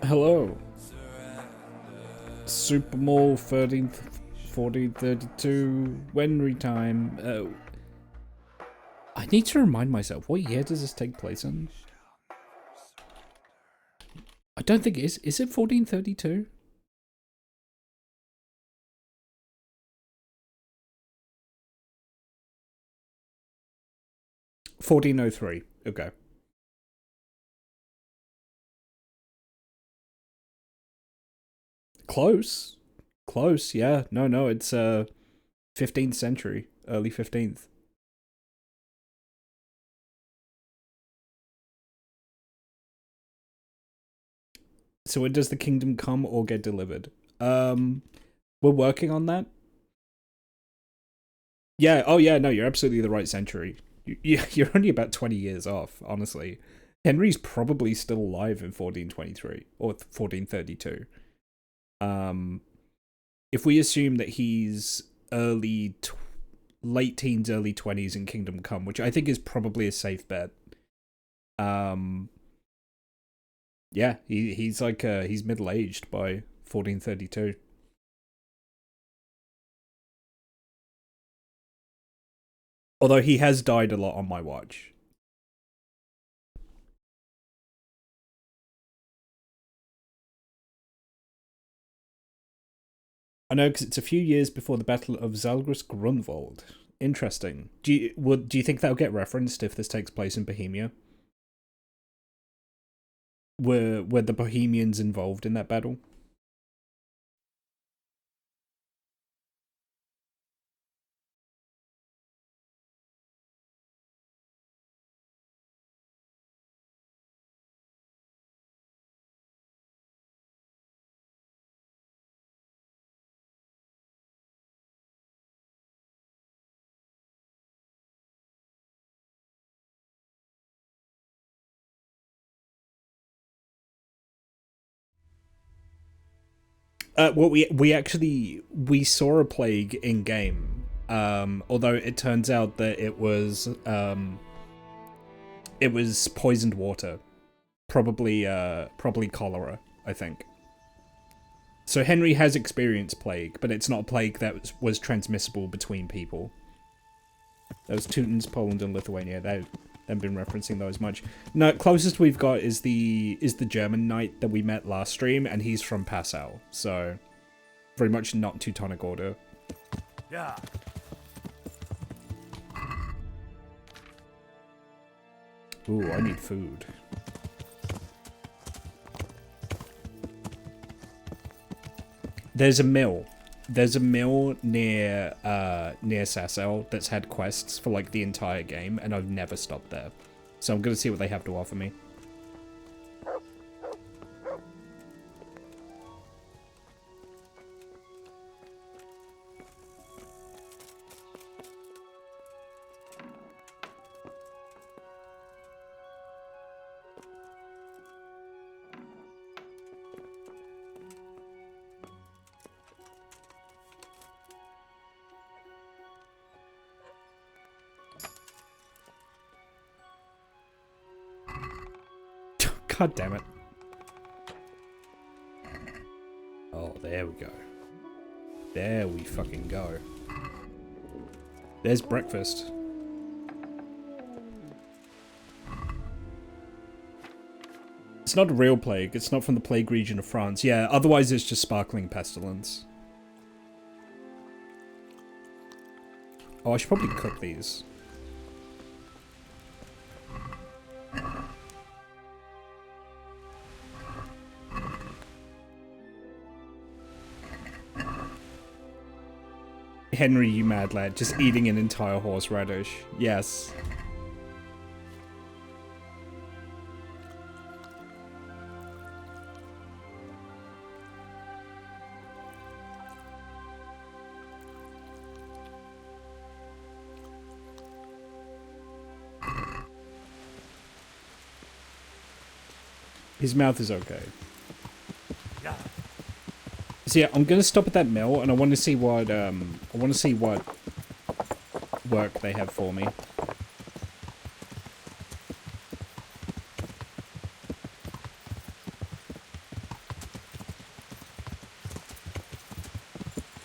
Hello. Super Mall 13th, 1432, Wenry time. I need to remind myself, what year does this take place in? I don't think it is. Is it 1432? $1403. Okay. Close. Close, yeah. No, it's 15th century, early 15th. So when does the kingdom come or get delivered? Um, we're working on that. Yeah, oh yeah, no, you're absolutely the right century. You're only about 20 years off, honestly. Henry's probably still alive in 1423 or 1432. Um, if we assume that he's late teens, early 20s in Kingdom Come, which I think is probably a safe bet. Um, yeah, he's like he's middle aged by 1432. Although he has died a lot on my watch. I know because it's a few years before the Battle of Zalgris Grunwald. Interesting. Do you think that'll get referenced if this takes place in Bohemia? Were the Bohemians involved in that battle? Well, we saw a plague in game. Although it turns out that it was poisoned water, probably cholera, I think. So Henry has experienced plague, but it's not a plague that was transmissible between people. Those Teutons, Poland, and Lithuania. They've been referencing those much. No, closest we've got is the German knight that we met last stream, and he's from Passau, so very much not Teutonic Order. Yeah. Ooh, I need food. There's a mill. There's a mill near Sassel that's had quests for like the entire game, and I've never stopped there. So I'm gonna see what they have to offer me. God damn it. Oh, there we go. There we fucking go. There's breakfast. It's not a real plague. It's not from the plague region of France. Yeah, otherwise it's just sparkling pestilence. Oh, I should probably cook these. Henry, you mad lad, just eating an entire horseradish. Yes. His mouth is okay. Yeah. So yeah, I'm gonna stop at that mill, and I want to see what work they have for me.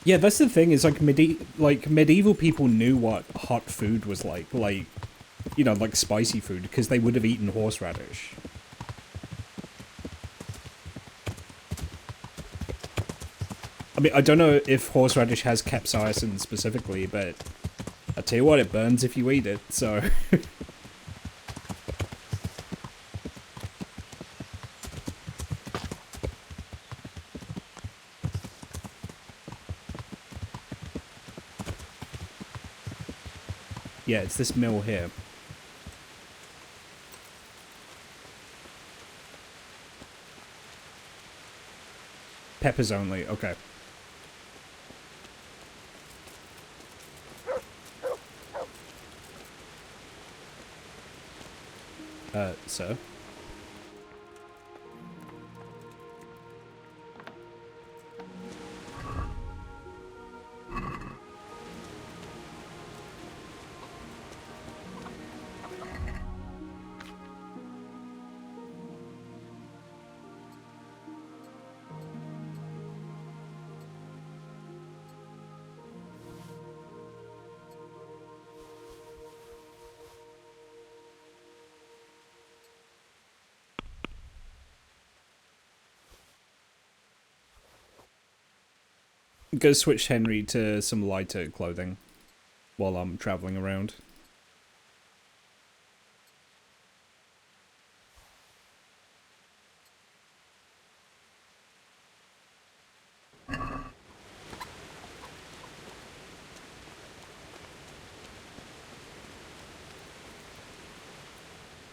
Yeah, that's the thing. Is like medieval people knew what hot food was like, you know, like spicy food, because they would have eaten horseradish. I mean, I don't know if horseradish has capsaicin specifically, but I tell you what, it burns if you eat it. So. Yeah, it's this mill here. Peppers only, okay. Sir? Go switch Henry to some lighter clothing while I'm traveling around.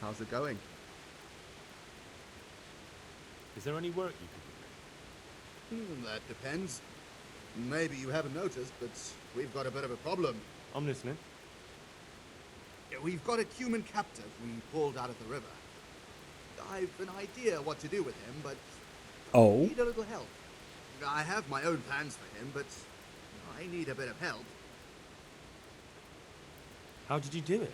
How's it going? Is there any work you can do? That depends. Maybe you haven't noticed, but we've got a bit of a problem. I'm listening. We've got a Cuman captive we pulled out of the river. I've an idea what to do with him, but I Oh? need a little help. I have my own plans for him, but I need a bit of help. How did you do it?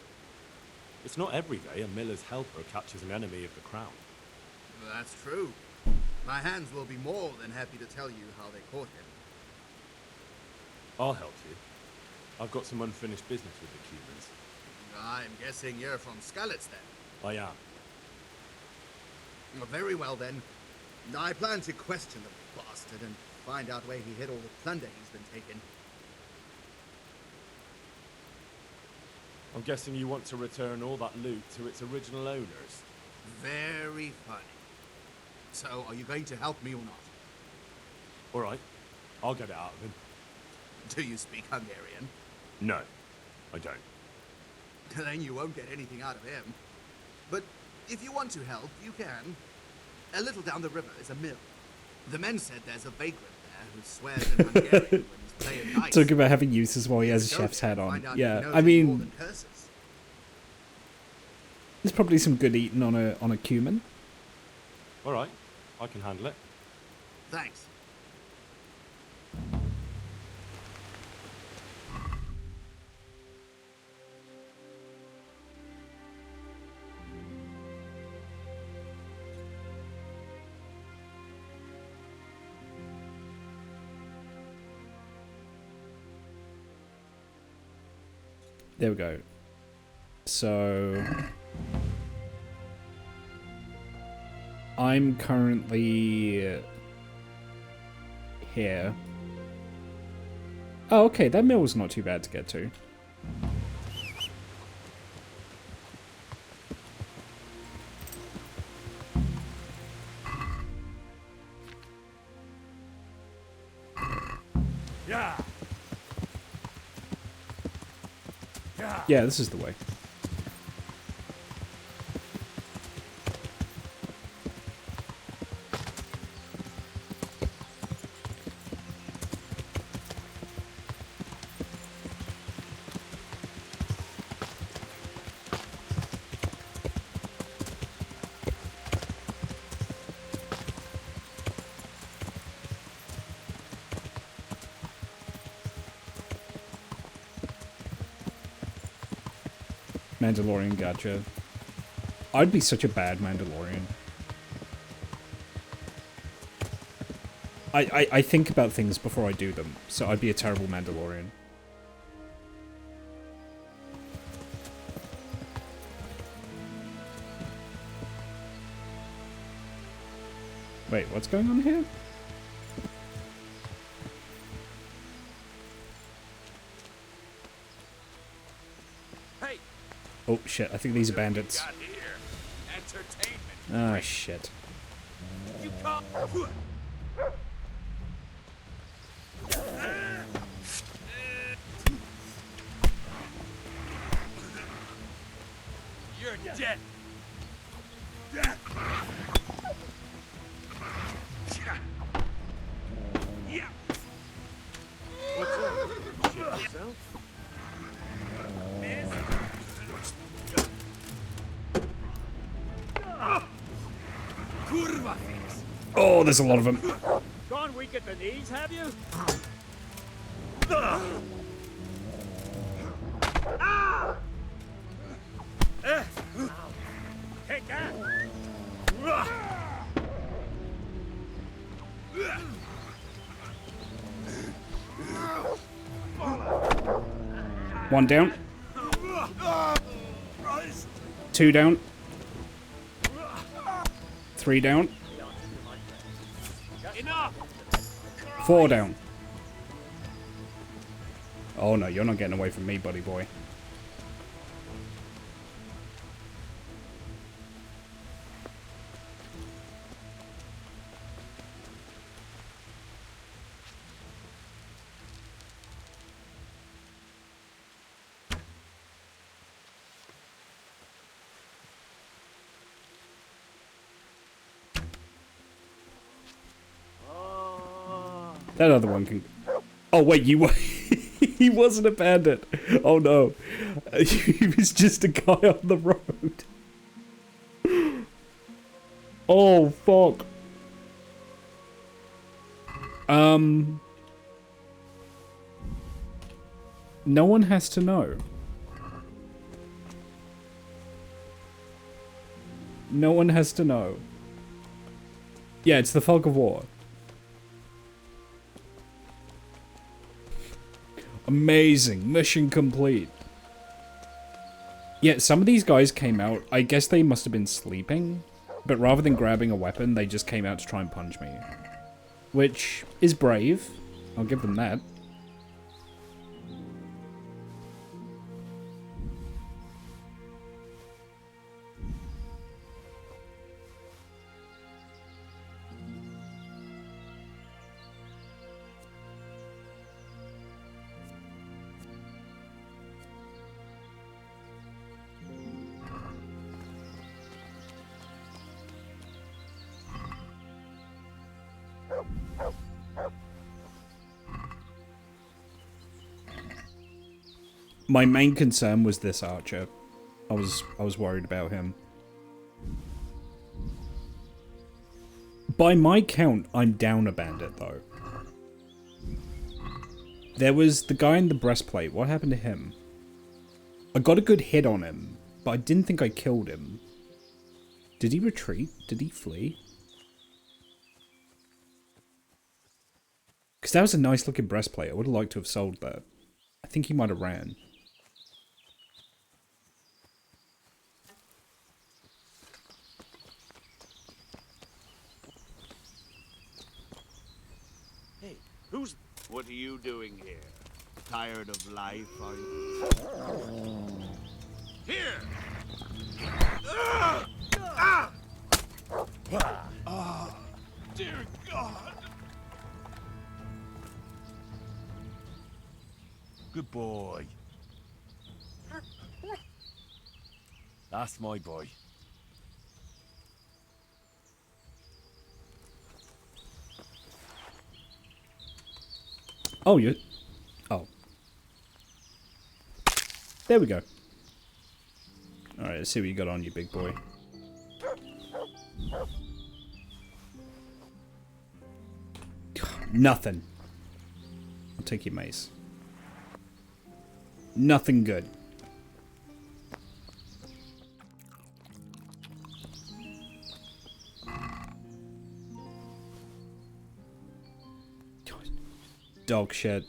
It's not every day a miller's helper catches an enemy of the crown. That's true. My hands will be more than happy to tell you how they caught him. I'll help you. I've got some unfinished business with the Cumans. I'm guessing you're from Skalitz then. I am. Very well then. I plan to question the bastard and find out where he hid all the plunder he's been taking. I'm guessing you want to return all that loot to its original owners. Very funny. So, are you going to help me or not? All right. I'll get it out of him. Do you speak Hungarian? No, I don't. Then you won't get anything out of him. But if you want to help, you can. A little down the river is a mill. The men said there's a vagrant there who swears in Hungarian when he's playing nice. Talking about having uses while he has a Go chef's there hat and on. find out if Yeah, he knows I any more mean, than curses. there's probably some good eating on a cumin. All right. I can handle it. Thanks. There we go. So I'm currently here. Oh, okay, that mill's not too bad to get to. Yeah. Yeah. Yeah, this is the way. Mandalorian, gotcha. I'd be such a bad Mandalorian. I think about things before I do them, so I'd be a terrible Mandalorian. Wait, what's going on here? Hey, Oh shit, I think these are bandits. got here. Entertainment. Ah shit. You come. You're dead. Yeah. What's up? Shit yourself? Kurva face. Oh, there's a lot of them. Gone weak at the knees, have you? Take that. One down. Two down. Three down. Enough. Four down. Oh no, you're not getting away from me, buddy boy. That other one can... Oh, wait, you were... He wasn't a bandit. Oh, no. He was just a guy on the road. Oh, fuck. No one has to know. No one has to know. Yeah, it's the Fog of War. Amazing. Mission complete. Yeah, some of these guys came out. I guess they must have been sleeping. But rather than grabbing a weapon, they just came out to try and punch me. Which is brave. I'll give them that. My main concern was this archer. I was worried about him. By my count, I'm down a bandit though. There was the guy in the breastplate. What happened to him? I got a good hit on him, but I didn't think I killed him. Did he retreat? Did he flee? Because that was a nice looking breastplate. I would have liked to have sold that. I think he might have ran. Hey, who's... What are you doing here? Tired of life, are you? Here! Dear God! Good boy. That's my boy. Oh, you... Oh. There we go. Alright, let's see what you got on you, big boy. Nothing. I'll take your mace. Nothing good. Dog shit.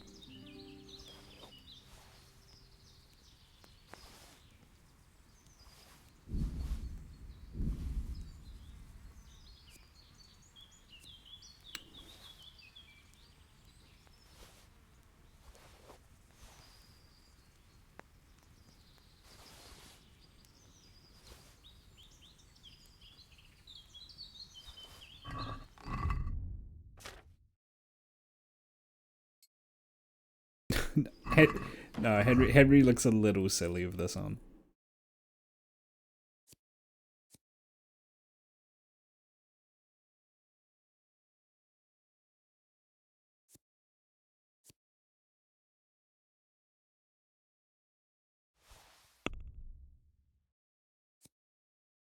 No, Henry looks a little silly with this on.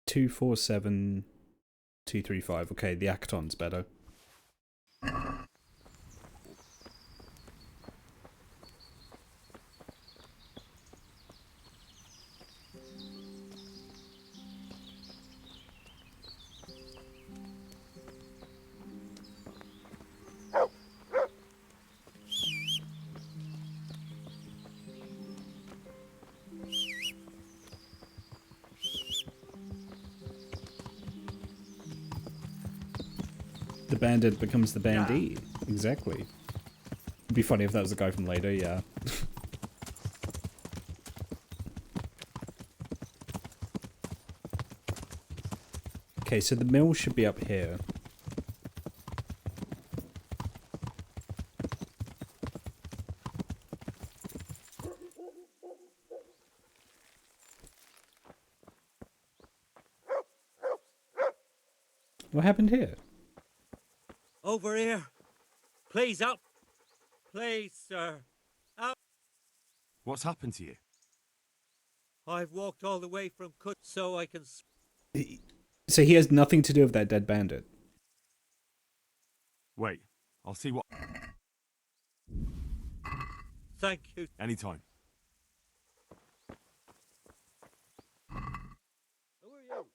Two, 4, 7, 2, 3, 5. Okay, the Acton's better. The bandit becomes the bandit. Exactly. It'd be funny if that was the guy from later, yeah. Okay, so the mill should be up here. What happened here? Over here. Please, up. Please, sir. Up. What's happened to you? I've walked all the way from Kut so I can... So he has nothing to do with that dead bandit. Wait, I'll see what... Thank you. Anytime. Who are you?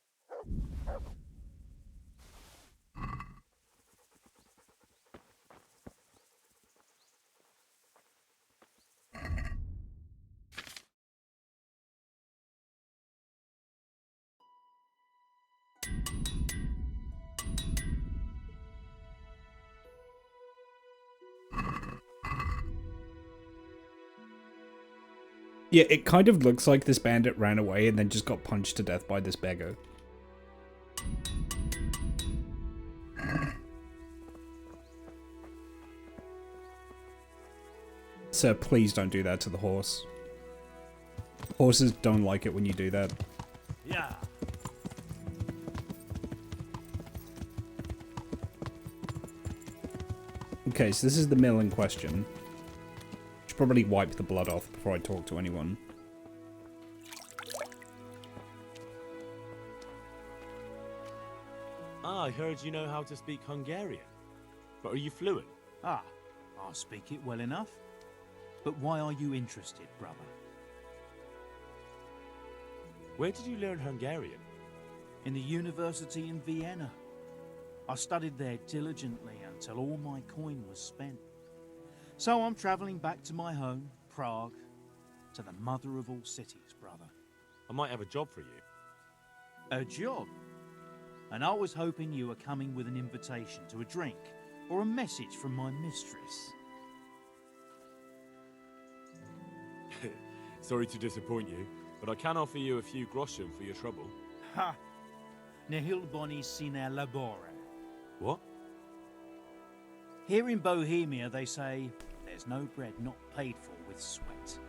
Yeah, it kind of looks like this bandit ran away and then just got punched to death by this beggar. Sir, please don't do that to the horse. Horses don't like it when you do that. Yeah. Okay, so this is the mill in question. Should probably wipe the blood off before I talk to anyone. Ah, I heard you know how to speak Hungarian. But are you fluent? Ah, I speak it well enough. But why are you interested, brother? Where did you learn Hungarian? In the university in Vienna. I studied there diligently until all my coin was spent. So I'm travelling back to my home, Prague, to the mother of all cities, brother. I might have a job for you. A job? And I was hoping you were coming with an invitation to a drink or a message from my mistress. Sorry to disappoint you, but I can offer you a few groschen for your trouble. Ha! Nihil boni sine labore. What? Here in Bohemia they say, there's no bread not paid for with sweat.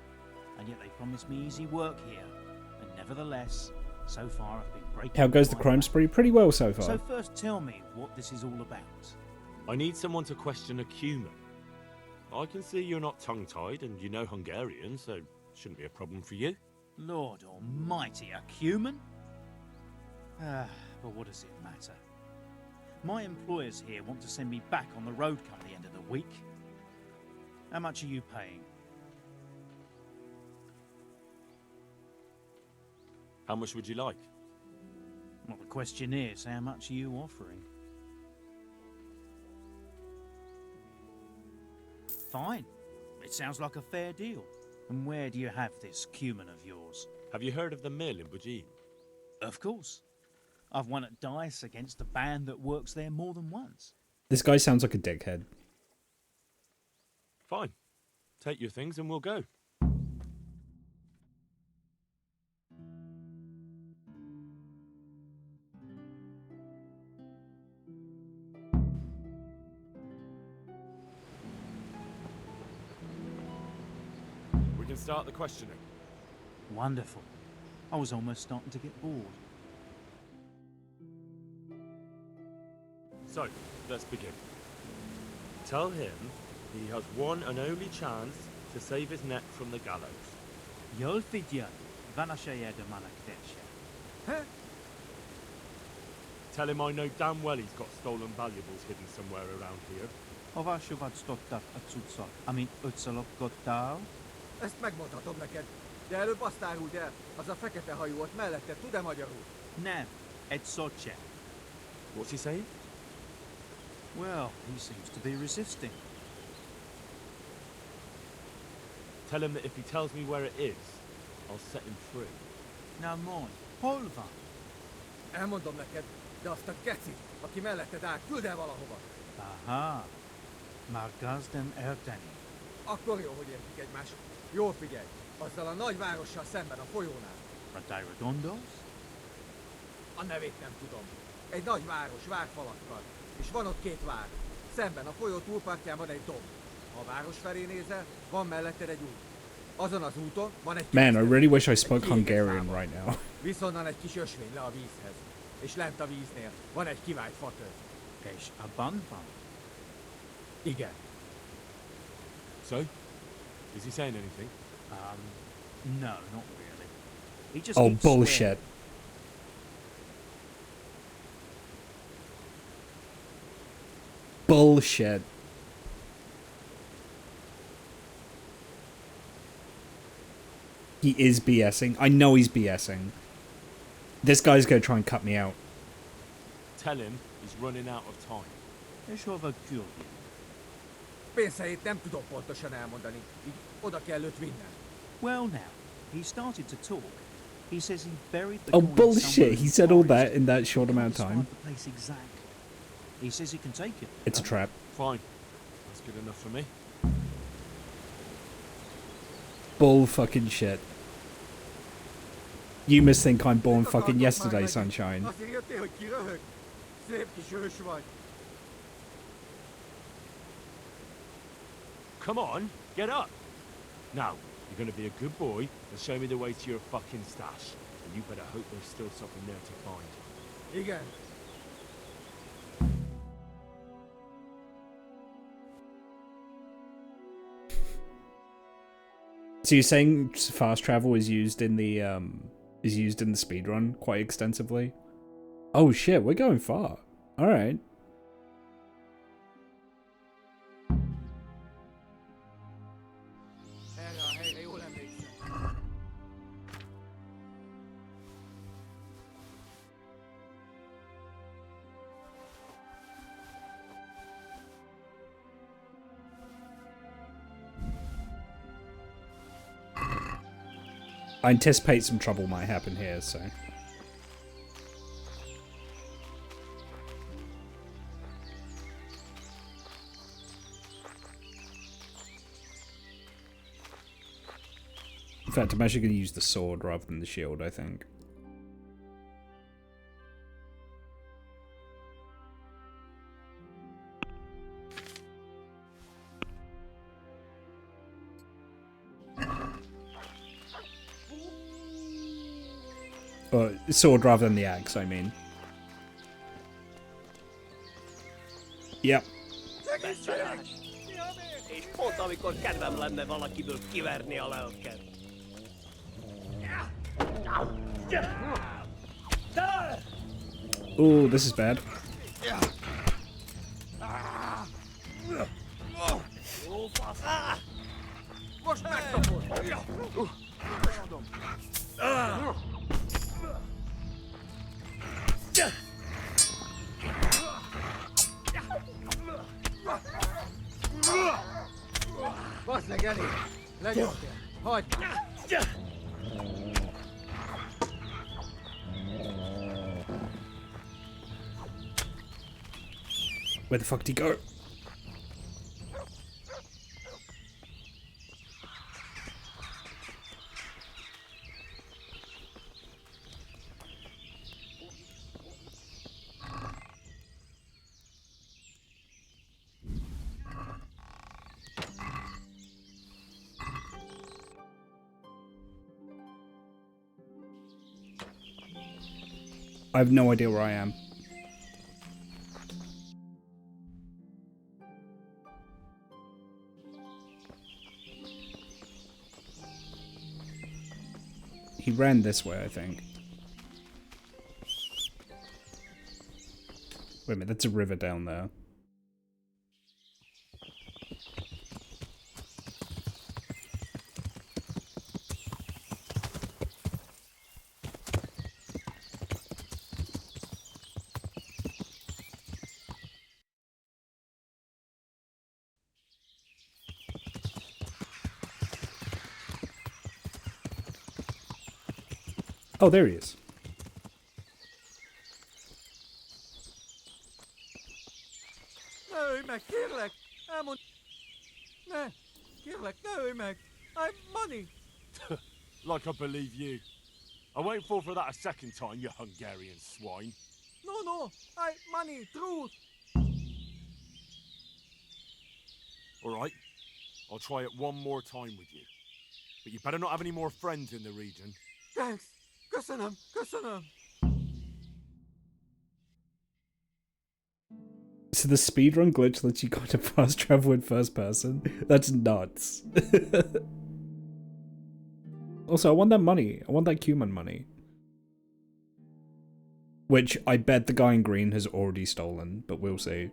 And yet they promise me easy work here. And nevertheless, so far I've been breaking... How goes the my crime back. spree? Pretty well so far. So first tell me what this is all about. I need someone to question a Cuman. I can see you're not tongue-tied and you know Hungarian, so shouldn't be a problem for you. Lord almighty, a Cuman? Ah, but what does it matter? My employers here want to send me back on the road come the end of the week. How much are you paying? How much would you like? Well, the question is, how much are you offering? Fine. It sounds like a fair deal. And where do you have this cumin of yours? Have you heard of the mill in Bujin? Of course. I've won at dice against a band that works there more than once. This guy sounds like a dickhead. Fine. Take your things and we'll go. We can start the questioning. Wonderful. I was almost starting to get bored. So, let's begin. Tell him he has one and only chance to save his neck from the gallows. Jolfidja, vanashaya de Malakdesha. Tell him I know damn well he's got stolen valuables hidden somewhere around here. Avasuvad stottat atsutsal, amit utsalok gottál. Ezt megmondhatom neked. De előbb azt áruld el, az a fekete hajú ott mellette tud-e magyarul? Nem, et soce. What's he saying? Well, he seems to be resisting. Tell him that if he tells me where it is, I'll set him free. Now mine, hol van? Elmondom neked, de azt a gecit, aki melletted áll, küld el valahova. Aha, már gazdem elteni. Akkor jó, hogy értik egymást. Jól figyelj, azzal a nagy várossal szemben a folyónál. Radai Redondos? A nevét nem tudom. Egy nagy város, várfalakkal. És van ott két vár. Szemben a folyó túlpartján van egy domb. Ha a város felé nézel, van melletted egy út. Azon az úton van egy... Man, I really wish I spoke Hungarian right now. Viszonnan egy kis ösvény le a vízhez. És lent a víznél van egy kivált fatör. És a banban. Igen. So? Is he saying anything? No, not really. He just Oh, keeps bullshit. swearing. Bullshit. He is BSing. I know he's BSing. This guy's gonna try and cut me out. Tell him he's running out of time. És hova küldje? Pénzhelyét nem tudom pontosan elmondani. Így oda kell őt vinnem. Well now, he started to talk. He says he buried the Oh, coin bullshit. somewhere He in said the all forest. that in that short He amount of can't time. describe the place exactly. He says he can take it. It's a trap. Fine. That's good enough for me. Bull fucking shit. You must think I'm born fucking yesterday, sunshine. Azért jöttél, hogy kiröhög? Szép kis hős vagy. Come on, get up! Now, you're gonna be a good boy and show me the way to your fucking stash. And you better hope there's still something there to find. Igen. So you're saying fast travel is used in the speedrun quite extensively? Oh shit, we're going far. Alright. Erre a helyre jól emlékszem. I anticipate some trouble might happen here, so... In fact, I'm actually going to use the sword rather than the shield, I think. Or sword rather than the axe, I mean. Yep. És pont amikor kedvem lenne valakiből kiverni a lelket. Ooh, this is bad. Ó, fasz! Most megkapod! Legyőztél! Hagyd! Where the fuck did he go? I have no idea where I am. He ran this way, I think. Wait a minute, that's a river down there. Oh, there he is. Ne ölj meg, kérlek! Elmond... Ne! Kérlek, ne ölj meg! I'm money! Like I believe you. I won't fall for that a second time, you Hungarian swine. No, I... money, truth! Alright, I'll try it one more time with you. But you better not have any more friends in the region. Thanks! Köszönöm, köszönöm! So the speedrun glitch lets you kind of fast travel in first person? That's nuts. Also, I want that money. I want that Cuman money. Which I bet the guy in green has already stolen, but we'll see.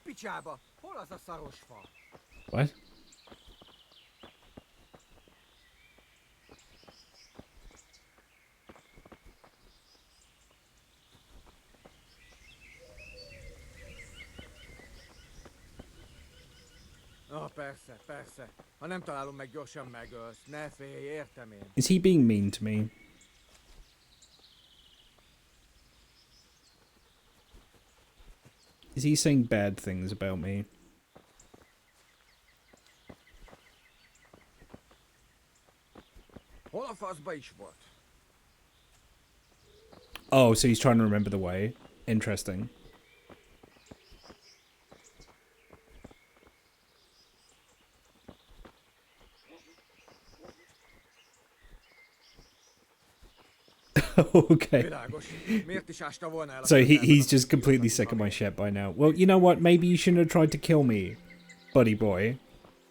Picsába! Hol az a szaros fa? What? Persze, persze. Ha nem találom meg, gyorsan megölsz. Ne félj, értem én. Is he being mean to me? Is he saying bad things about me? Hol a faszba is volt? Oh, so he's trying to remember the way. Interesting. Okay. Világos. Miért is ásta volna el a So he's földgárdot, just hogy completely sick of my shit by now. Well, you know what? Maybe you shouldn't have tried to kill me, buddy boy.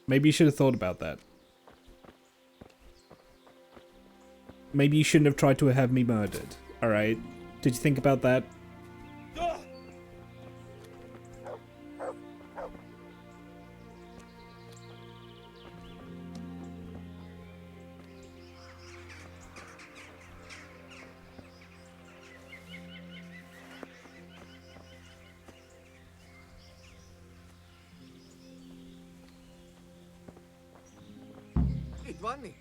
Maybe you should have thought about that. Maybe you shouldn't have tried to have me murdered. Alright? Did you think about that? Itt van mi?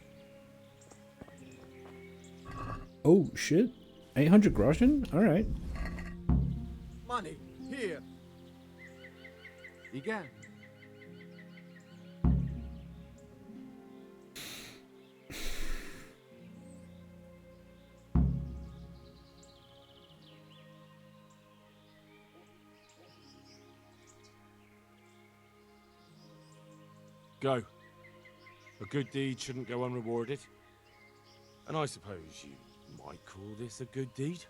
Oh, shit. 800 groschen? Alright. Money, here. Igen? Go. A good deed shouldn't go unrewarded. And I suppose you might call this a good deed?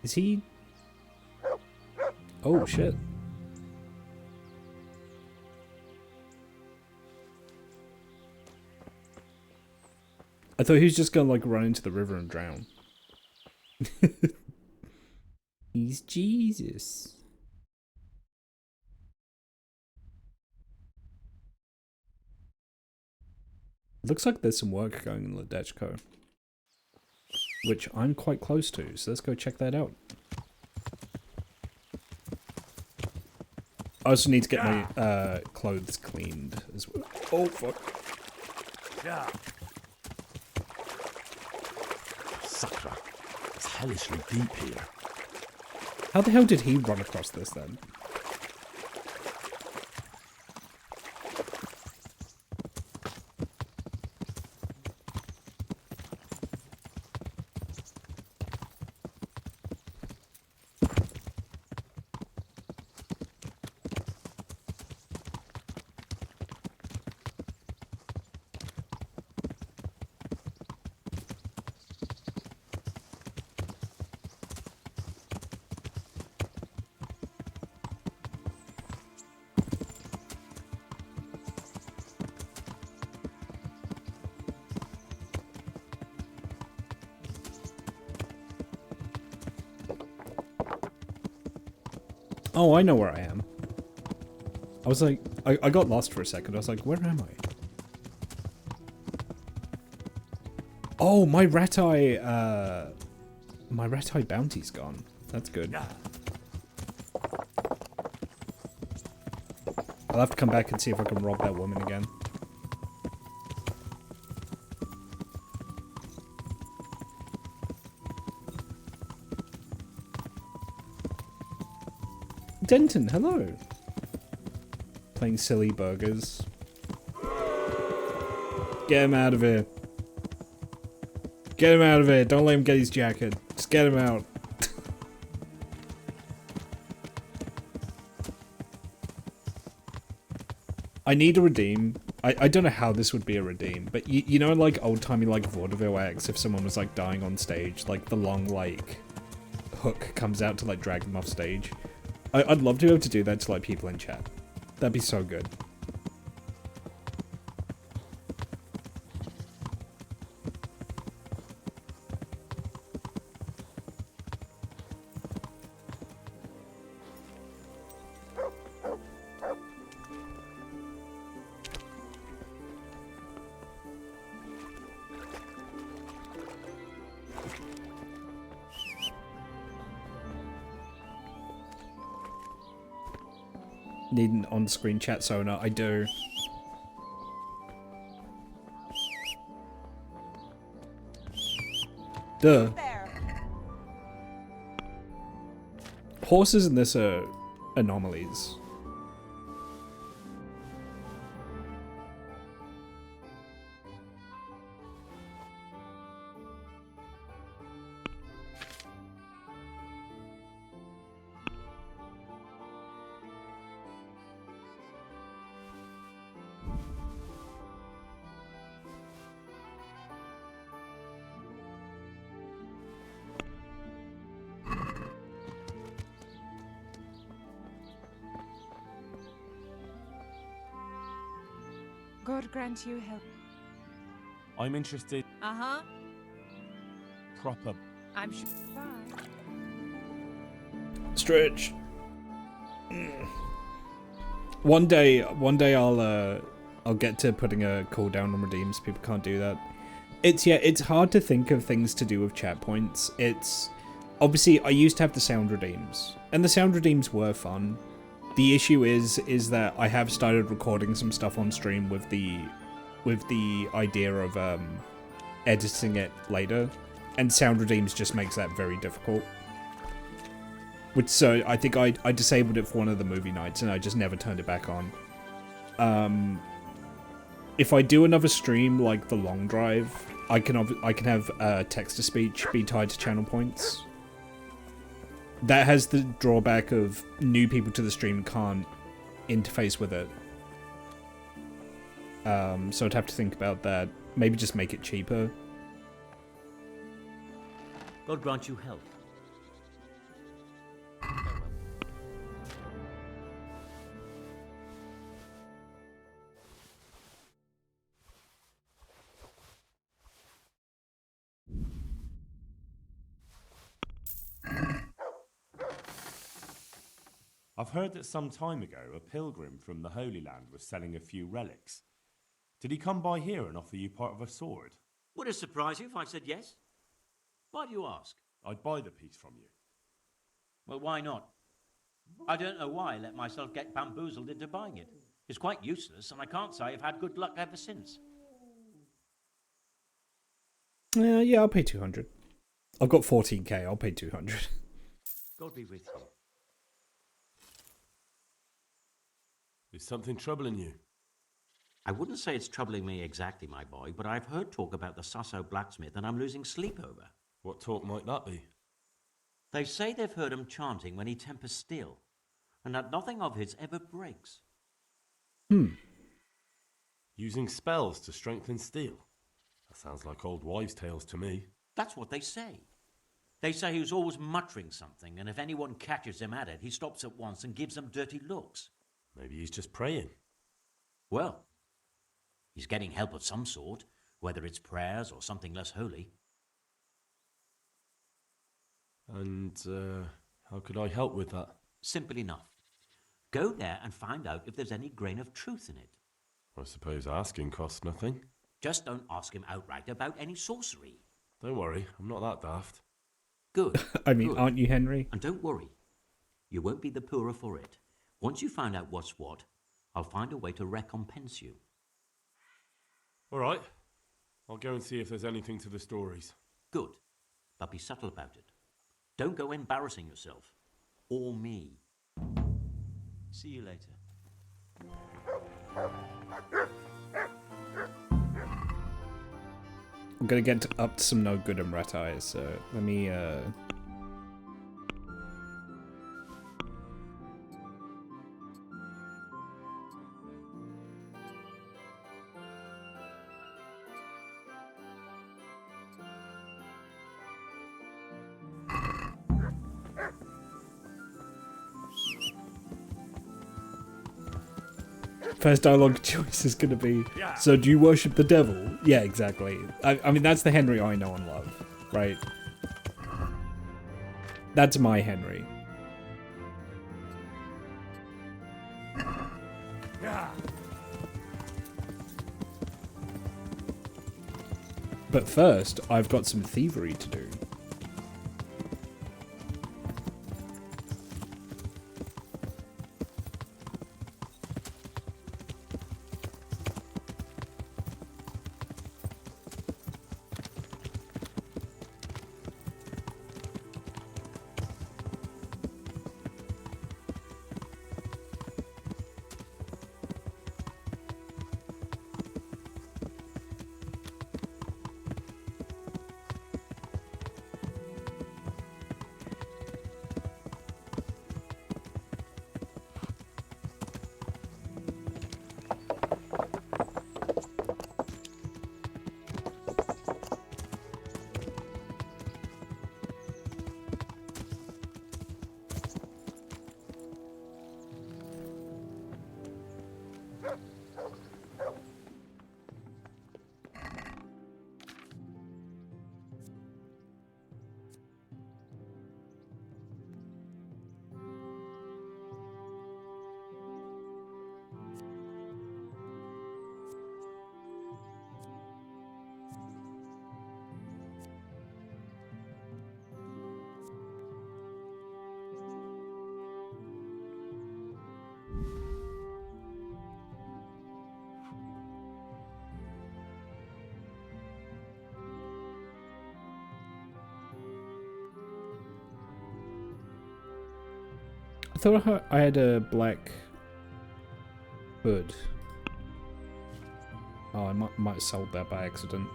Is he... Oh, shit. I thought he was just gonna like run into the river and drown. He's Jesus. Looks like there's some work going in Ledechko, which I'm quite close to, so let's go check that out. I also need to get my clothes cleaned as well. Oh fuck. Yeah. Sakra. It's hellishly deep here. How the hell did he run across this then? Oh, I know where I am. I was like, I got lost for a second. I was like, where am I? Oh, my rat eye bounty's gone. That's good. I'll have to come back and see if I can rob that woman again. Denton, hello. Playing silly burgers. Get him out of here. Get him out of here. Don't let him get his jacket. Just get him out. I need a redeem. I don't know how this would be a redeem, but you know, like old-timey like vaudeville acts, if someone was like dying on stage, like the long like hook comes out to like drag them off stage. I'd love to be able to do that to like people in chat. That'd be so good. Need an on-screen chat sonar. I do. Duh. Horses in this are anomalies. God grant you help. I'm interested. Uh-huh. Proper. I'm sure. Bye. Stretch. One day I'll get to putting a cooldown on redeems. People can't do that. It's hard to think of things to do with chat points. It's obviously I used to have the sound redeems, and the sound redeems were fun. The issue is that I have started recording some stuff on stream with the idea of editing it later, and sound redeems just makes that very difficult. Which, so I think I disabled it for one of the movie nights and I just never turned it back on. If I do another stream like the long drive, I can have text to speech be tied to channel points. That has the drawback of new people to the stream can't interface with it. So I'd have to think about that. Maybe just make it cheaper. God grant you health. I've heard that some time ago a pilgrim from the Holy Land was selling a few relics. Did he come by here and offer you part of a sword? Would it surprise you if I said yes? Why do you ask? I'd buy the piece from you. Well, why not? I don't know why I let myself get bamboozled into buying it. It's quite useless, and I can't say I've had good luck ever since. Yeah, I'll pay 200. I've got 14k. I'll pay 200. God be with you. Is something troubling you? I wouldn't say it's troubling me exactly, my boy, but I've heard talk about the Susso blacksmith and I'm losing sleep over. What talk might that be? They say they've heard him chanting when he tempers steel, and that nothing of his ever breaks. Using spells to strengthen steel? That sounds like old wives' tales to me. That's what they say. They say he was always muttering something, and if anyone catches him at it, he stops at once and gives them dirty looks. Maybe he's just praying. Well, he's getting help of some sort, whether it's prayers or something less holy. And, how could I help with that? Simple enough. Go there and find out if there's any grain of truth in it. I suppose asking costs nothing. Just don't ask him outright about any sorcery. Don't worry, I'm not that daft. Good. I mean, good. aren't you, Henry? And don't worry. You won't be the poorer for it. Once you find out what's what, I'll find a way to recompense you. All right. I'll go and see if there's anything to the stories. Good. But be subtle about it. Don't go embarrassing yourself. Or me. See you later. I'm gonna get up to some no good in rat eyes, so let me first dialogue choice is gonna be, so do you worship the devil? Yeah, exactly. I mean, that's the Henry I know and love, right? That's my Henry. But first, I've got some thievery to do. I thought I had a black hood. Oh, I might have sold that by accident.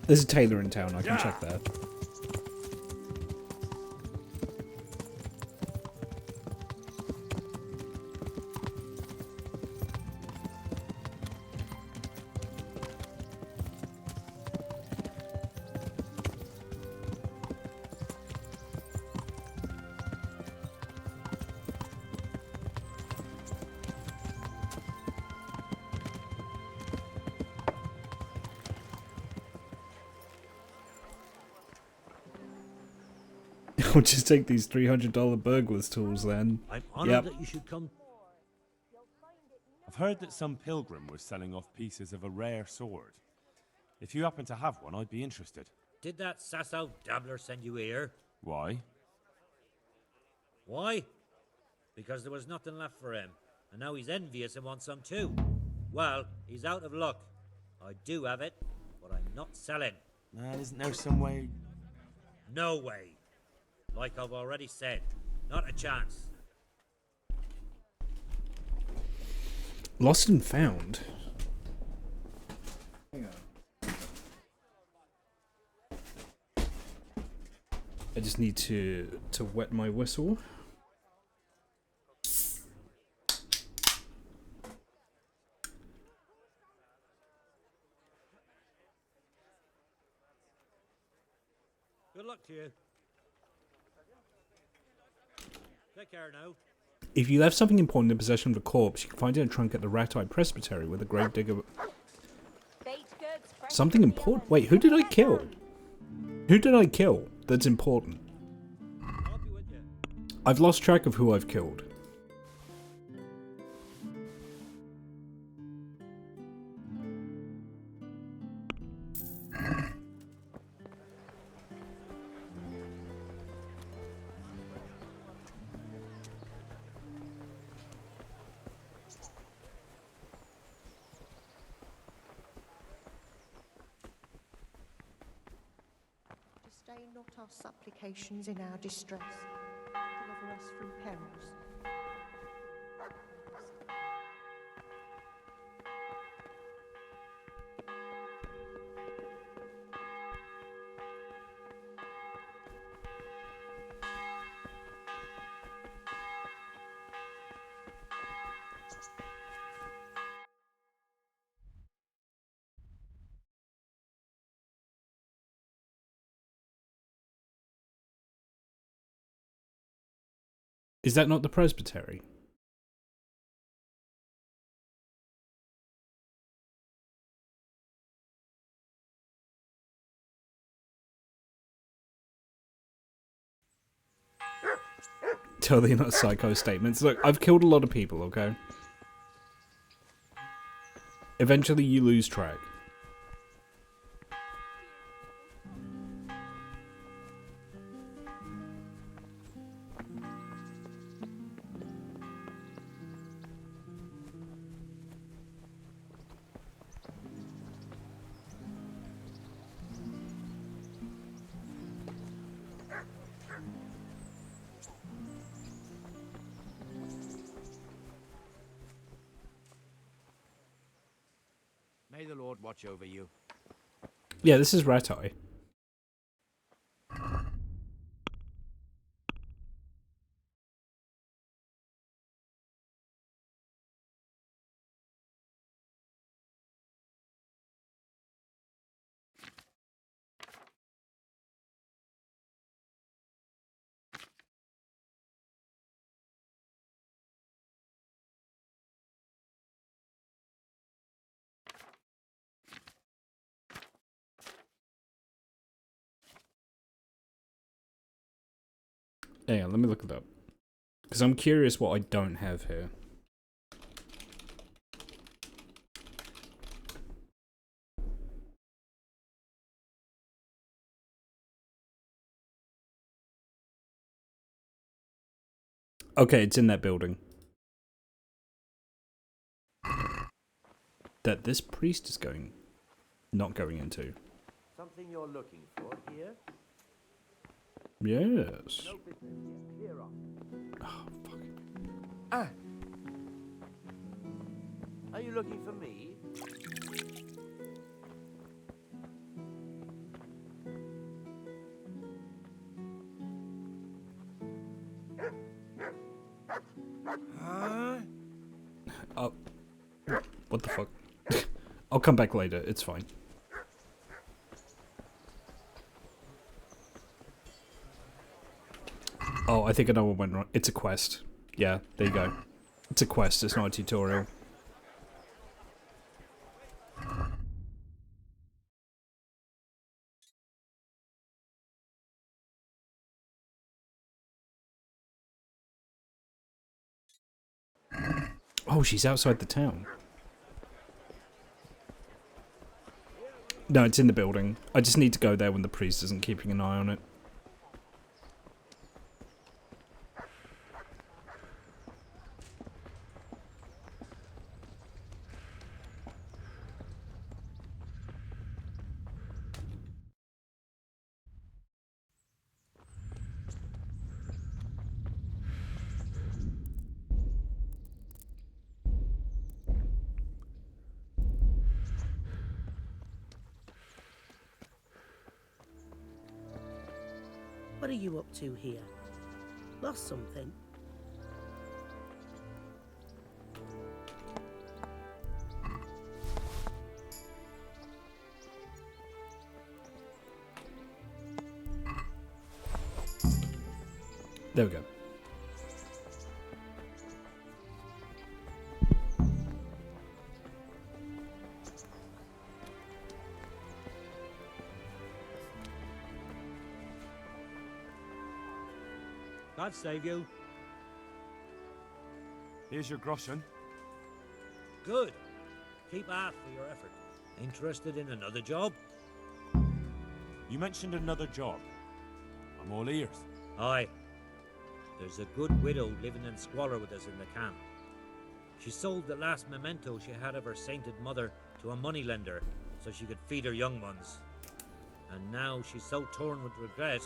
There's a tailor in town, I can check that. I'll just take these $300 burglar's tools then. I'm honored Yep. that you should come. I've heard that some pilgrim was selling off pieces of a rare sword. If you happen to have one, I'd be interested. Did that Sasso dabbler send you here? Why? Why? Because there was nothing left for him, and now he's envious and wants some too. Well, he's out of luck. I do have it, but I'm not selling. Man, isn't there some way? No way. Like I've already said, not a chance. Lost and found. Hang on. I just need to wet my whistle. Good luck to you. Take care now. If you left something important in possession of a corpse, you can find it in a trunk at the Rat Eye Presbytery with a gravedigger. Something important? Wait, who did I kill? Who did I kill that's important? I've lost track of who I've killed. Disdain not our supplications in our distress. Deliver us from perils. Is that not the presbytery? Totally not psycho statements. Look, I've killed a lot of people, okay? Eventually you lose track. May the Lord watch over you. Yeah, this is Rat Eye. Hang on, let me look it up. Because I'm curious what I don't have here. Okay, it's in that building. That this priest is not going into. Something you're looking for here? Yes. No business here. Clear off. Oh, fuck. Ah. Are you looking for me? Oh. What the fuck? I'll come back later, it's fine. Oh, I think I know what went wrong. It's a quest. Yeah, there you go. It's a quest, it's not a tutorial. Oh, she's outside the town. No, it's in the building. I just need to go there when the priest isn't keeping an eye on it. What are you up to here? Lost something? There we go. God save you. Here's your groschen. Good. Keep half for your effort. Interested in another job? You mentioned another job. I'm all ears. Aye. There's a good widow living in squalor with us in the camp. She sold the last memento she had of her sainted mother to a moneylender so she could feed her young ones. And now she's so torn with regret,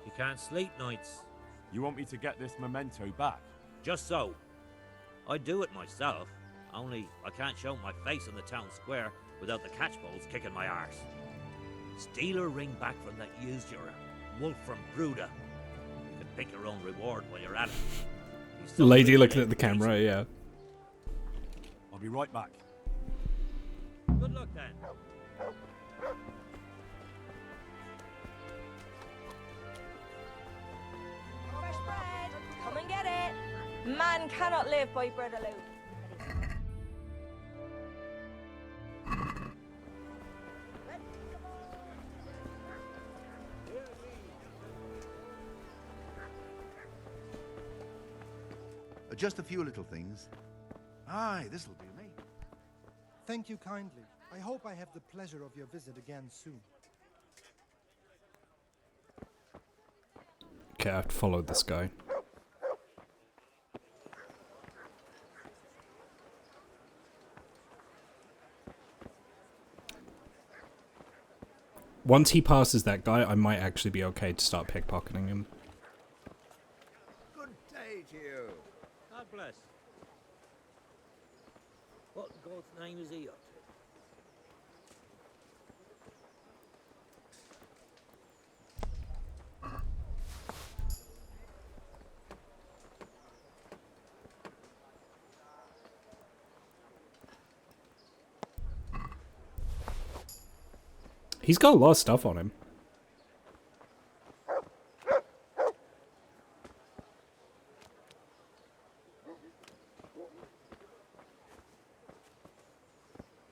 she can't sleep nights. You want me to get this memento back? Just so. I'd do it myself, only I can't show my face in the town square without the catchpoles kicking my arse. Steal her ring back from that usurer, Wolf from Bruda. You can pick your own reward while you're at it. Lady looking at the camera, yeah. I'll be right back. Good luck then. Fresh bread! Come and get it! Man cannot live by bread alone. Just a few little things. Aye, this'll do me. Thank you kindly. I hope I have the pleasure of your visit again soon. Okay, I have to follow this guy. Once he passes that guy, I might actually be okay to start pickpocketing him. Good day to you. God bless. What in God's name is he up to? He's got a lot of stuff on him.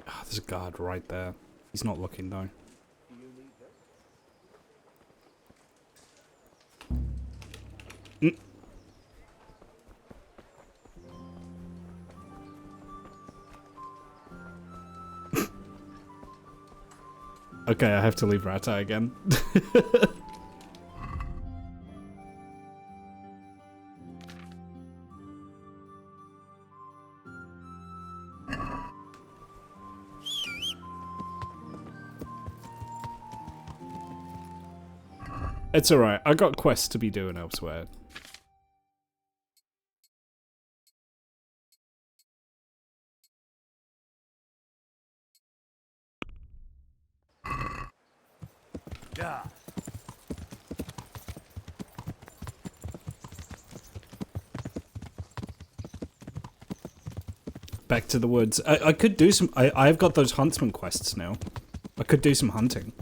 Oh, there's a guard right there. He's not looking though. Mm. Okay, I have to leave Rata again. It's alright, I got quests to be doing elsewhere. Yeah. Back to the woods. I could do some... I've got those huntsman quests now. I could do some hunting.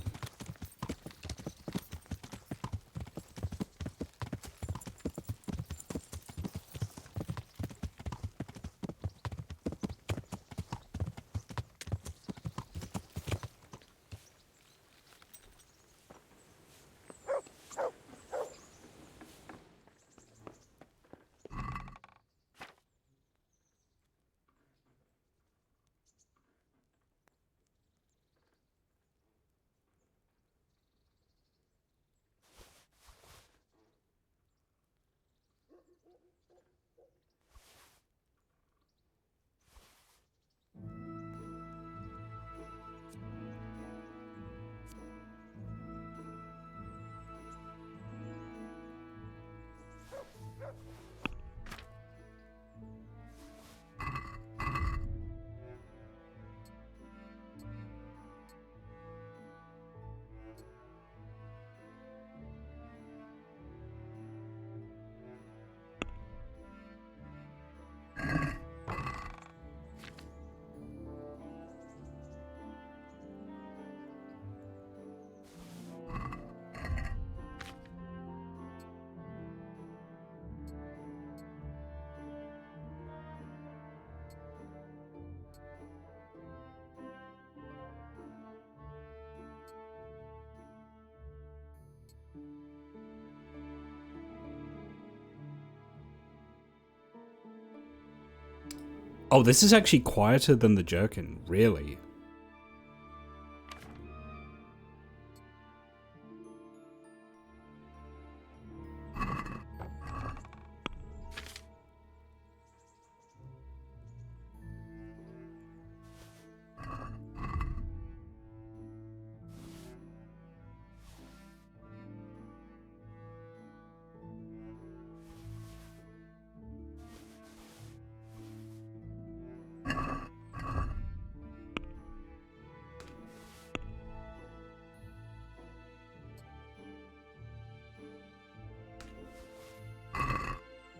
Oh, this is actually quieter than the Jerkin, really.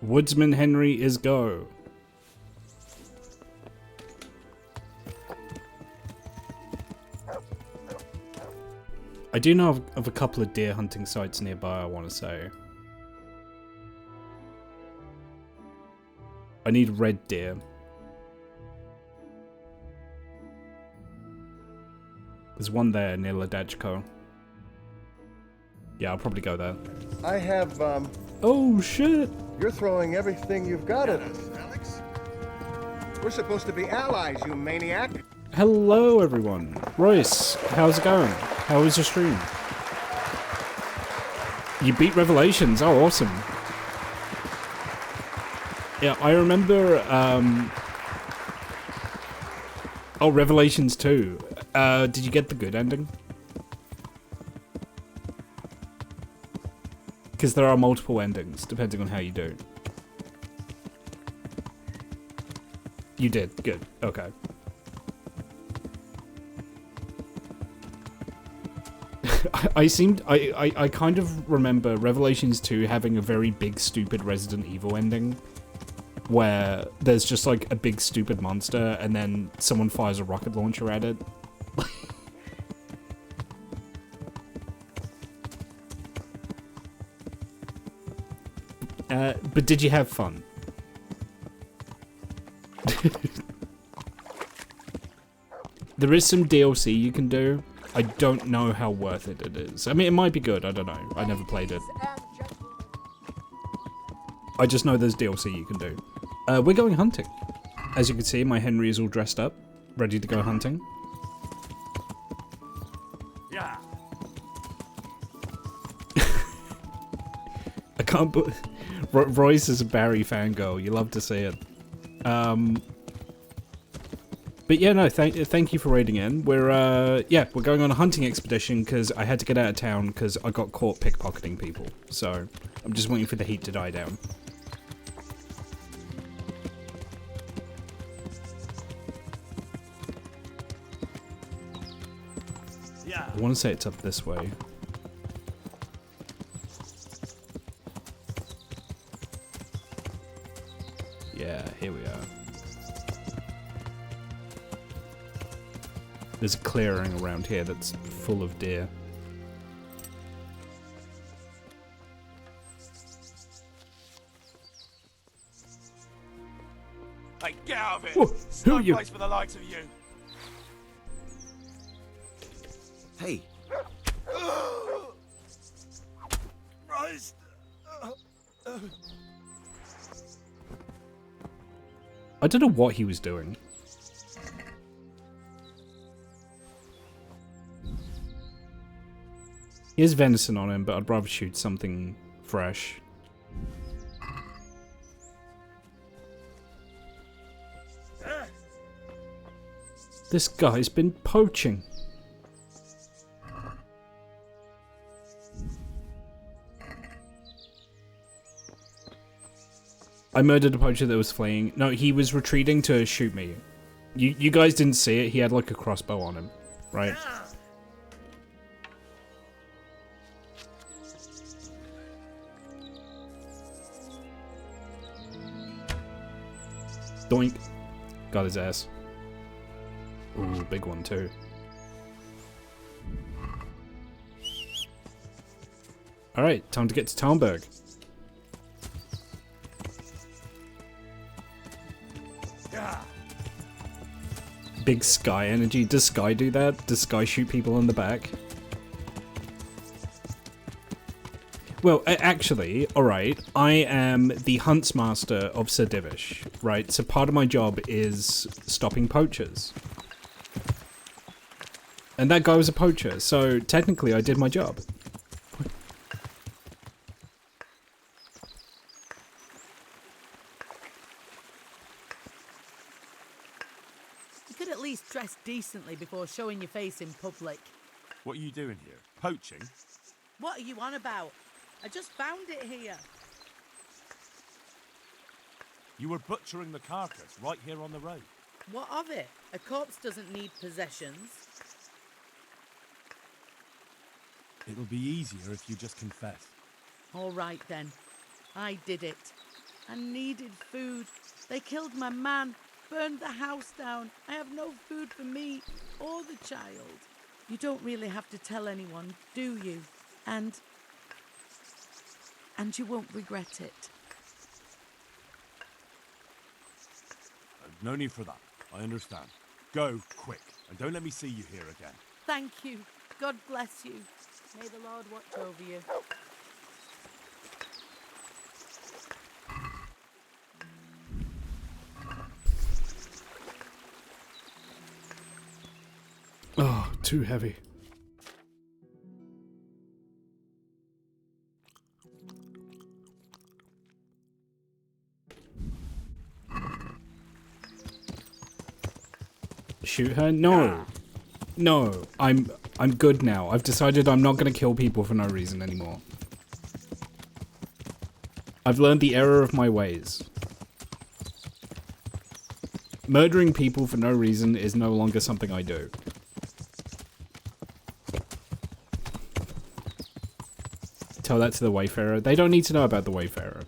Woodsman Henry is go. I do know of a couple of deer hunting sites nearby, I want to say. I need red deer. There's one there near Ladachko. Yeah, I'll probably go there. I have, Oh, shit! You're throwing everything you've got at us, Alex. We're supposed to be allies, you maniac. Hello, everyone. Royce, how's it going? How was your stream? You beat Revelations. Oh, awesome. Yeah, I remember, oh, Revelations 2. Did you get the good ending? Because there are multiple endings, depending on how you do. You did. Good. Okay. I kind of remember Revelations 2 having a very big, stupid Resident Evil ending. Where there's just like a big, stupid monster, and then someone fires a rocket launcher at it. But did you have fun? There is some DLC you can do. I don't know how worth it is. I mean, it might be good. I don't know. I never played it. I just know there's DLC you can do. We're going hunting. As you can see, my Henry is all dressed up, ready to go hunting. Yeah. I can't put... Royce is a Barry fangirl. You love to see it. But yeah, no, thank you for raiding in. We're going on a hunting expedition because I had to get out of town because I got caught pickpocketing people. So I'm just waiting for the heat to die down. Yeah. I want to say it's up this way. Yeah, here we are. There's a clearing around here that's full of deer. Hey, get out of it! Whoa, It's who no are you? place for the likes of you. Hey, Christ! I don't know what he was doing. He has venison on him, but I'd rather shoot something fresh. This guy's been poaching. I murdered a poacher that was fleeing. No, he was retreating to shoot me. You guys didn't see it. He had like a crossbow on him, right? Doink. Got his ass. Ooh, big one too. Alright, time to get to Talmberg. Big Sky energy. Does Sky do that? Does Sky shoot people in the back? Well, actually, alright, I am the huntsmaster of Sir Divish, right? So part of my job is stopping poachers. And that guy was a poacher, so technically I did my job. You could at least dress decently before showing your face in public. What are you doing here? Poaching? What are you on about? I just found it here. You were butchering the carcass right here on the road. What of it? A corpse doesn't need possessions. It'll be easier if you just confess. All right then. I did it. I needed food. They killed my man, burned the house down. I have no food for me or the child. You don't really have to tell anyone, do you? And you won't regret it. No need for that. I understand. Go, quick, and don't let me see you here again. Thank you. God bless you. May the Lord watch over you. Oh, too heavy. Shoot her? No. No. I'm good now. I've decided I'm not going to kill people for no reason anymore. I've learned the error of my ways. Murdering people for no reason is no longer something I do. Tell that to the Wayfarer. They don't need to know about the Wayfarer.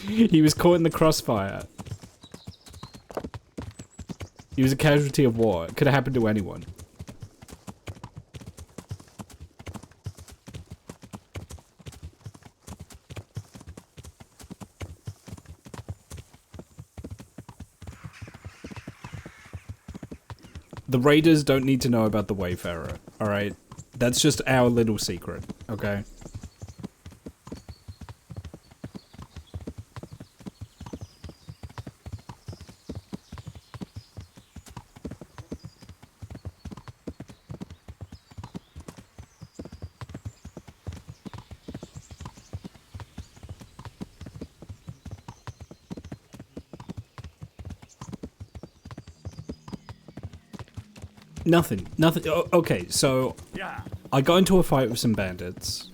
He was caught in the crossfire. He was a casualty of war. It could have happened to anyone. The Raiders don't need to know about the Wayfarer, alright? That's just our little secret, okay? Nothing. Okay, so I got into a fight with some bandits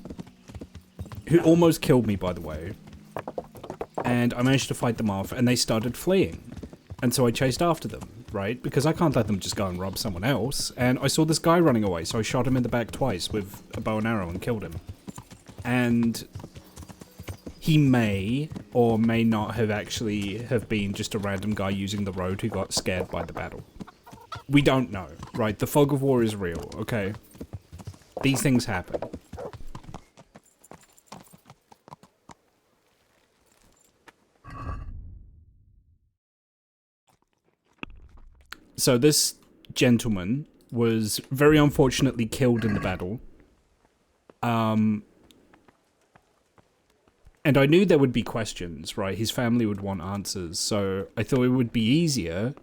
who almost killed me, by the way. And I managed to fight them off, and they started fleeing. And so I chased after them, right? Because I can't let them just go and rob someone else. And I saw this guy running away, so I shot him in the back twice with a bow and arrow and killed him. And he may or may not have actually have been just a random guy using the road who got scared by the battle. We don't know, right? The fog of war is real, okay? These things happen. So this gentleman was very unfortunately killed in the battle. And I knew there would be questions, right? His family would want answers, so I thought it would be easier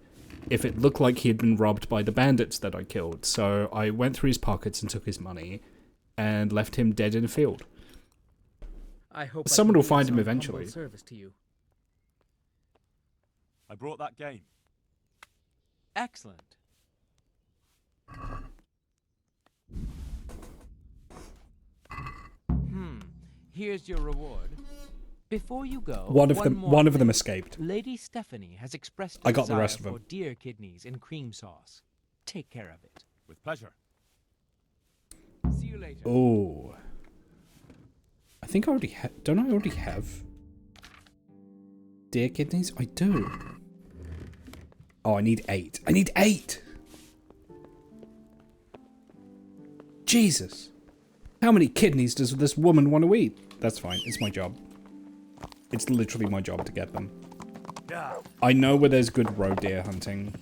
if it looked like he had been robbed by the bandits that I killed. So I went through his pockets and took his money and left him dead in a field. I hope someone will find him eventually. Service to you. I brought that game. Excellent. Here's your reward. Before you go, One of them escaped. Lady Stephanie has expressed I got the desire rest of them. for deer kidneys in cream sauce. Take care of it. With pleasure. See you later. Oh. I think I already don't I already have deer kidneys? I do. Oh, I need 8. I need 8! Jesus. How many kidneys does this woman want to eat? That's fine. It's my job. It's literally my job to get them. I know where there's good roe deer hunting.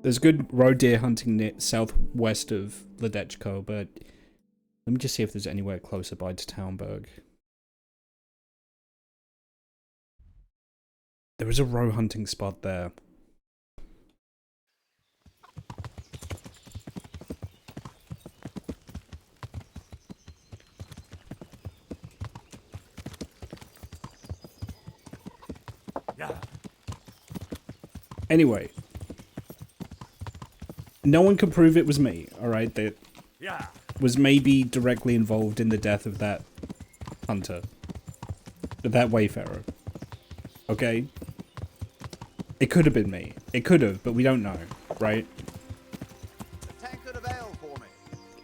There's good roe deer hunting near southwest of Ledechko, but let me just see if there's anywhere closer by to Townburg. There is a roe hunting spot there. Yeah. Anyway, no one can prove it was me, alright? That Yeah. was maybe directly involved in the death of that hunter. That wayfarer. Okay? It could have been me. It could have, but we don't know, right? A tankard of ale for me.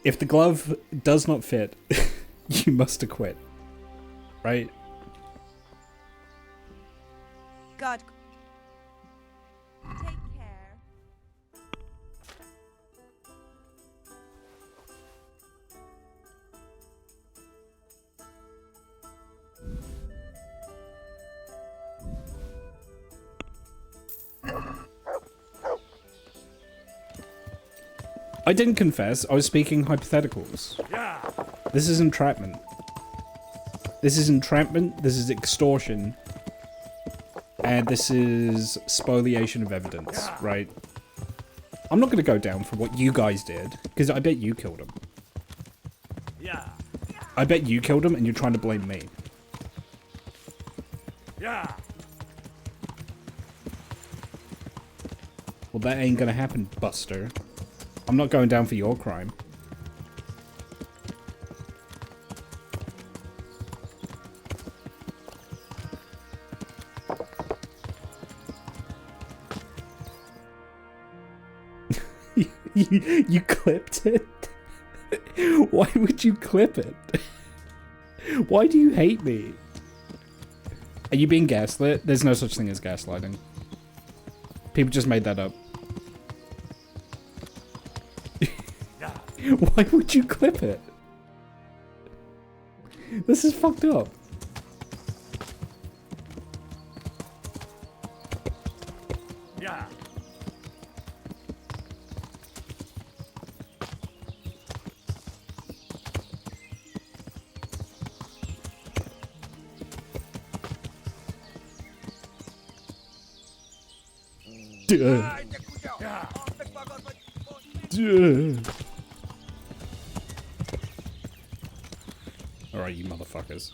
If the glove does not fit, you must acquit. Right? God. Take care. I didn't confess. I was speaking hypotheticals. Yeah. This is entrapment. This is entrapment. This is extortion. And this is spoliation of evidence, right? I'm not going to go down for what you guys did, because I bet you killed him. Yeah. I bet you killed him and you're trying to blame me. Yeah. Well, that ain't going to happen, Buster. I'm not going down for your crime. You clipped it? Why would you clip it? Why do you hate me? Are you being gaslit? There's no such thing as gaslighting. People just made that up. Why would you clip it? This is fucked up. Yeah. Duh. Duh. Alright, you motherfuckers.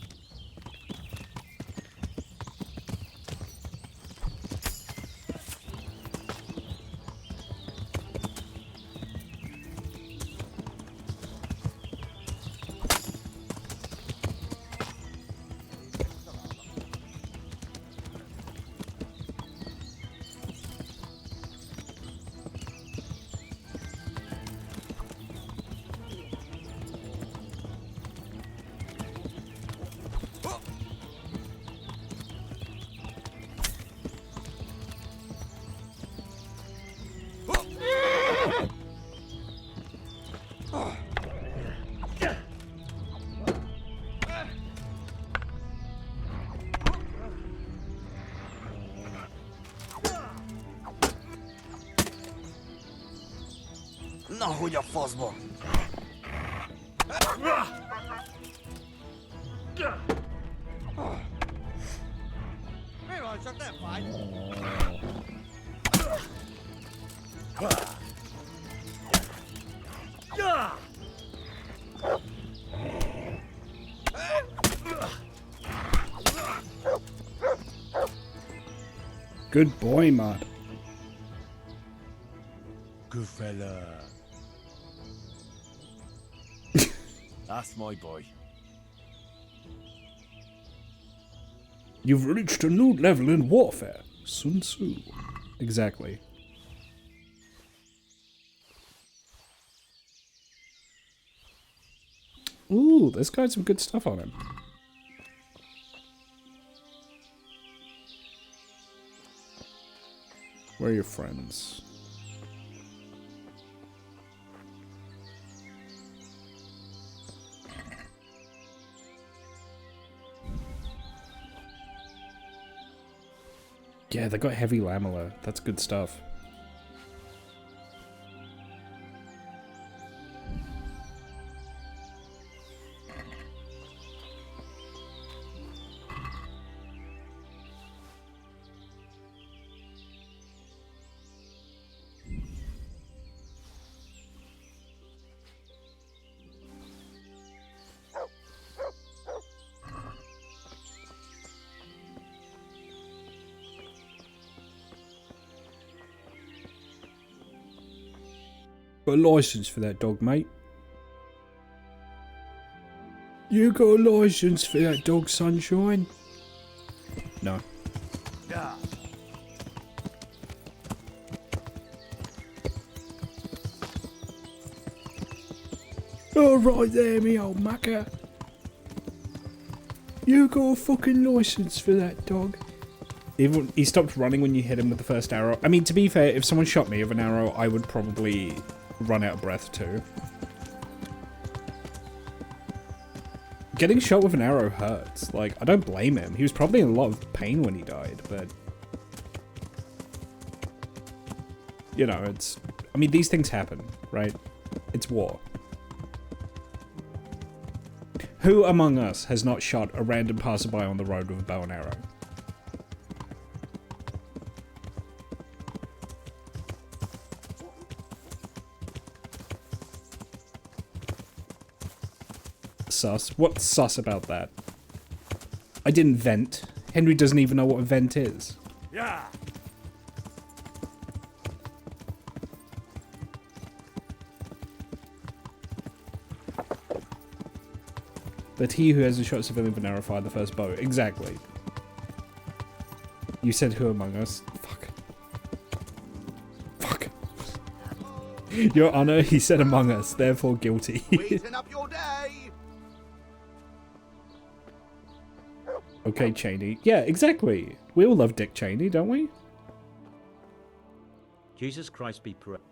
Na, hogy a faszba? Mi van, csak nem fáj? Good boy, Mud. Good fella. That's my boy. You've reached a new level in warfare, Sun Tzu. Exactly. Ooh, this guy's some good stuff on him. Where are your friends? Yeah, they got heavy lamella. That's good stuff. Got a license for that dog, mate. You got a license for that dog, Sunshine? No. Yeah. All right there, me old mucker. You got a fucking license for that dog. Even he stopped running when you hit him with the first arrow. I mean, to be fair, if someone shot me with an arrow, I would probably run out of breath too. Getting shot with an arrow hurts. Like, I don't blame him. He was probably in a lot of pain when he died, but... You know, it's... I mean, these things happen, right? It's war. Who among us has not shot a random passerby on the road with a bow and arrow? Sus. What's sus about that? I didn't vent. Henry doesn't even know what a vent is. Yeah. But he who has a shot civilian with an arrow fired the first bow. Exactly. You said who among us? Fuck. Fuck. Your Honor, he said among us, therefore guilty. Sweeten up your day. Okay, Cheney. Yeah, exactly. We all love Dick Cheney, don't we? Jesus Christ be praised.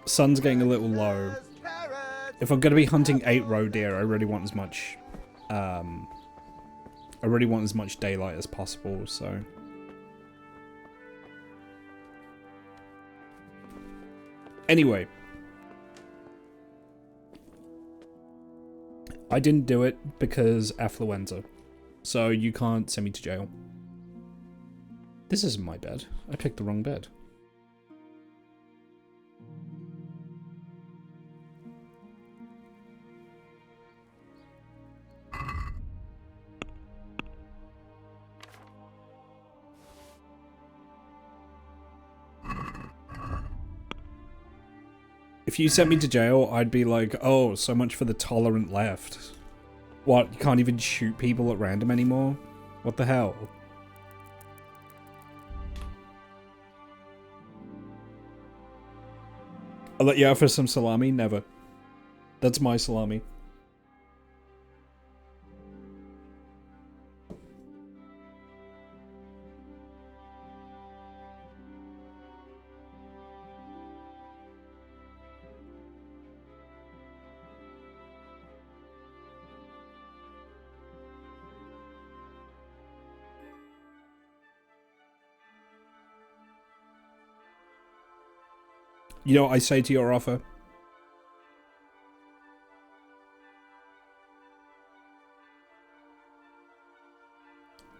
Sun's getting a little low. If I'm going to be hunting 8 roe deer, I really want as much daylight as possible, so anyway, I didn't do it because affluenza, so you can't send me to jail. This isn't my bed. I picked the wrong bed. If you sent me to jail, I'd be like, oh, so much for the tolerant left. What, you can't even shoot people at random anymore? What the hell? I'll let you out for some salami? Never. That's my salami. You know what I say to your offer?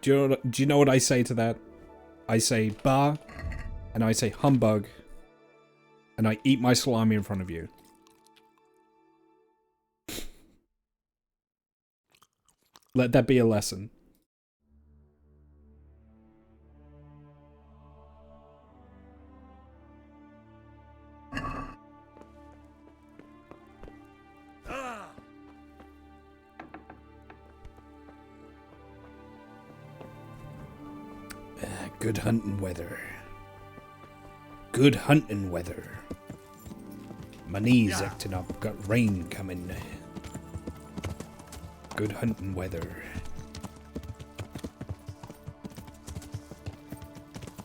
Do you know what I say to that? I say bah, and I say humbug, and I eat my salami in front of you. Let that be a lesson. Good hunting weather. Good hunting weather. My knees acting up. Got rain coming. Good hunting weather.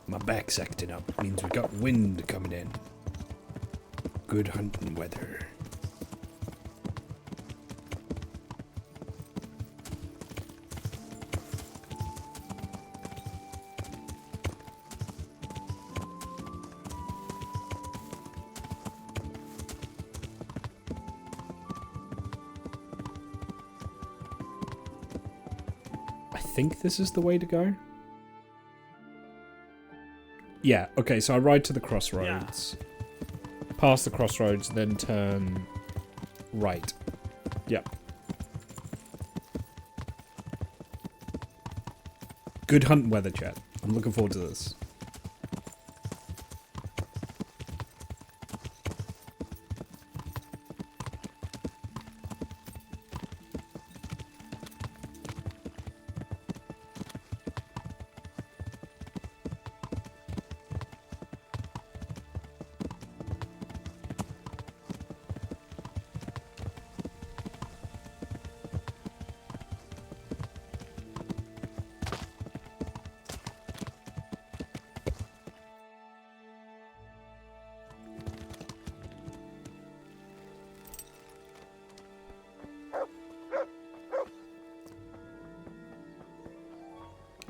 My back's acting up. Means we got wind coming in. Good hunting weather. think this is the way to go. Yeah, okay, so I ride to the crossroads. Past the crossroads, then turn right. Yep. Good hunt weather, chat. I'm looking forward to this.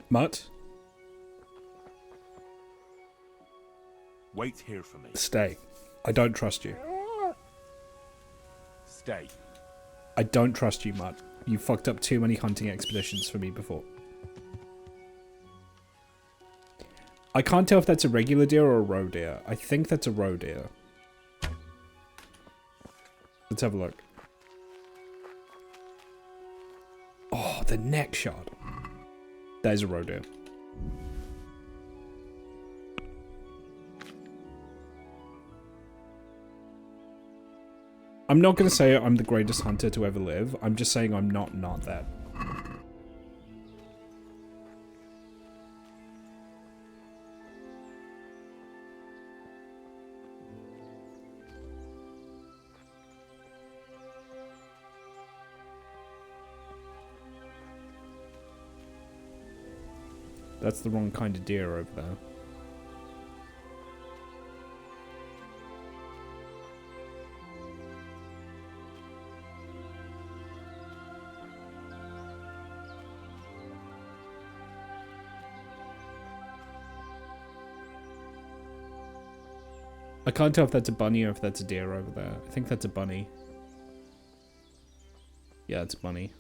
Mutt? Wait here for me. Stay. I don't trust you. Stay. I don't trust you, Mutt. You fucked up too many hunting expeditions for me before. I can't tell if that's a regular deer or a roe deer. I think that's a roe deer. Let's have a look. Oh, the neck shot. That is a roe deer. I'm not going to say I'm the greatest hunter to ever live. I'm just saying I'm not that. That's the wrong kind of deer over there. I can't tell if that's a bunny or if that's a deer over there. I think that's a bunny. Yeah, it's a bunny.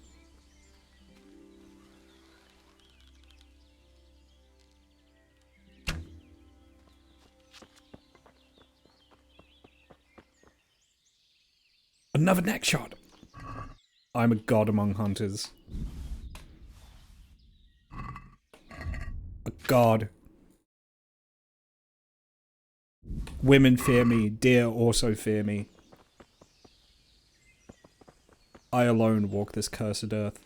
Another neck shot! I'm a god among hunters. A god. Women fear me, deer also fear me. I alone walk this cursed earth.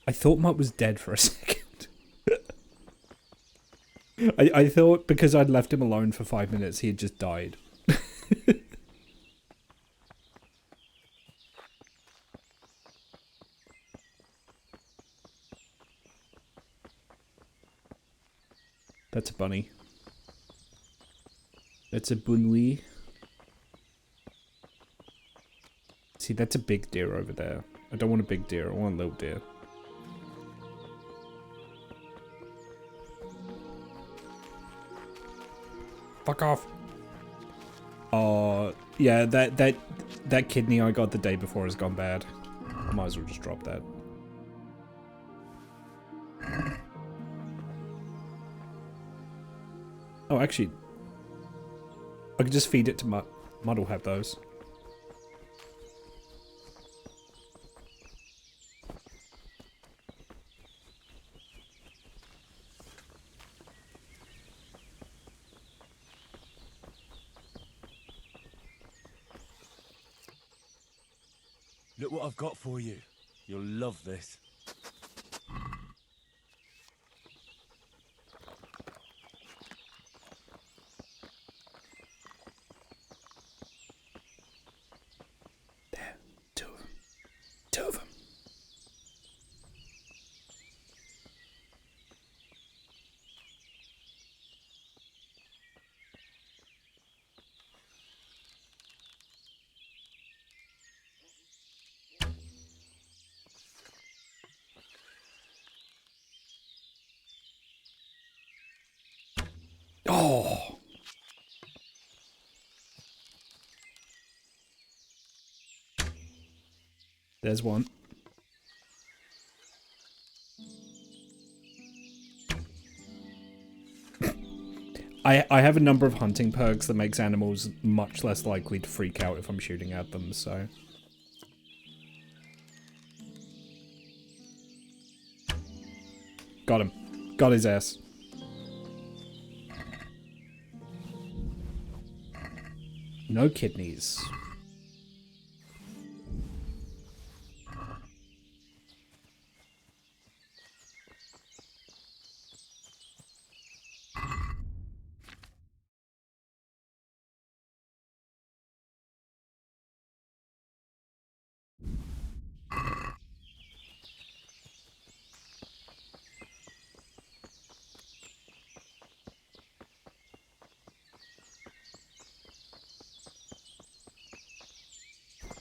I thought Mutt was dead for a second. I thought because I'd left him alone for 5 minutes, he had just died. That's a bunny. That's a bunny. See, that's a big deer over there. I don't want a big deer, I want a little deer. Fuck off. Oh, yeah, that kidney I got the day before has gone bad. I might as well just drop that. Oh, actually, I could just feed it to Mutt. Mutt will have those. Look what I've got for you. You'll love this. There, two of them. Two of them. There's one. I have a number of hunting perks that makes animals much less likely to freak out if I'm shooting at them, so... Got him. Got his ass. No kidneys.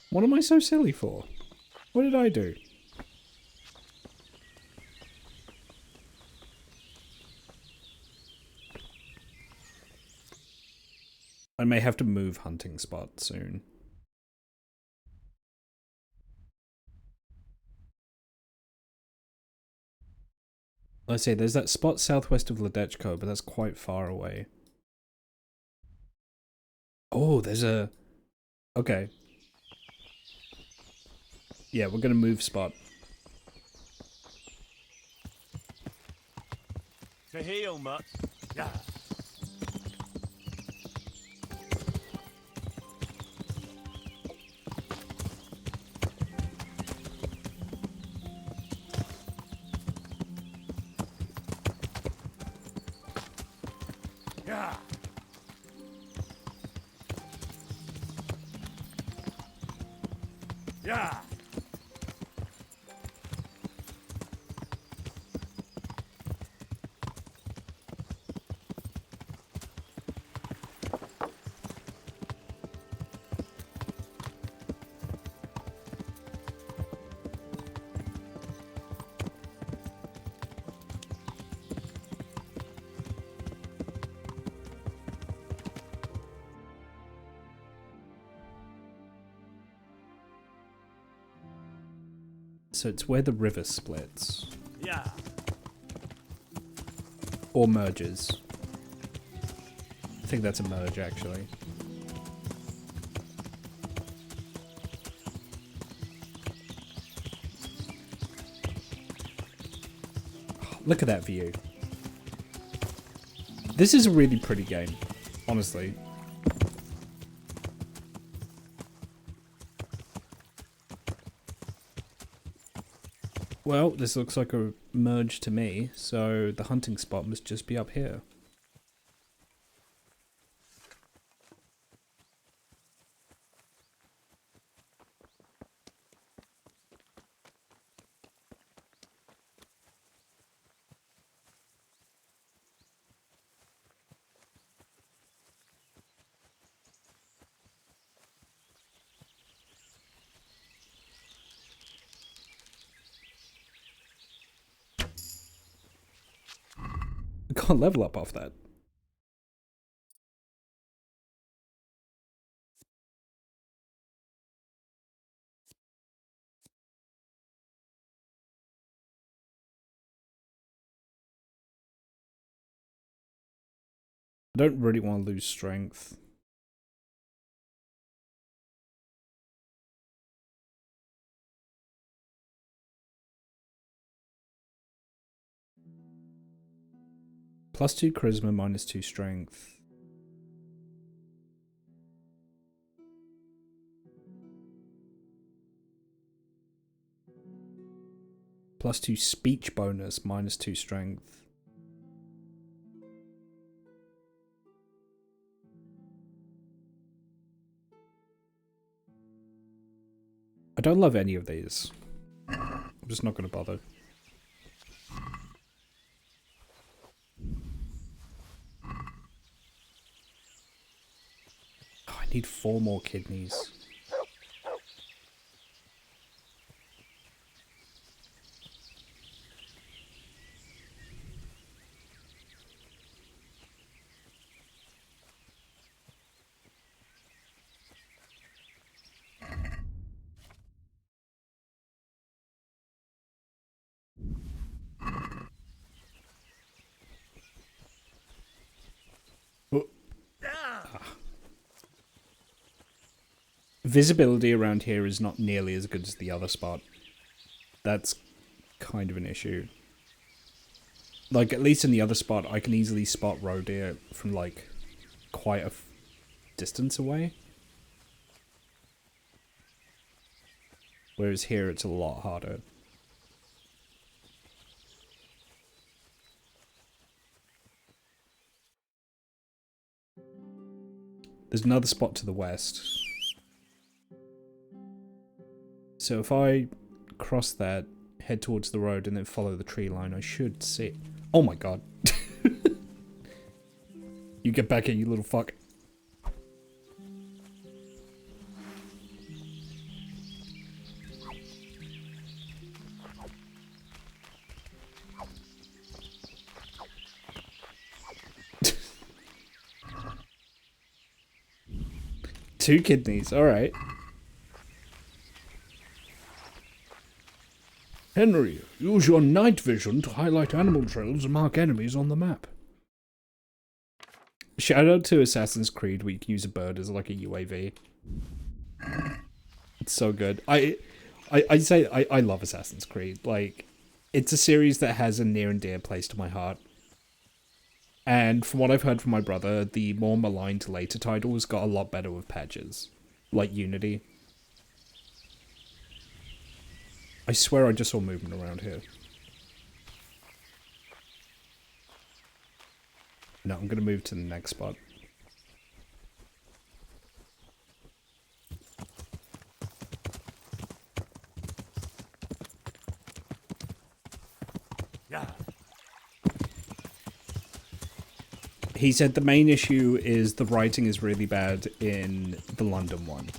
What am I so silly for? What did I do? I may have to move hunting spot soon. Let's say there's that spot southwest of Ledechko, but that's quite far away. Oh, there's a... Okay. Yeah, we're gonna move spot. To heal, mutt. Yeah. Yeah. Yeah. So it's where the river splits. Yeah. Or merges. I think that's a merge, actually. Oh, look at that view. This is a really pretty game, honestly. Well, this looks like a merge to me, so the hunting spot must just be up here. I can't level up off that. I don't really want to lose strength. +2 charisma, -2 strength. +2 speech bonus, -2 strength. I don't love any of these. I'm just not going to bother. Oh, I need 4 more kidneys. visibility around here is not nearly as good as the other spot. That's kind of an issue. Like, at least in the other spot, I can easily spot roe deer from, like, quite a distance away. Whereas here, it's a lot harder. There's another spot to the west. So if I cross that, head towards the road, and then follow the tree line, I should see... Oh my god. You get back here, you little fuck. Two kidneys, alright. Henry, use your night vision to highlight animal trails and mark enemies on the map. Shout out to Assassin's Creed where you can use a bird as like a UAV. It's so good. I love Assassin's Creed. Like, it's a series that has a near and dear place to my heart. And from what I've heard from my brother, the more maligned later titles got a lot better with patches. Like Unity. I swear I just saw movement around here. No, I'm gonna move to the next spot. Yeah. He said the main issue is the writing is really bad in the London one.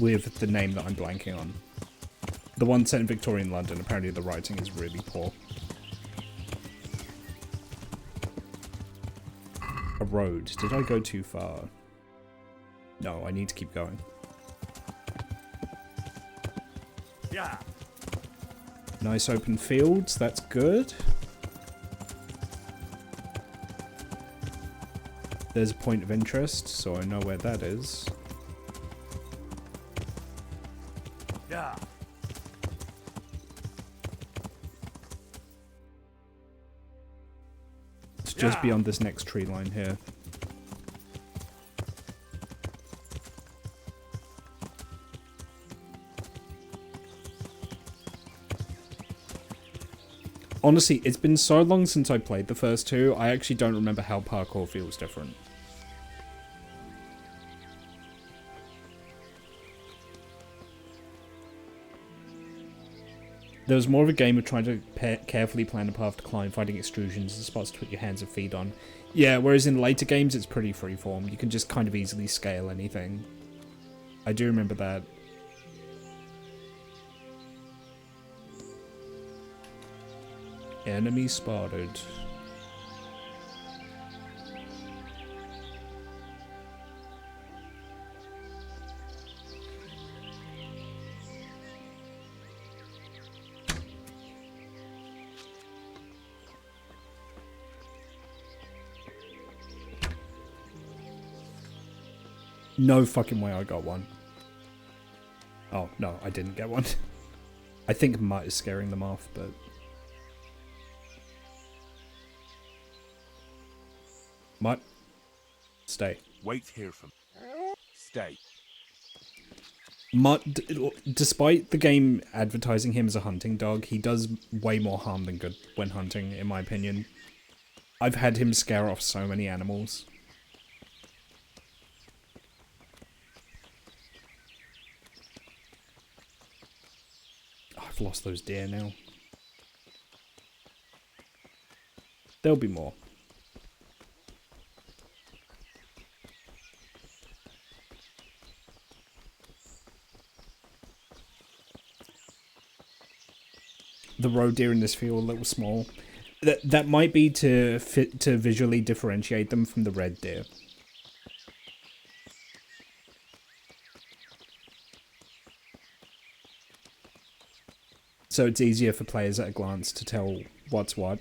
With the name that I'm blanking on. The one set in Victorian London, apparently the writing is really poor. A road. Did I go too far? No, I need to keep going. Yeah. Nice open fields, that's good. There's a point of interest, so I know where that is. Yeah. It's just beyond this next tree line here. Honestly, it's been so long since I played the first two, I actually don't remember how parkour feels different. There was more of a game of trying to carefully plan a path to climb, finding extrusions and spots to put your hands and feet on. Yeah, whereas in later games it's pretty freeform. You can just kind of easily scale anything. I do remember that. Enemy spotted. No fucking way I got one. Oh, no, I didn't get one. I think Mutt is scaring them off, but... Mutt, stay. Wait here for me. Stay. Mutt, despite the game advertising him as a hunting dog, he does way more harm than good when hunting, in my opinion. I've had him scare off so many animals. I've lost those deer now. There'll be more. The roe deer in this feel a little small. That might be to visually differentiate them from the red deer. So it's easier for players at a glance to tell what's what.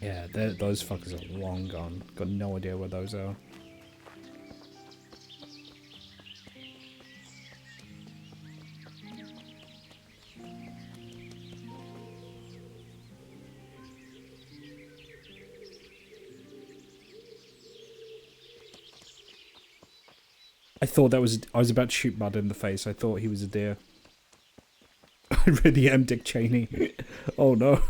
Yeah, those fuckers are long gone. Got no idea where those are. I thought that was... I was about to shoot Mud in the face. I thought he was a deer. I really am Dick Cheney. Oh no.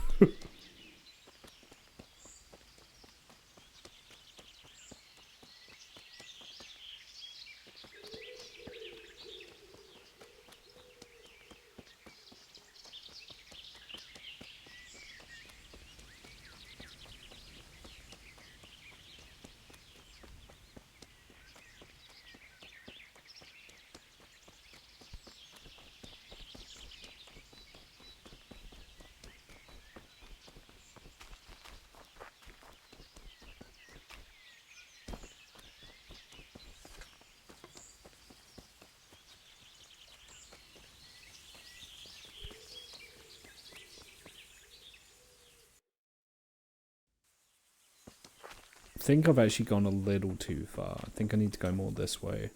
I think I've actually gone a little too far. I think I need to go more this way.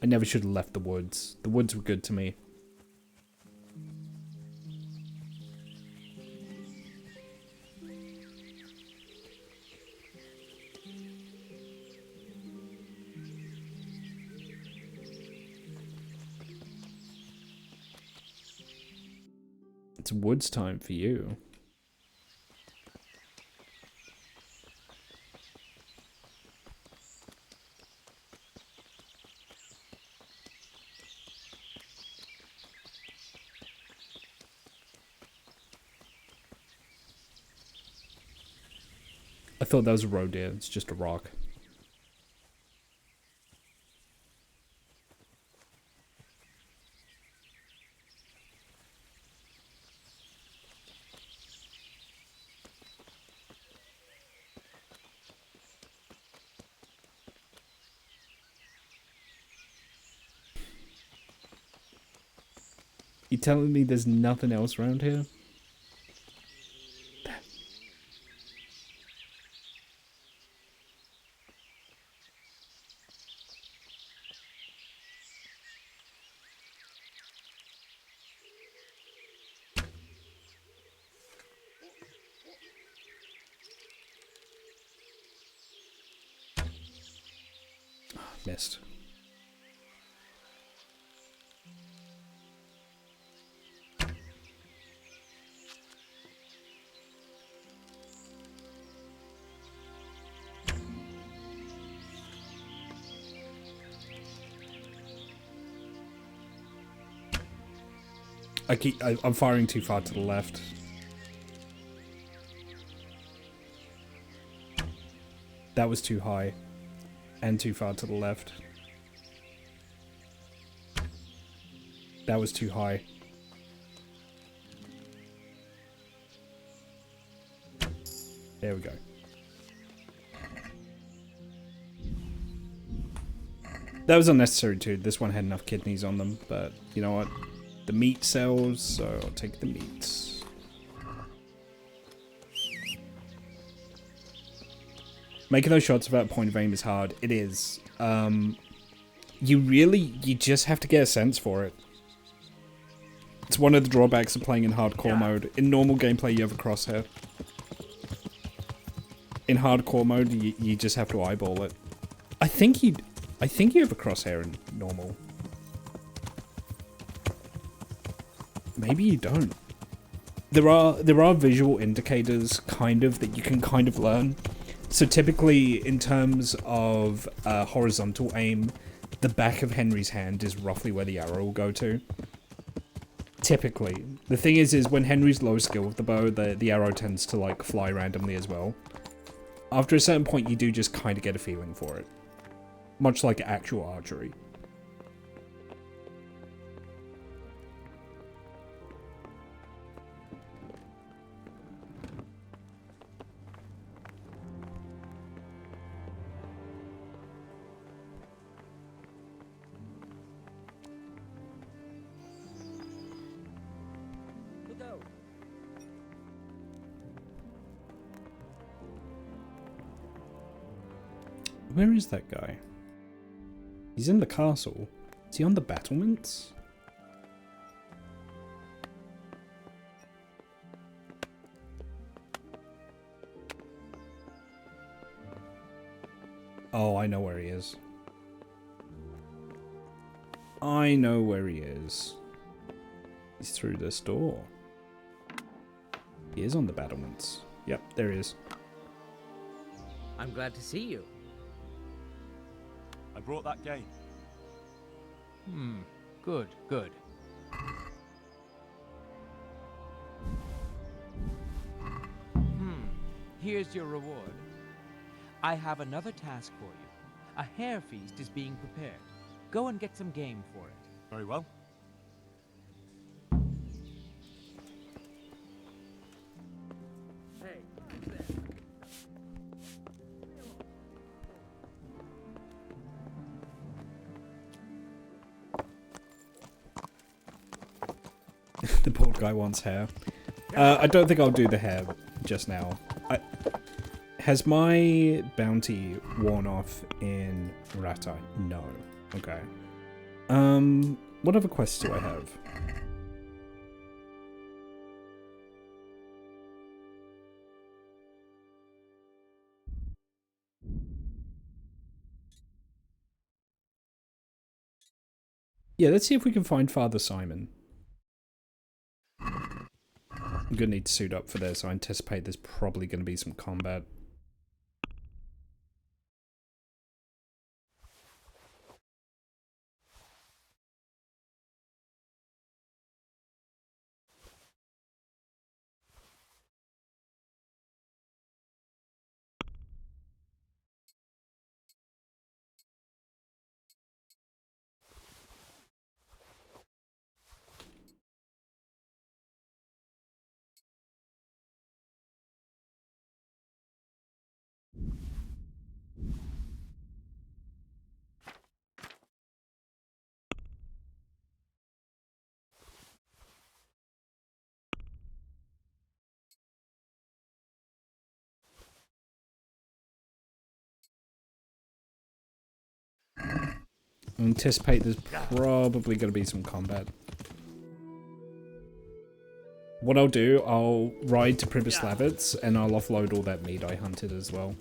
I never should have left the woods. The woods were good to me. It's woods time for you. I thought that was a roe deer. It's just a rock. You telling me there's nothing else around here? Missed. I'm firing too far to the left. That was too high. And too far to the left. That was too high. There we go. That was unnecessary too. This one had enough kidneys on them, but you know what? The meat sells, so I'll take the meats. Making those shots without point of aim is hard. It is. You just have to get a sense for it. It's one of the drawbacks of playing in hardcore mode. In normal gameplay, you have a crosshair. In hardcore mode, you just have to eyeball it. I think you have a crosshair in normal. Maybe you don't. There are visual indicators, kind of, that you can kind of learn. So typically, in terms of horizontal aim, the back of Henry's hand is roughly where the arrow will go to. Typically. The thing is when Henry's low skill with the bow, the arrow tends to like fly randomly as well. After a certain point, you do just kind of get a feeling for it. Much like actual archery. Where is that guy? He's in the castle. Is he on the battlements? Oh, I know where he is. I know where he is. He's through this door. He is on the battlements. Yep, there he is. I'm glad to see you. I brought that game. Good, good. Here's your reward. I have another task for you. A hare feast is being prepared. Go and get some game for it. Very well. Hey, The bald guy wants hair. I don't think I'll do the hair just now. Has my bounty worn off in Rattay? No. Okay. What other quests do I have? Yeah, let's see if we can find Father Simon. I'm gonna need to suit up for this. I anticipate there's probably gonna be some combat. I anticipate there's probably going to be some combat. What I'll do, I'll ride to Pribyslavitz and I'll offload all that meat I hunted as well.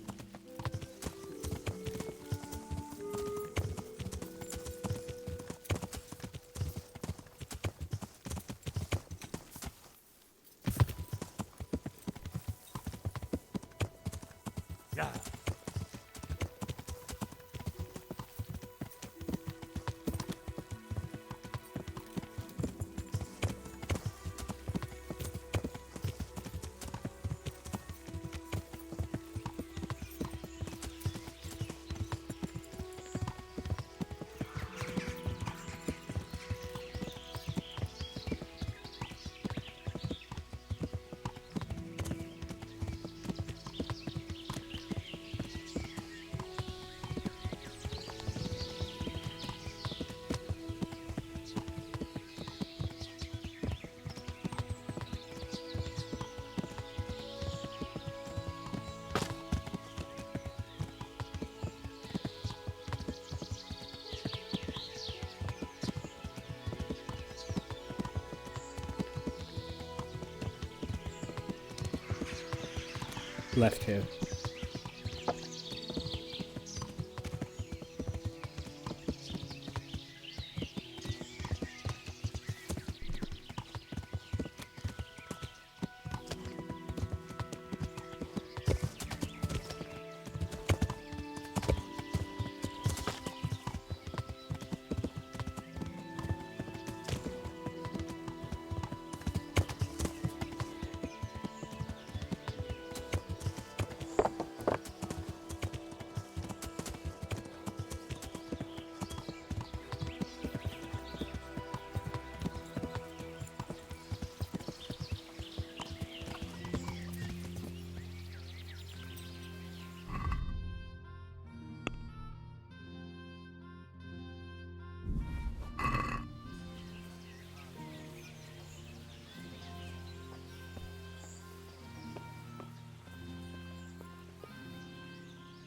Left here.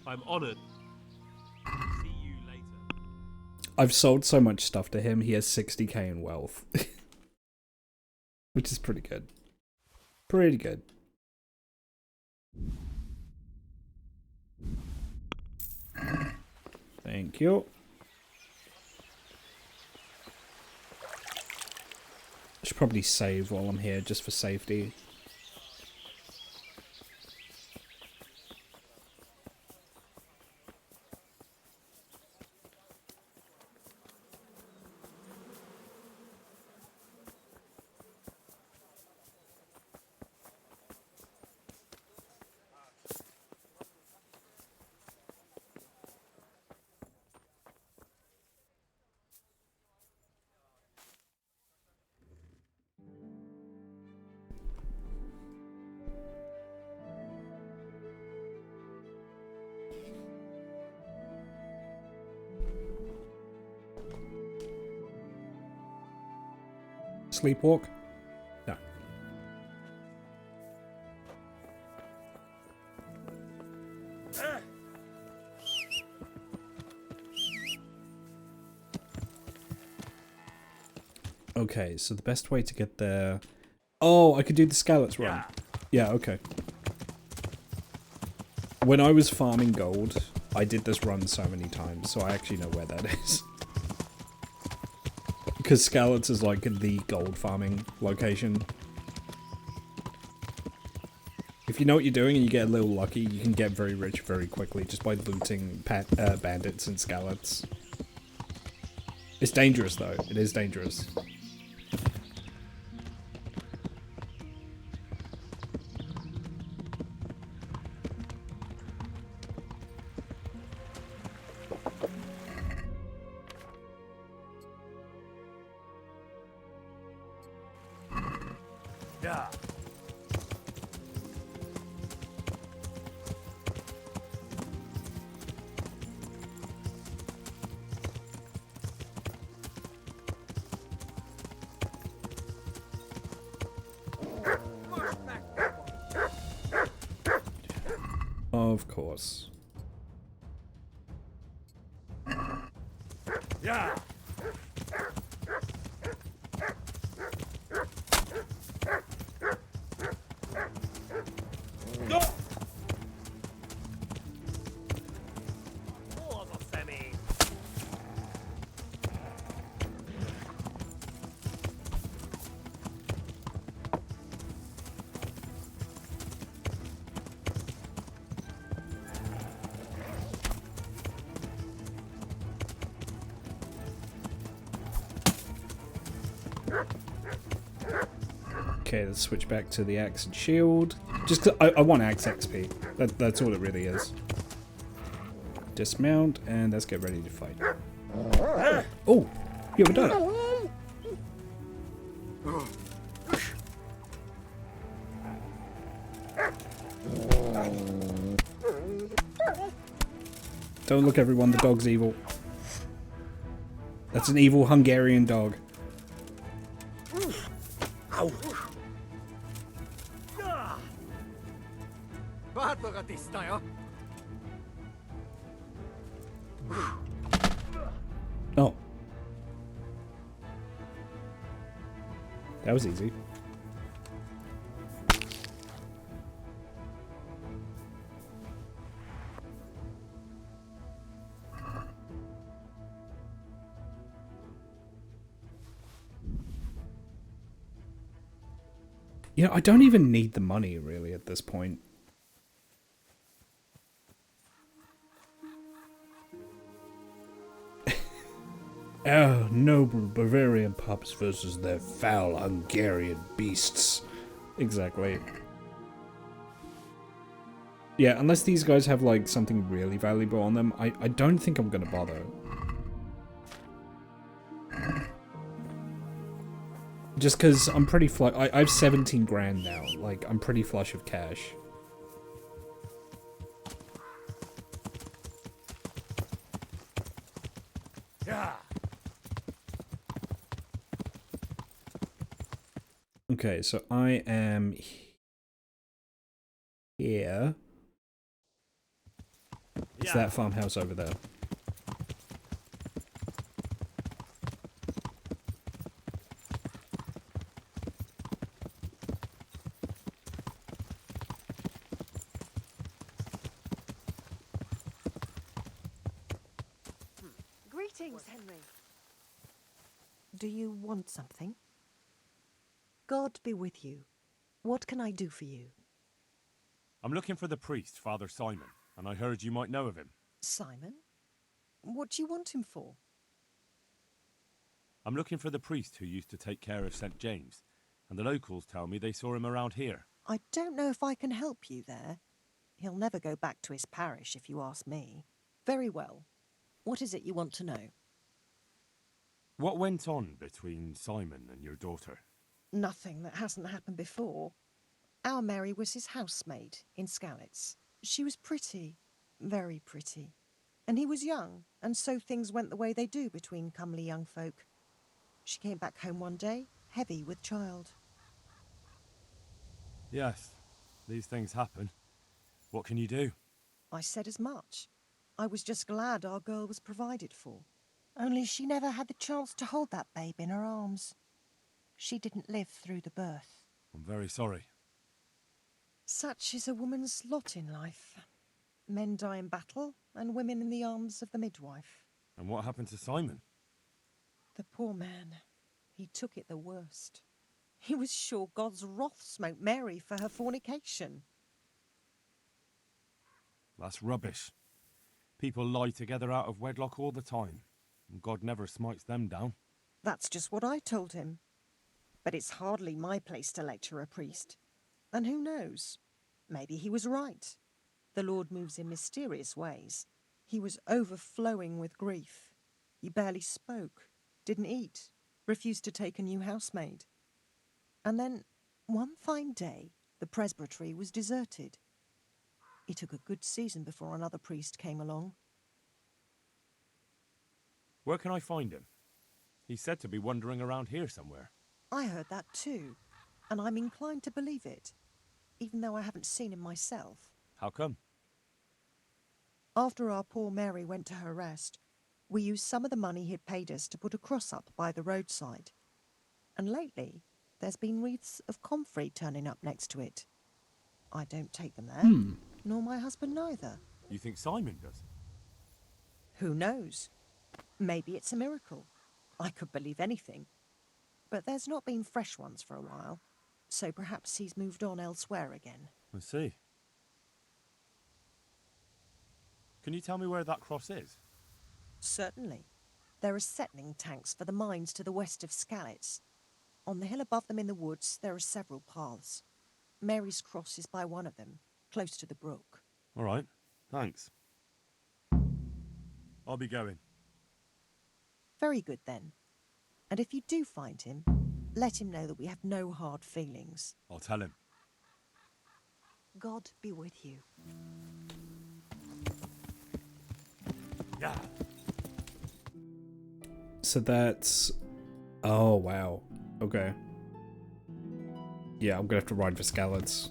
I'm honored. I've sold so much stuff to him, he has 60k in wealth. Which is pretty good. Pretty good. Thank you. I should probably save while I'm here, just for safety. Sleepwalk? No. Okay, so the best way to get there... Oh, I could do the Skalitz run. Yeah, okay. When I was farming gold, I did this run so many times, so I actually know where that is. Because Skalitz is like the gold farming location. If you know what you're doing and you get a little lucky, you can get very rich very quickly just by looting bandits and Skalitz. It's dangerous though, it is dangerous. Yeah. Of course. Yeah. Okay, let's switch back to the axe and shield. Just 'cause I want axe XP. That's all it really is. Dismount, and let's get ready to fight. Oh, you have a donut. Don't look, everyone, the dog's evil. That's an evil Hungarian dog. Bátlag a tisztája! Oh. That was easy. You know, I don't even need the money, really, at this point. Our noble Bavarian pups versus their foul Hungarian beasts. Exactly. Yeah, unless these guys have, like, something really valuable on them, I don't think I'm gonna bother. Just because I'm pretty flush. I have 17 grand now. Like, I'm pretty flush of cash. Yeah. Okay, so I am here. It's that farmhouse over there. Do you want something? God be with you. What can I do for you? I'm looking for the priest, Father Simon, and I heard you might know of him. Simon? What do you want him for? I'm looking for the priest who used to take care of St. James, and the locals tell me they saw him around here. I don't know if I can help you there. He'll never go back to his parish, if you ask me. Very well. What is it you want to know? What went on between Simon and your daughter? Nothing that hasn't happened before. Our Mary was his housemaid in Skalitz. She was pretty, very pretty. And he was young, and so things went the way they do between comely young folk. She came back home one day, heavy with child. Yes, these things happen. What can you do? I said as much. I was just glad our girl was provided for. Only she never had the chance to hold that babe in her arms. She didn't live through the birth. I'm very sorry. Such is a woman's lot in life. Men die in battle, and women in the arms of the midwife. And what happened to Simon? The poor man. He took it the worst. He was sure God's wrath smote Mary for her fornication. That's rubbish. People lie together out of wedlock all the time, and God never smites them down. That's just what I told him. But it's hardly my place to lecture a priest. And who knows? Maybe he was right. The Lord moves in mysterious ways. He was overflowing with grief. He barely spoke, didn't eat, refused to take a new housemaid. And then, one fine day, the presbytery was deserted. It took a good season before another priest came along. Where can I find him? He's said to be wandering around here somewhere. I heard that too, and I'm inclined to believe it, even though I haven't seen him myself. How come? After our poor Mary went to her rest, we used some of the money he'd paid us to put a cross up by the roadside. And lately, there's been wreaths of comfrey turning up next to it. I don't take them there, nor my husband neither. You think Simon does? Who knows? Maybe it's a miracle. I could believe anything. But there's not been fresh ones for a while, so perhaps he's moved on elsewhere again. I see. Can you tell me where that cross is? Certainly. There are settling tanks for the mines to the west of Skalitz. On the hill above them in the woods, there are several paths. Mary's cross is by one of them, close to the brook. All right, thanks. I'll be going. Very good, then. And if you do find him, let him know that we have no hard feelings. I'll tell him. God be with you. Yeah. So that's... Oh, wow. Okay. Yeah, I'm gonna have to ride for Skalitz.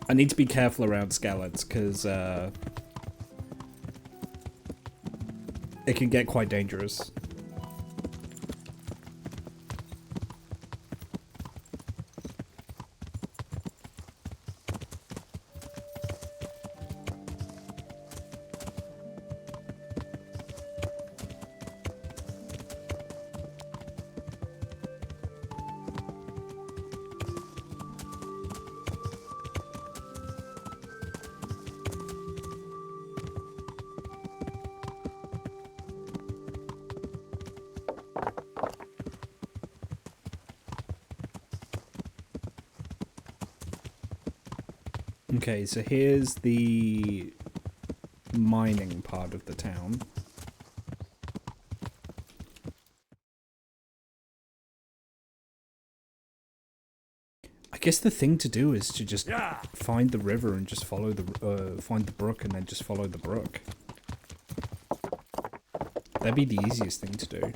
I need to be careful around Skalitz, because, it can get quite dangerous. Okay, so here's the mining part of the town. I guess the thing to do is to just find the river and just follow the find the brook and then just follow the brook. That'd be the easiest thing to do.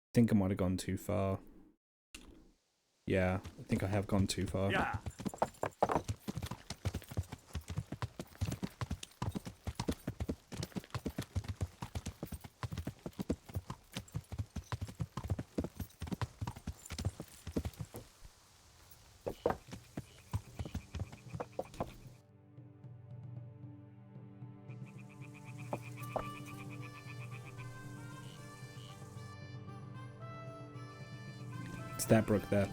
I think I might have gone too far. Yeah, I think I have gone too far. Yeah. It's that brook there.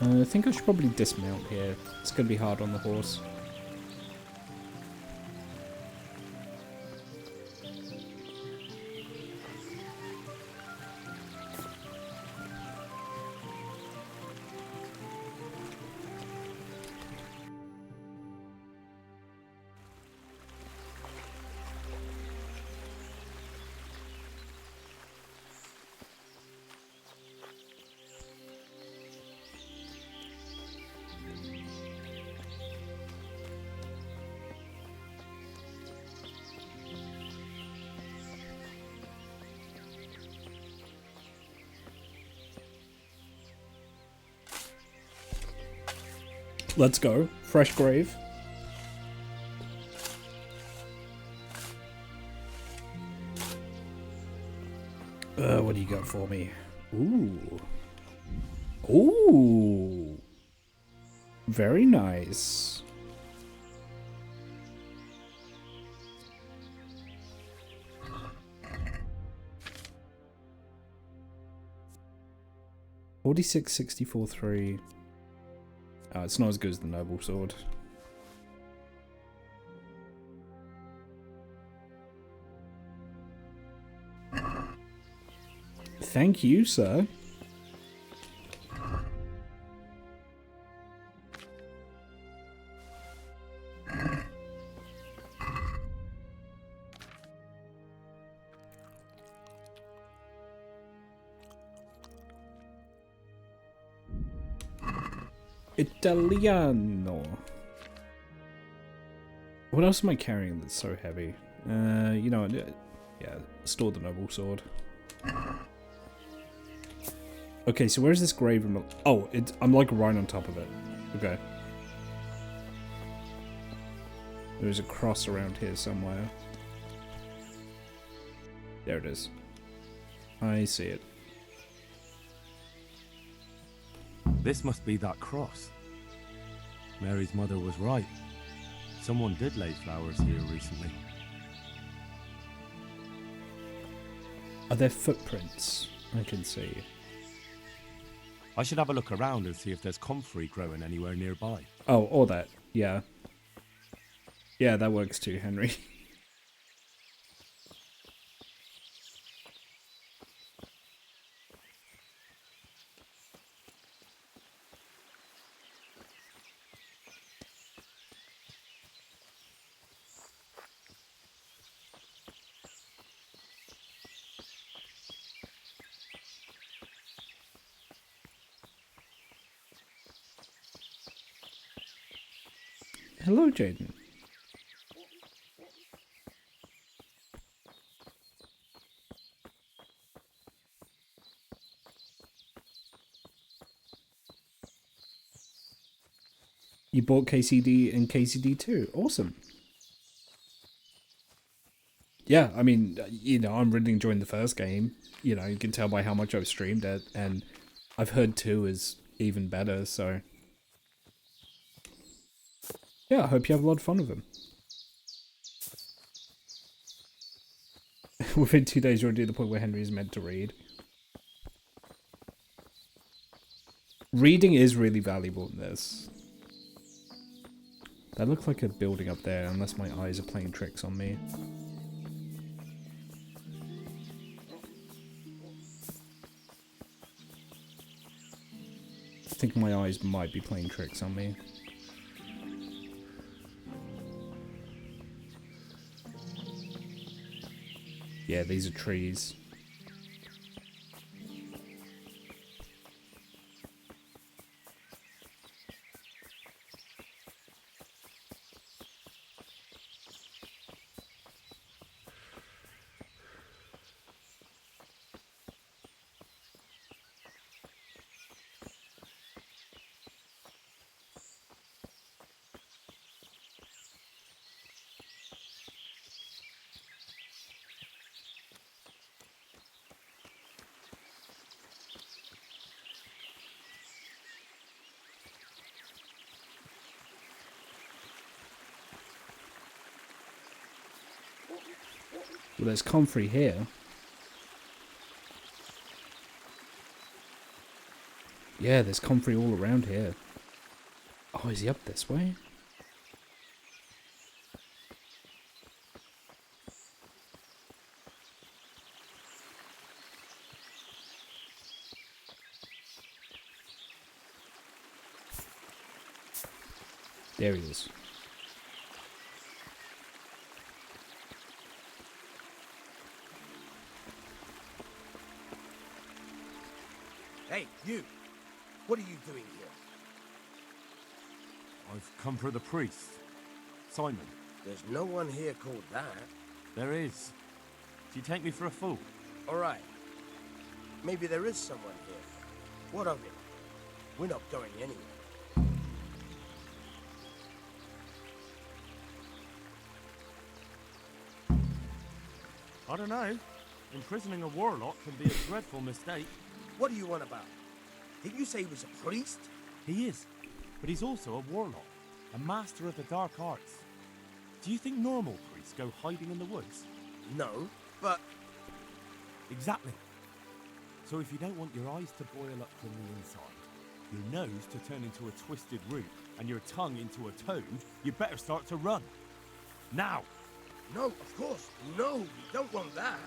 I think I should probably dismount here. It's going to be hard on the horse. Let's go. Fresh grave. What do you got for me? Ooh. Ooh. Very nice. $46, 64, 3. Oh, it's not as good as the noble sword. Thank you, sir. Italiano. What else am I carrying that's so heavy? You know, yeah, store the noble sword. Okay, so where's this grave? Oh, I'm like right on top of it. Okay. There's a cross around here somewhere. There it is. I see it. This must be that cross. Mary's mother was right. Someone did lay flowers here recently. Are there footprints I can see? I should have a look around and see if there's comfrey growing anywhere nearby. Oh, or that. Yeah. Yeah, that works too, Henry. Hello, Jaden. You bought KCD and KCD too. Awesome. Yeah, I mean, you know, I'm really enjoying the first game. You know, you can tell by how much I've streamed it, and I've heard 2 is even better, so... Yeah, I hope you have a lot of fun with them. Within 2 days, you're already at the point where Henry is meant to read. Reading is really valuable in this. That looks like a building up there, unless my eyes are playing tricks on me. I think my eyes might be playing tricks on me. Yeah, these are trees. Well, there's comfrey here. Yeah, there's comfrey all around here. Oh, is he up this way? There he is. Hey, you! What are you doing here? I've come for the priest. Simon. There's no one here called that. There is. Do you take me for a fool? All right. Maybe there is someone here. What of it? We're not going anywhere. I don't know. Imprisoning a warlock can be a dreadful mistake. What do you want about? Didn't you say he was a priest? He is. But he's also a warlock. A master of the dark arts. Do you think normal priests go hiding in the woods? No, but... Exactly. So if you don't want your eyes to boil up from the inside, your nose to turn into a twisted root, and your tongue into a toad, you better start to run. Now! No, of course. No, we don't want that.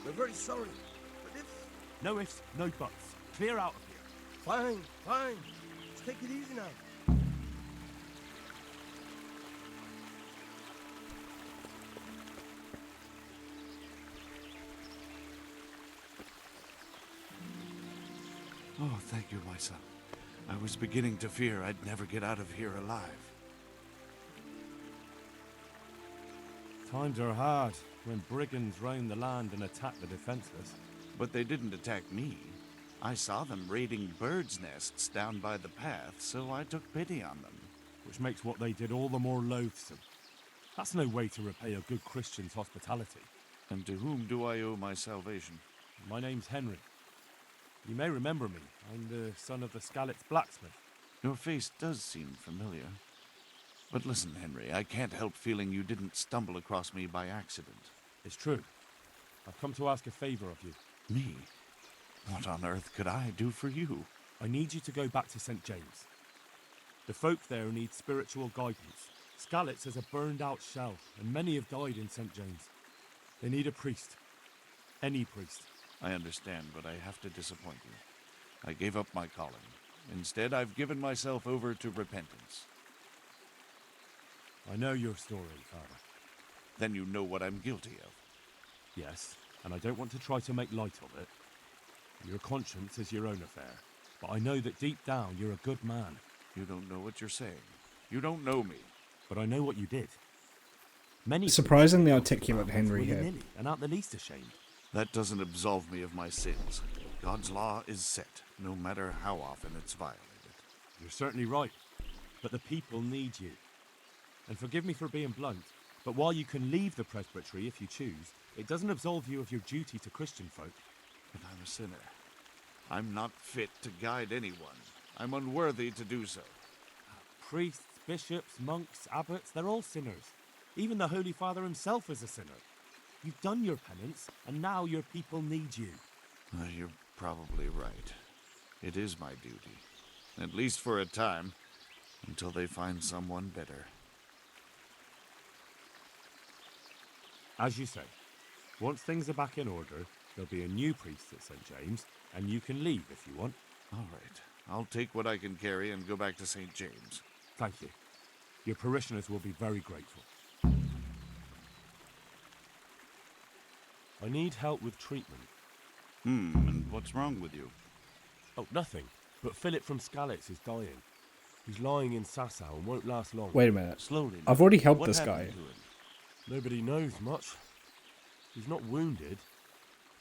We're very sorry. But if... No ifs, no buts. Clear out of here. Fine, fine. Just take it easy now. Oh, thank you, my son. I was beginning to fear I'd never get out of here alive. Times are hard when brigands roam the land and attack the defenseless. But they didn't attack me. I saw them raiding birds' nests down by the path, so I took pity on them. Which makes what they did all the more loathsome. That's no way to repay a good Christian's hospitality. And to whom do I owe my salvation? My name's Henry. You may remember me. I'm the son of the Skalitz blacksmith. Your face does seem familiar. But listen, Henry, I can't help feeling you didn't stumble across me by accident. It's true. I've come to ask a favor of you. Me? What on earth could I do for you? I need you to go back to St. James. The folk there need spiritual guidance. Skalitz has a burned-out shell, and many have died in St. James. They need a priest. Any priest. I understand, but I have to disappoint you. I gave up my calling. Instead, I've given myself over to repentance. I know your story, Father. Then you know what I'm guilty of. Yes, and I don't want to try to make light of it. Your conscience is your own affair, but I know that deep down you're a good man. You don't know what you're saying. You don't know me. But I know what you did. Many surprisingly articulate Henry here. Willy-nilly, and not the least ashamed. That doesn't absolve me of my sins. God's law is set, no matter how often it's violated. You're certainly right, but the people need you. And forgive me for being blunt, but while you can leave the presbytery if you choose, it doesn't absolve you of your duty to Christian folk. But I'm a sinner. I'm not fit to guide anyone. I'm unworthy to do so. Priests, bishops, monks, abbots, they're all sinners. Even the Holy Father himself is a sinner. You've done your penance, and now your people need you. You're probably right. It is my duty. At least for a time, until they find someone better. As you say, once things are back in order, there'll be a new priest at St. James, and you can leave if you want. All right. I'll take what I can carry and go back to St. James. Thank you. Your parishioners will be very grateful. I need help with treatment. And what's wrong with you? Oh, nothing. But Philip from Skalitz is dying. He's lying in Sasau and won't last long. Wait a minute. Slowly. I've already helped What this happened guy. to him? Nobody knows much. He's not wounded,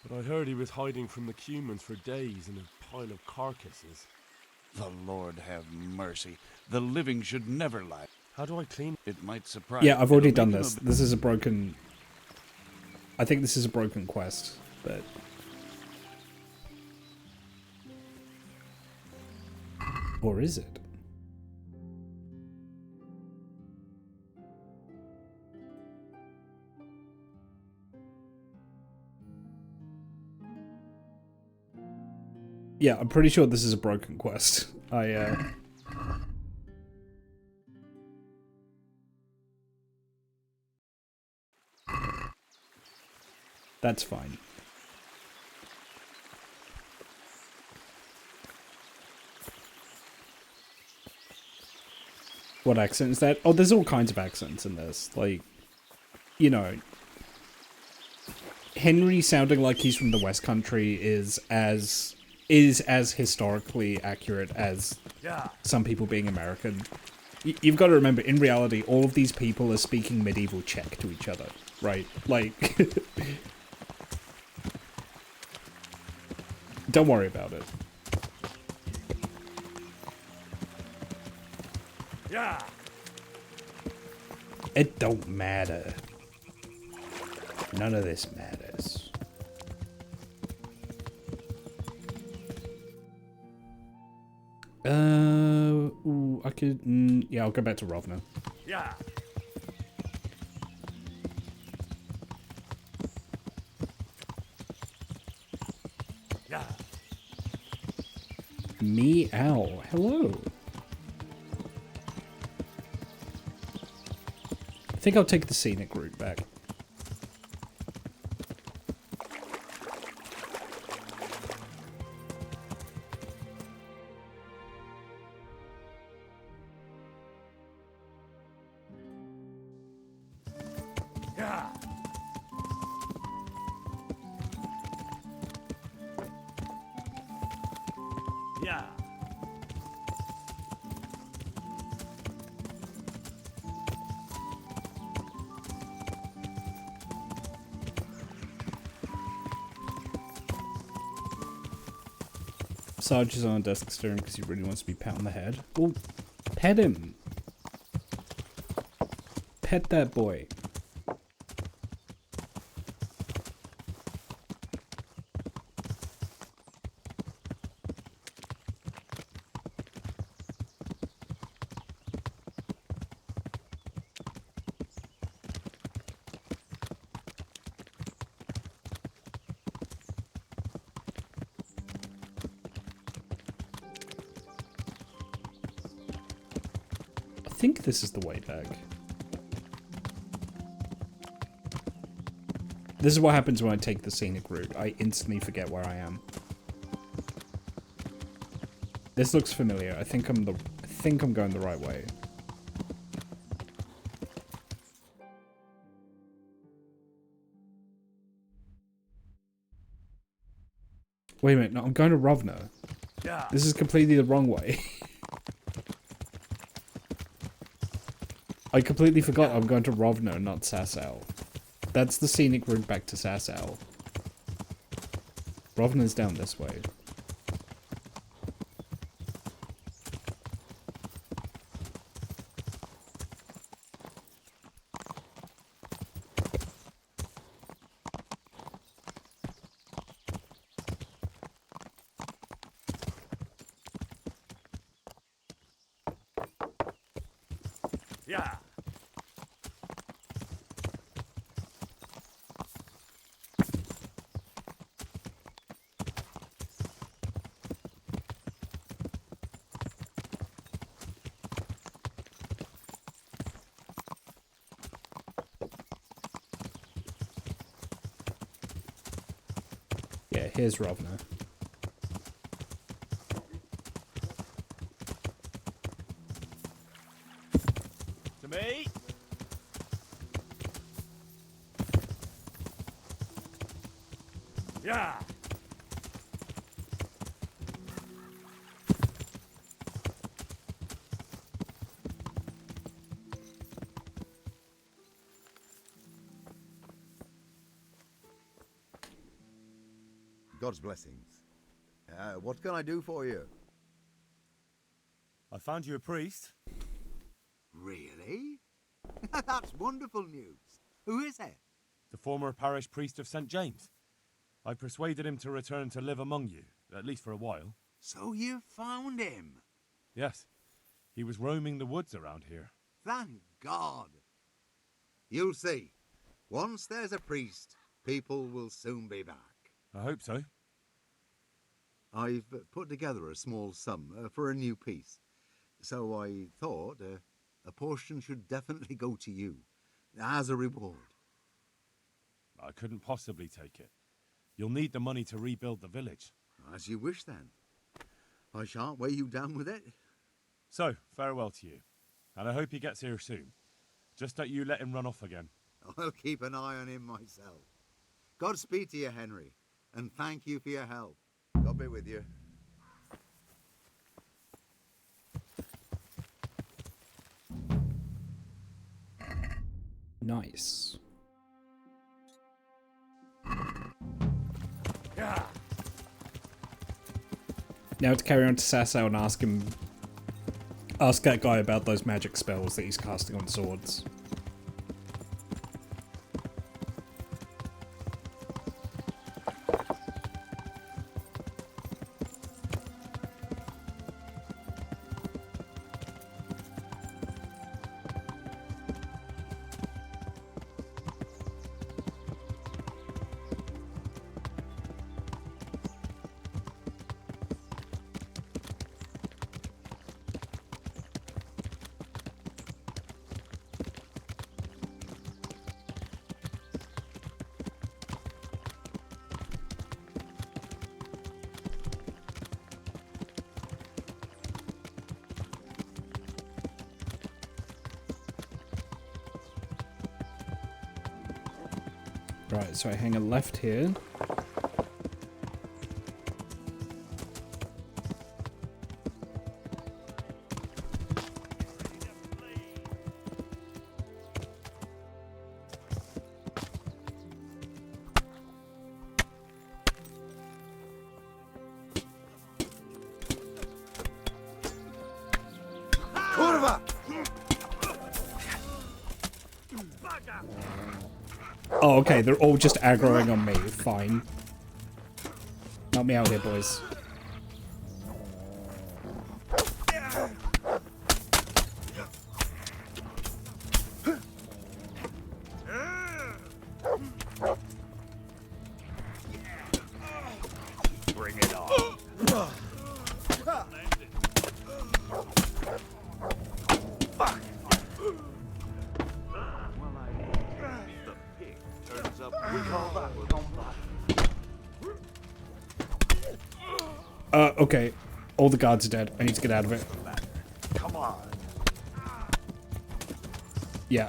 but I heard he was hiding from the Cumans for days in a pile of carcasses. The Lord have mercy. The living should never lie. How do I clean? It might surprise. Yeah, I've already It'll done make him this. a- This is a broken... I think this is a broken quest, but... Or is it? Yeah, I'm pretty sure this is a broken quest. That's fine. What accent is that? Oh, there's all kinds of accents in this. Like, you know, Henry sounding like he's from the West Country is as historically accurate as some people being American. You've got to remember, in reality, all of these people are speaking medieval Czech to each other, right? Like, don't worry about it. Yeah. It don't matter. None of this matters. Ooh, I could. Yeah, I'll go back to Rovna. Yeah. Yeah. Meow. Hello. I think I'll take the scenic route back. Yeah. Yeah. Sarge is on desk staring because he really wants to be pat on the head. Well, pet him. Pet that boy. I think this is the way back. This is what happens when I take the scenic route. I instantly forget where I am. This looks familiar. I think I'm going the right way. Wait a minute, no, I'm going to Rovna. Yeah. This is completely the wrong way. I completely forgot I'm going to Rovna, not Sasau. That's the scenic route back to Sasau. Rovna's down this way. Yeah. Yeah, here's Rovna. To me. Yeah. God's blessings. What can I do for you? I found you a priest. Really? That's wonderful news. Who is it? The former parish priest of St. James. I persuaded him to return to live among you, at least for a while. So you found him? Yes. He was roaming the woods around here. Thank God. You'll see. Once there's a priest, people will soon be back. I hope so. I've put together a small sum for a new piece. So I thought a portion should definitely go to you, as a reward. I couldn't possibly take it. You'll need the money to rebuild the village. As you wish, then. I shan't weigh you down with it. So, farewell to you. And I hope he gets here soon. Just don't you let him run off again. I'll keep an eye on him myself. Godspeed to you, Henry, and thank you for your help. God be with you. Nice. Now to carry on to Sasau and ask that guy about those magic spells that he's casting on swords. Right, so I hang a left here. Kurva! Oh, okay, they're all just aggroing on me. Fine. Help me out here, boys. Bring it on. Okay. All the guards are dead. I need to get out of it. Come on. Yeah.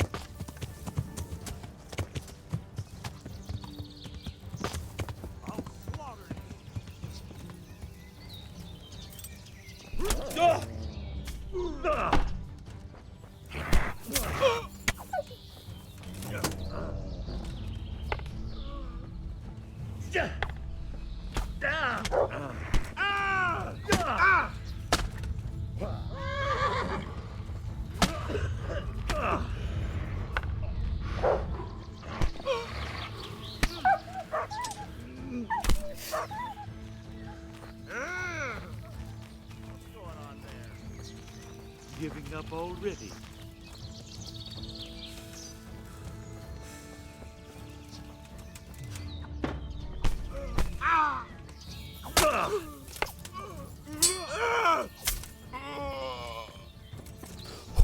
Giving up already.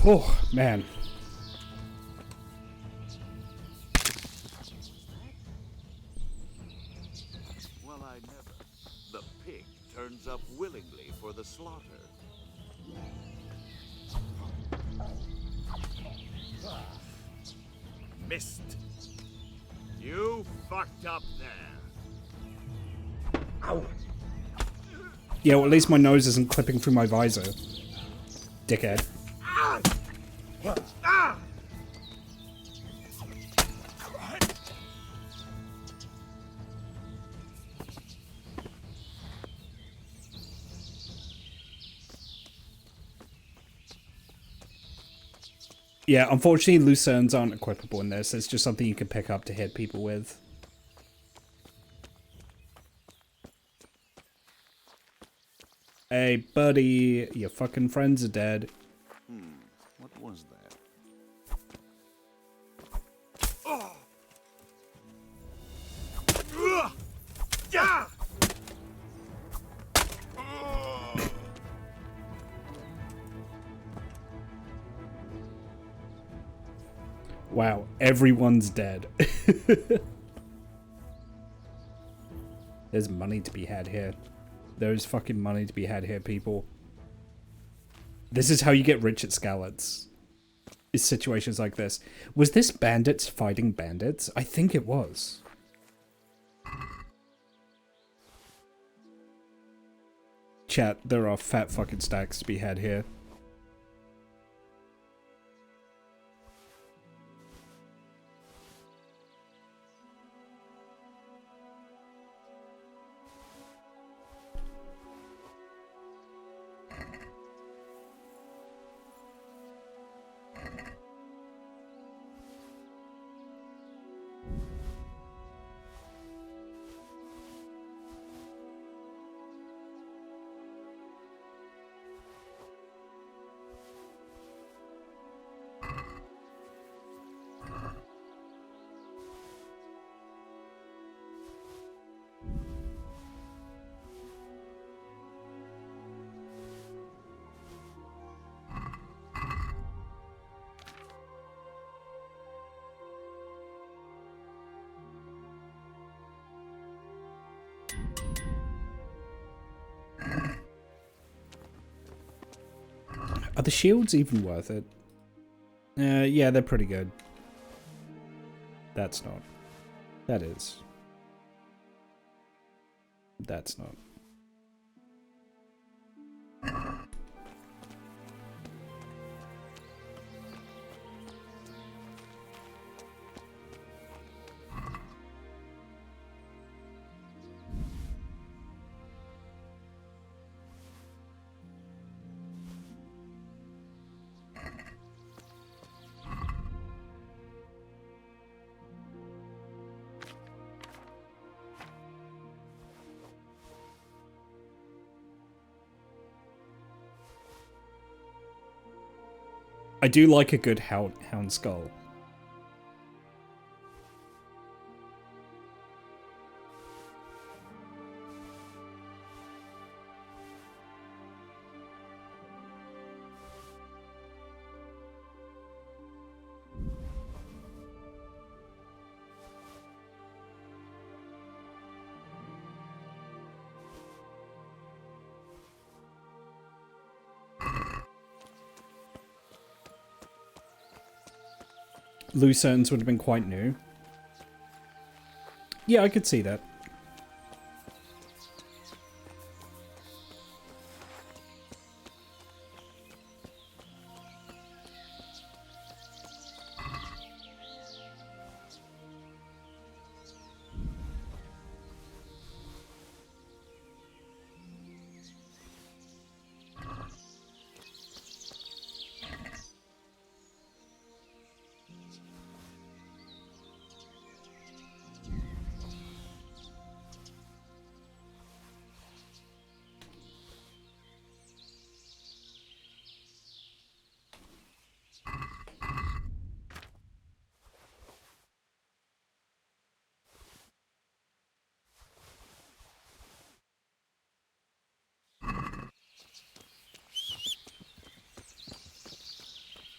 Oh, man. Well, I never. The pig turns up willingly for the slaughter. Missed. You fucked up there. Ow. Yeah, well, at least my nose isn't clipping through my visor. Dickhead. Yeah, unfortunately, Lucernes aren't equipable in this. It's just something you can pick up to hit people with. Hey, buddy, your fucking friends are dead. What was that? Wow, everyone's dead. There's money to be had here. There's fucking money to be had here, people. This is how you get rich at Skalitz. Is situations like this. Was this bandits fighting bandits? I think it was. Chat, there are fat fucking stacks to be had here. Are the shields even worth it? Yeah, they're pretty good. That's not. That is. That's not. I do like a good hound skull. Lucernes would have been quite new. Yeah, I could see that.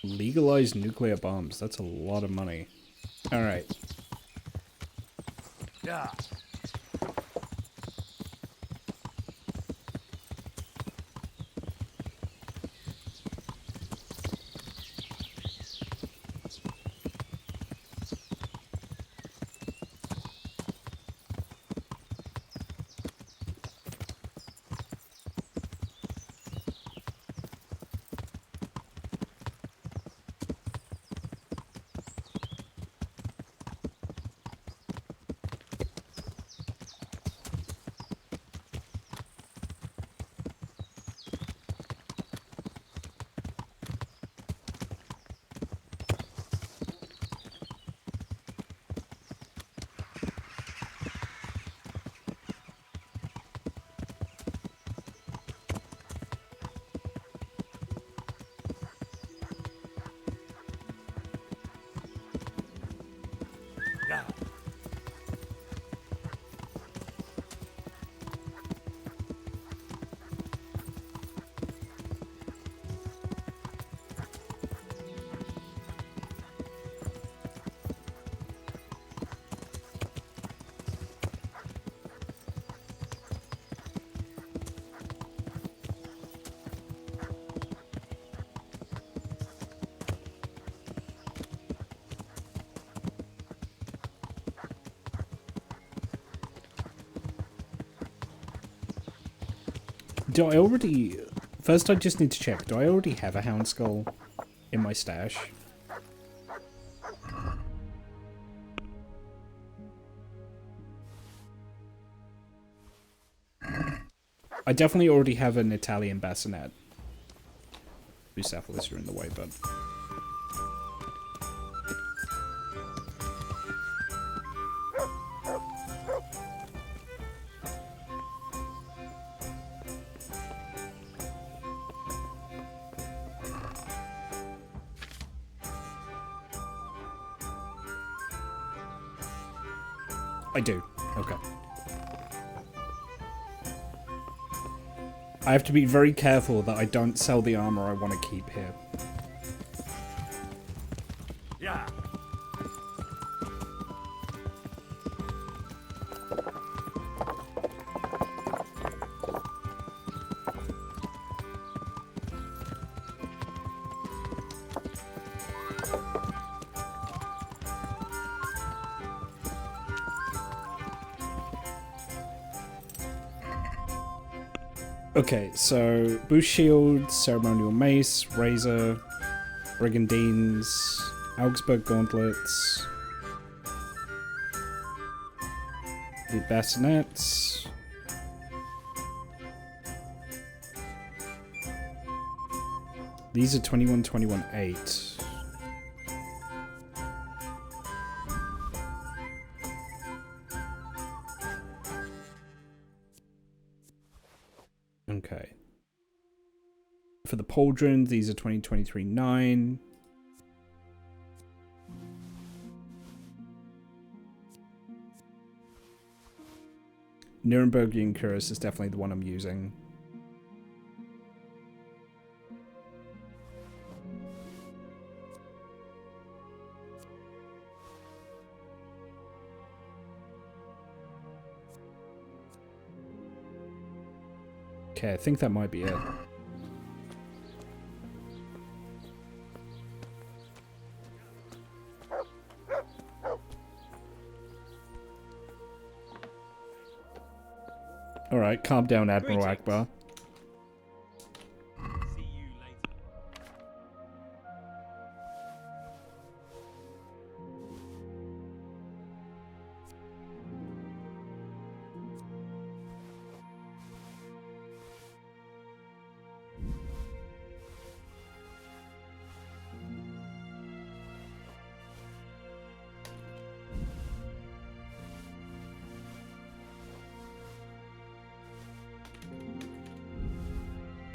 Legalized nuclear bombs. That's a lot of money. Alright. Yeah. Do I already... First I just need to check. Do I already have a hound skull in my stash? I definitely already have an Italian bassinet. Bucephalus are in the way, but... I do. Okay. I have to be very careful that I don't sell the armor I want to keep here. Yeah. Okay, so boost shield, ceremonial mace, razor, brigandines, Augsburg gauntlets, the bassinets. These are 21, 21, 8. Okay. For the pauldrons, these are 2023 9. Nurembergian Cuirass is definitely the one I'm using. Okay, I think that might be it. Alright, calm down, Admiral Akbar.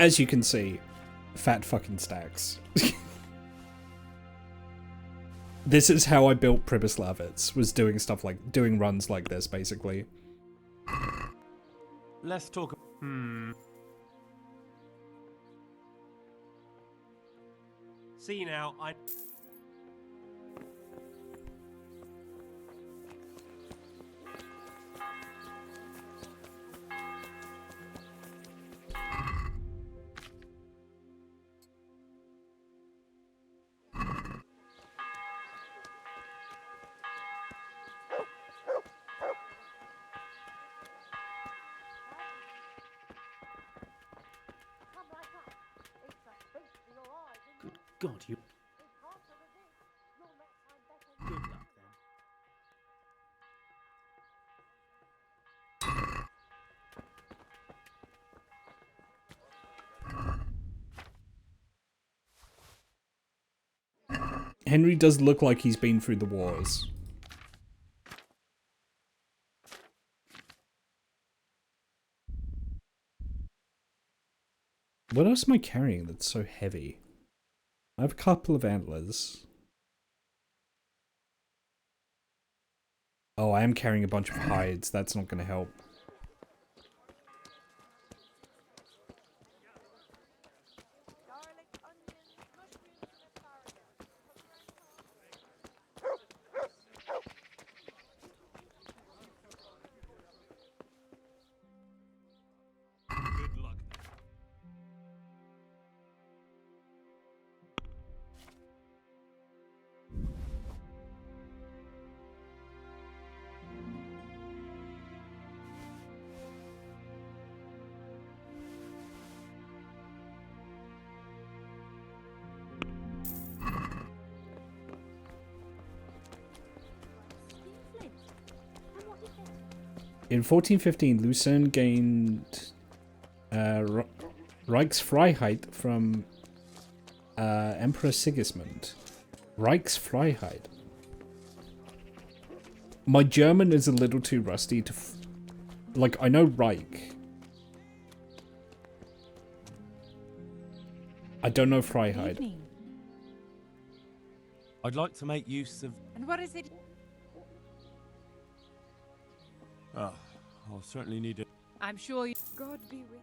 As you can see, fat fucking stacks. This is how I built Pribyslavitz, was doing stuff like, doing runs like this, basically. Let's talk. See now, I. God, you... Good luck, then. Henry does look like he's been through the wars. What else am I carrying that's so heavy? I have a couple of antlers. Oh, I am carrying a bunch of hides. That's not going to help. In 1415, Lucerne gained Reichsfreiheit from Emperor Sigismund. Reichsfreiheit. My German is a little too rusty to... like, I know Reich. I don't know Freiheit. Evening. I'd like to make use of... And what is it? Oh, I'll certainly need it. I'm sure you... God be with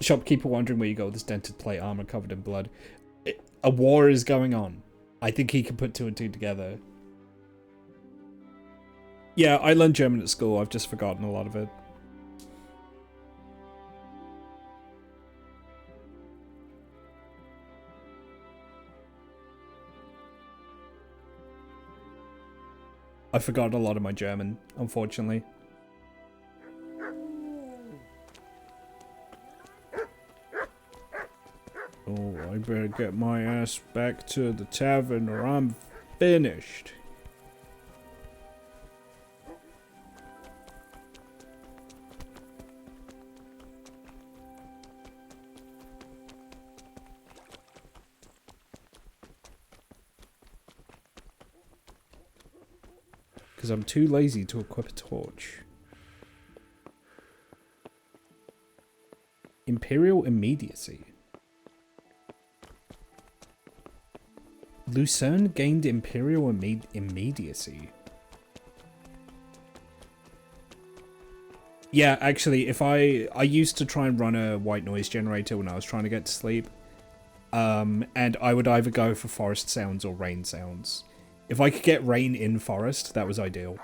Shopkeeper wondering where you go with this dented plate armor covered in blood. A war is going on. I think he can put two and two together. Yeah, I learned German at school. I've just forgotten a lot of it. I forgot a lot of my German, unfortunately. Oh, I better get my ass back to the tavern or I'm finished. Because I'm too lazy to equip a torch. Imperial immediacy. Lucerne gained Imperial immediacy. Yeah, actually, if I used to try and run a white noise generator when I was trying to get to sleep. And I would either go for forest sounds or rain sounds. If I could get rain in forest, that was ideal.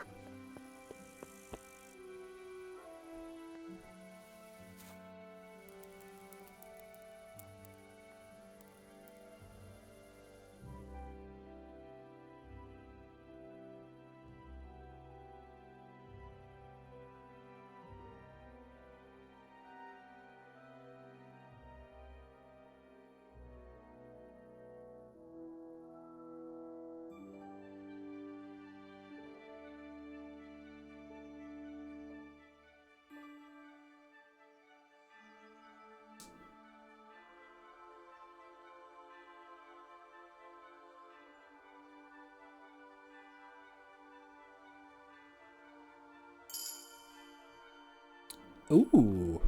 Ooh.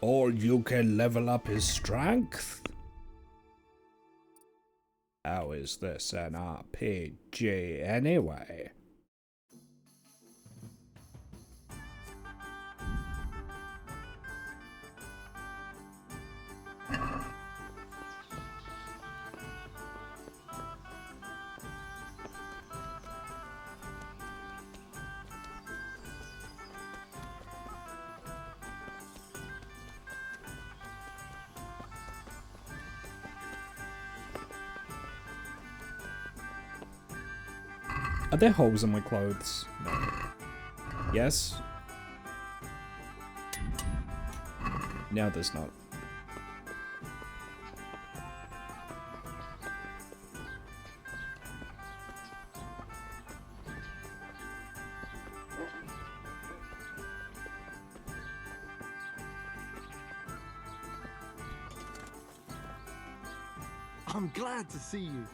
Or you can level up his strength. How is this an RPG anyway? Are there holes in my clothes? No. Yes? Now there's not. I'm glad to see you.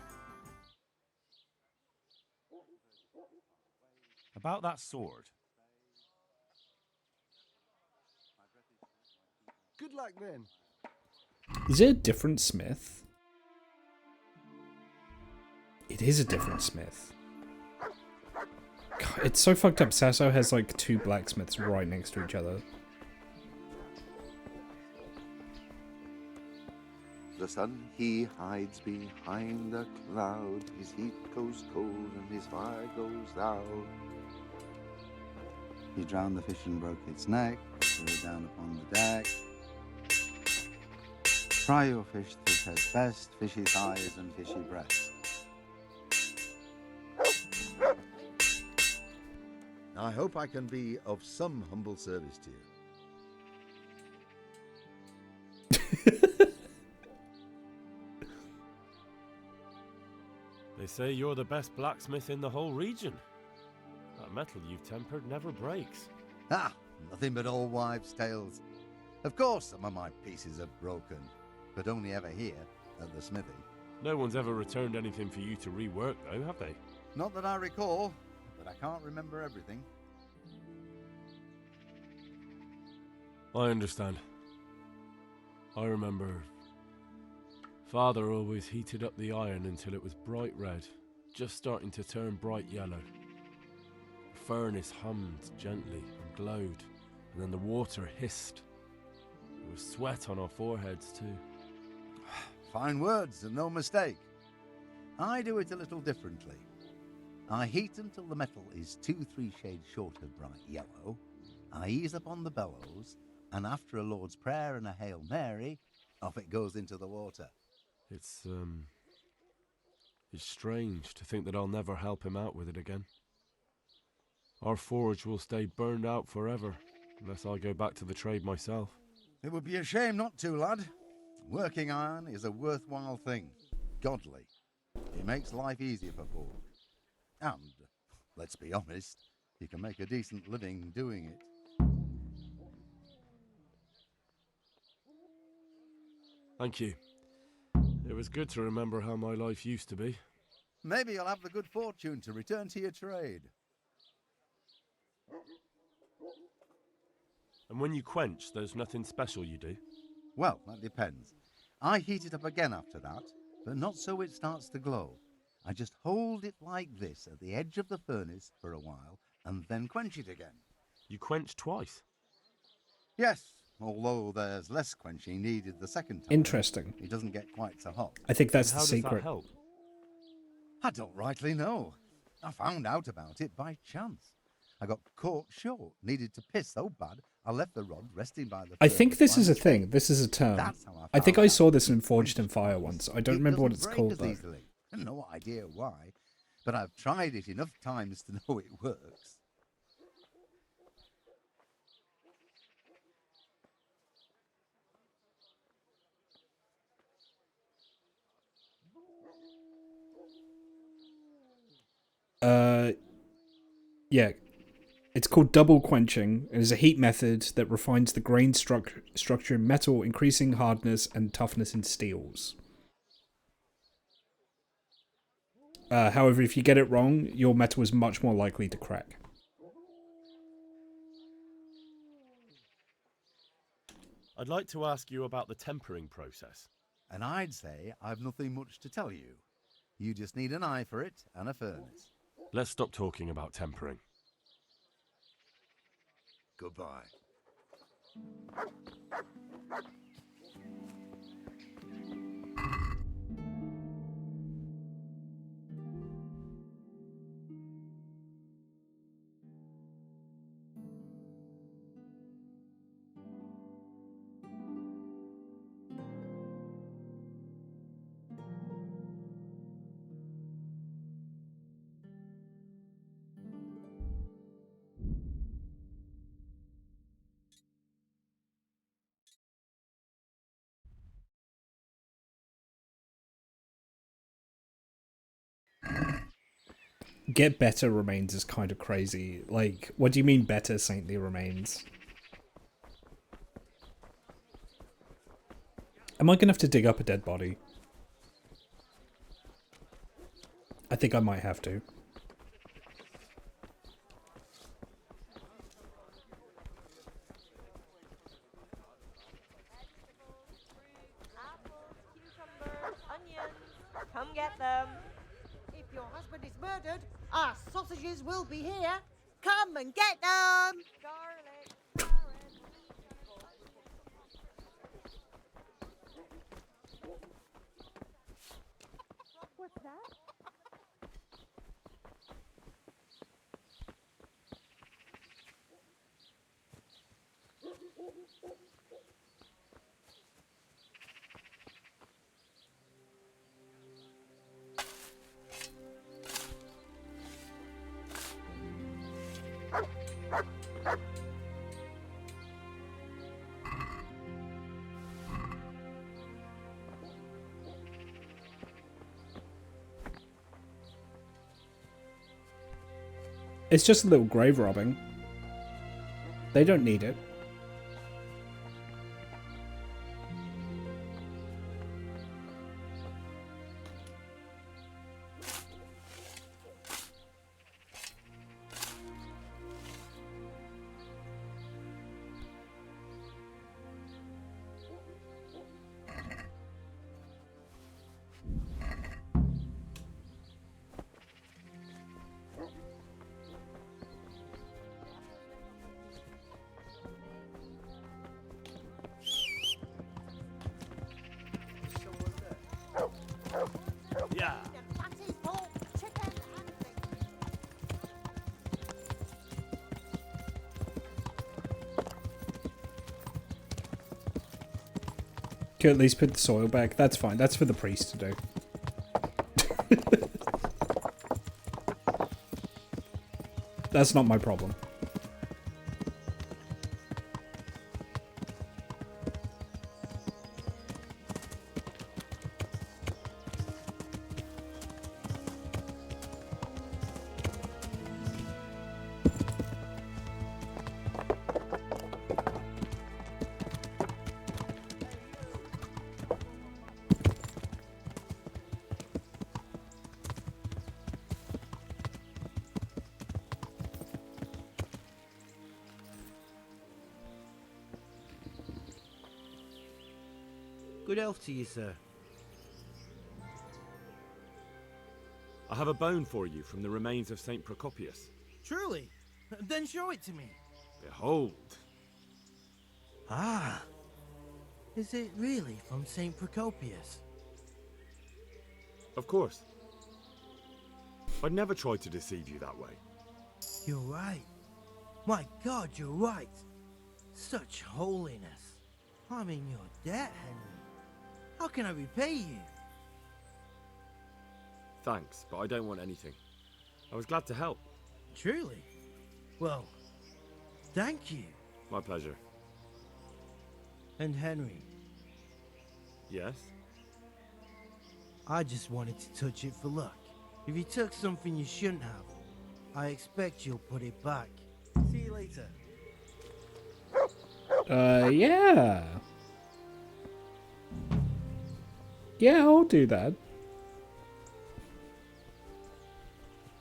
About that sword. Good luck then. Is it a different smith? It is a different smith. God, it's so fucked up. Sasso has like two blacksmiths right next to each other. The sun, he hides behind a cloud. His heat goes cold and his fire goes out. He drowned the fish and broke its neck. Threw it down upon the deck. Fry your fish fish at best, fishy thighs and fishy breasts. I hope I can be of some humble service to you. They say you're the best blacksmith in the whole region. That metal you've tempered never breaks. Ah, nothing but old wives' tales. Of course some of my pieces have broken, but only ever here, at the smithy. No one's ever returned anything for you to rework, though, have they? Not that I recall, but I can't remember everything. I understand. I remember... Father always heated up the iron until it was bright red, just starting to turn bright yellow. The furnace hummed gently and glowed, and then the water hissed. There was sweat on our foreheads too. Fine words and no mistake. I do it a little differently. I heat until the metal is 2-3 shades short of bright yellow. I ease up on the bellows, and after a Lord's Prayer and a Hail Mary, off it goes into the water. It's strange to think that I'll never help him out with it again. Our forge will stay burned out forever, unless I go back to the trade myself. It would be a shame not to, lad. Working iron is a worthwhile thing. Godly. It makes life easier for folk. And, let's be honest, you can make a decent living doing it. Thank you. It was good to remember how my life used to be. Maybe you'll have the good fortune to return to your trade. And when you quench, there's nothing special you do? Well, that depends. I heat it up again after that, but not so it starts to glow. I just hold it like this at the edge of the furnace for a while, and then quench it again. You quench twice? Yes, although there's less quenching needed the second time. Interesting. It doesn't get quite so hot. I think that's And the how secret. Does that help? I don't rightly know. I found out about it by chance. I got caught short, needed to piss so bad, I left the rod resting by the I think furnace this is a by thing. This is a term. That's how I think found I out. saw this in Forged in Fire once. I don't It remember what doesn't it's break called as though. easily. No idea why, but I've tried it enough times to know it works. Yeah. It's called double quenching. It is a heat method that refines the grain structure in metal, increasing hardness and toughness in steels. However, if you get it wrong, your metal is much more likely to crack. I'd like to ask you about the tempering process. And I'd say I've nothing much to tell you. You just need an eye for it and a furnace. Let's stop talking about tempering. Goodbye. Get better remains is kind of crazy. Like, what do you mean better saintly remains? Am I gonna have to dig up a dead body? I think I might have to. Come get them. If your husband is murdered, our sausages will be here. Come and get them! What's that? It's just a little grave robbing. They don't need it. Yeah. Can at least put the soil back. That's fine. That's for the priest to do. That's not my problem. Good health to you, sir. I have a bone for you from the remains of St. Procopius. Truly? Then show it to me. Behold. Ah. Is it really from St. Procopius? Of course. I'd never try to deceive you that way. You're right. My God, you're right. Such holiness. I'm in your debt, Henry. How can I repay you? Thanks, but I don't want anything. I was glad to help. Truly? Well, thank you. My pleasure. And Henry, Yes? I just wanted to touch it for luck. If you took something you shouldn't have, I expect you'll put it back. See you later. Yeah. Yeah, I'll do that.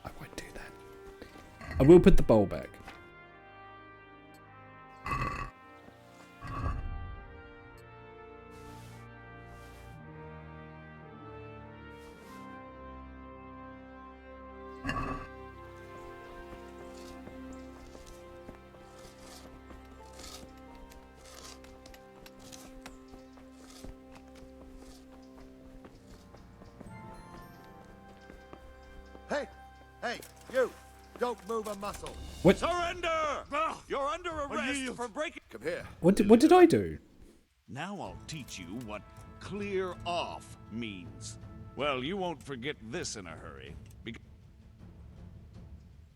I won't do that. I will put the bowl back. Hey, you! Don't move a muscle. What? Surrender! You're under arrest for breaking. Come here. What did I do? Now I'll teach you what clear off means. Well, you won't forget this in a hurry.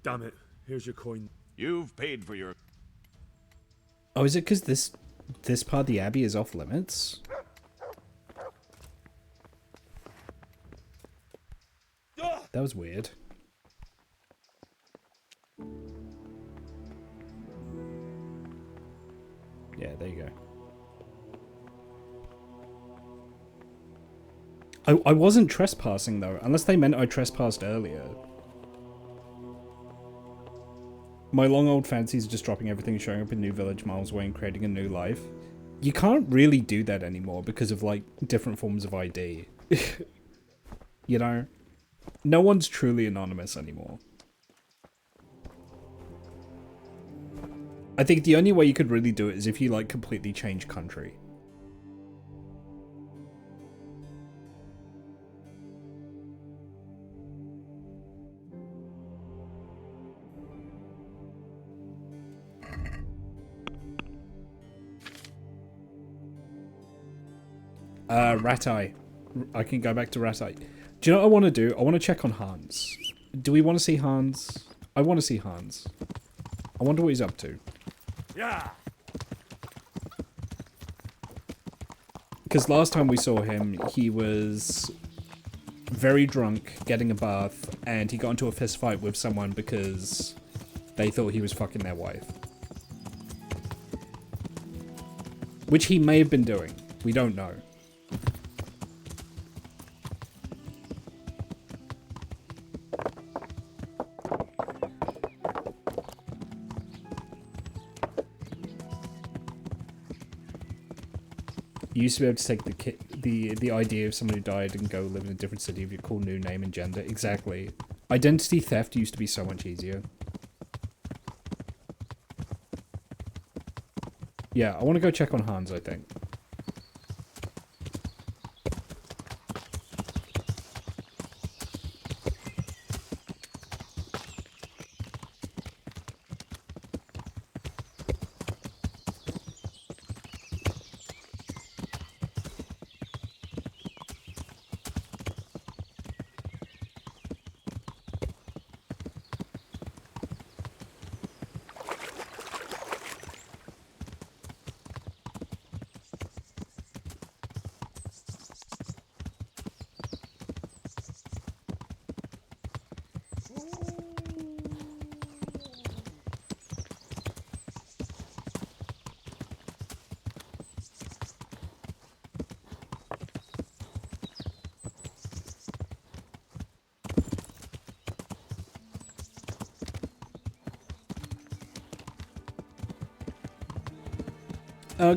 Damn it. Here's your coin. You've paid for your... Oh, is it because this part of the Abbey is off limits? That was weird. Yeah, there you go. I wasn't trespassing though, unless they meant I trespassed earlier. My long old fancies are just dropping everything, showing up in new village miles away and creating a new life. You can't really do that anymore because of like different forms of ID. You know? No one's truly anonymous anymore. I think the only way you could really do it is if you like completely change country. Ratai. I can go back to Ratai. Do you know what I want to do? I want to check on Hans. Do we want to see Hans? I want to see Hans. I wonder what he's up to. Yeah. Because last time we saw him, he was very drunk, getting a bath, and he got into a fist fight with someone because they thought he was fucking their wife. Which he may have been doing. We don't know. You used to be able to take the idea of someone who died and go live in a different city with your cool new name and gender. Exactly. Identity theft used to be so much easier. Yeah, I want to go check on Hans, I think.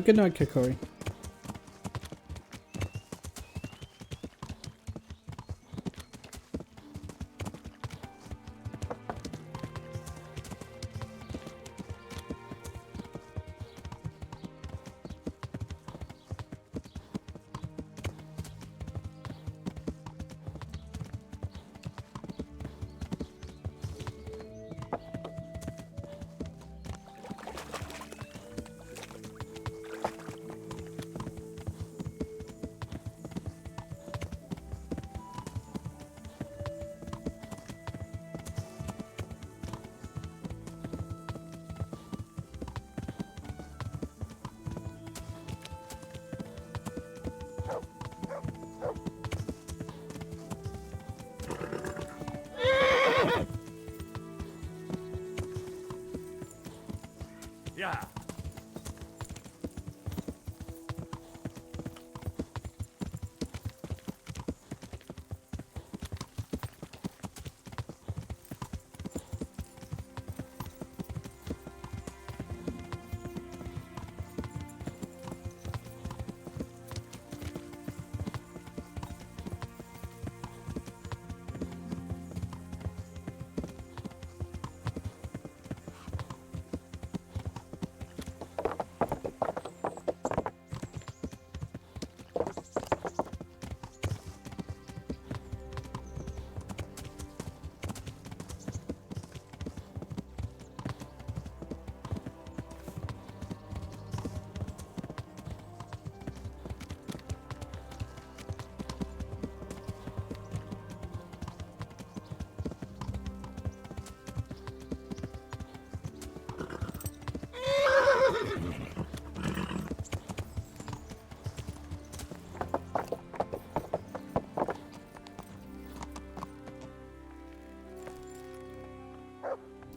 Good night, Kikori. Yeah.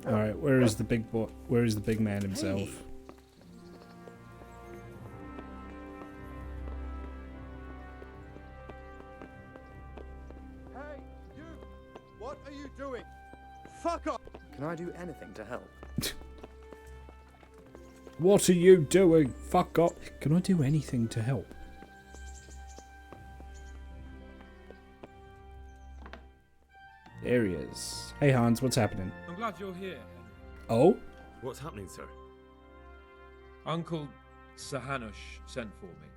Alright, where is the big boy? Where is the big man himself? Hey, you! What are you doing? Fuck off! Can I do anything to help? What are you doing? Fuck off. Can I do anything to help? There he is. Hey Hans, what's happening? I'm glad you're here. Oh? What's happening, sir? Uncle Sir Hanush sent for me.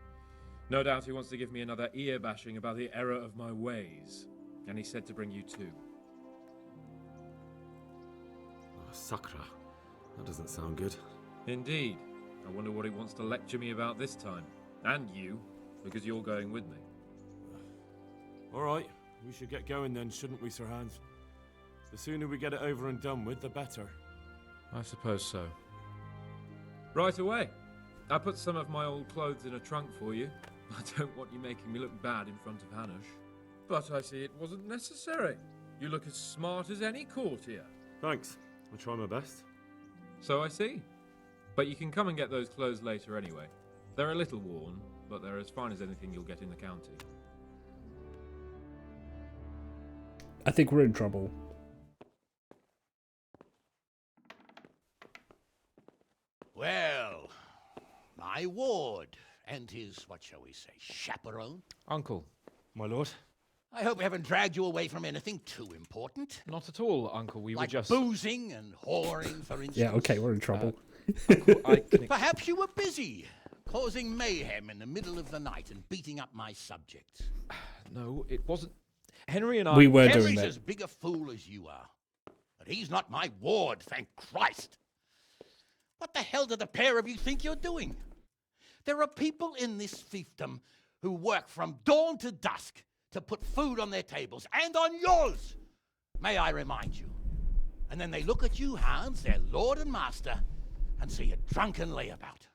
No doubt he wants to give me another ear bashing about the error of my ways. And he said to bring you too. Oh, Sakra. That doesn't sound good. Indeed. I wonder what he wants to lecture me about this time. And you, because you're going with me. All right, we should get going then, shouldn't we, Sir Hans? The sooner we get it over and done with, the better. I suppose so. Right away. I put some of my old clothes in a trunk for you. I don't want you making me look bad in front of Hanush. But I see it wasn't necessary. You look as smart as any courtier. Thanks. I'll try my best. So I see. But you can come and get those clothes later anyway. They're a little worn, but they're as fine as anything you'll get in the county. I think we're in trouble. Well, my ward and his, what shall we say, chaperone. Uncle, my lord. I hope we haven't dragged you away from anything too important. Not at all, Uncle. We like were just boozing and whoring, for instance. Yeah, okay, we're in trouble. Perhaps you were busy, causing mayhem in the middle of the night and beating up my subjects. No, it wasn't. Henry and I... We were Henry's doing that. as big a fool as you are. But he's not my ward, thank Christ. What the hell do the pair of you think you're doing? There are people in this fiefdom who work from dawn to dusk to put food on their tables, and on yours, may I remind you. And then they look at you, Hans, their lord and master, and see a drunken layabout.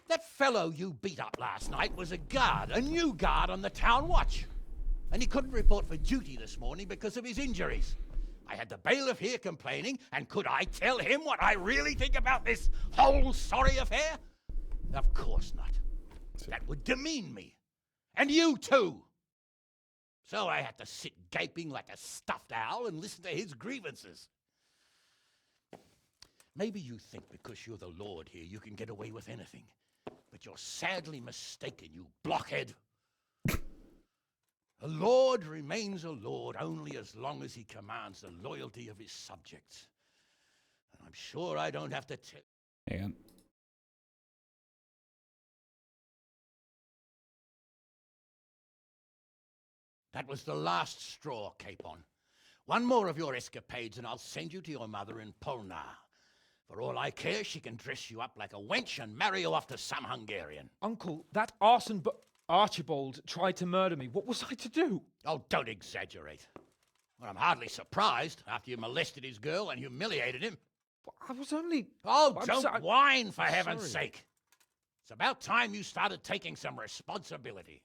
That fellow you beat up last night was a guard, a new guard on the town watch. And he couldn't report for duty this morning because of his injuries. I had the bailiff here complaining, and could I tell him what I really think about this whole sorry affair? Of course not. That would demean me. And you too. So I had to sit gaping like a stuffed owl and listen to his grievances. Maybe you think because you're the lord here you can get away with anything. But you're sadly mistaken, you blockhead. A lord remains a lord only as long as he commands the loyalty of his subjects. And I'm sure I don't have to tell... Hang on. That was the last straw, Capon. One more of your escapades and I'll send you to your mother in Polnar. For all I care, she can dress you up like a wench and marry you off to some Hungarian. Uncle, that arson Archibald tried to murder me. What was I to do? Oh, don't exaggerate. Well, I'm hardly surprised after you molested his girl and humiliated him. I was only... Oh, don't whine, for heaven's sorry. sake. It's about time you started taking some responsibility.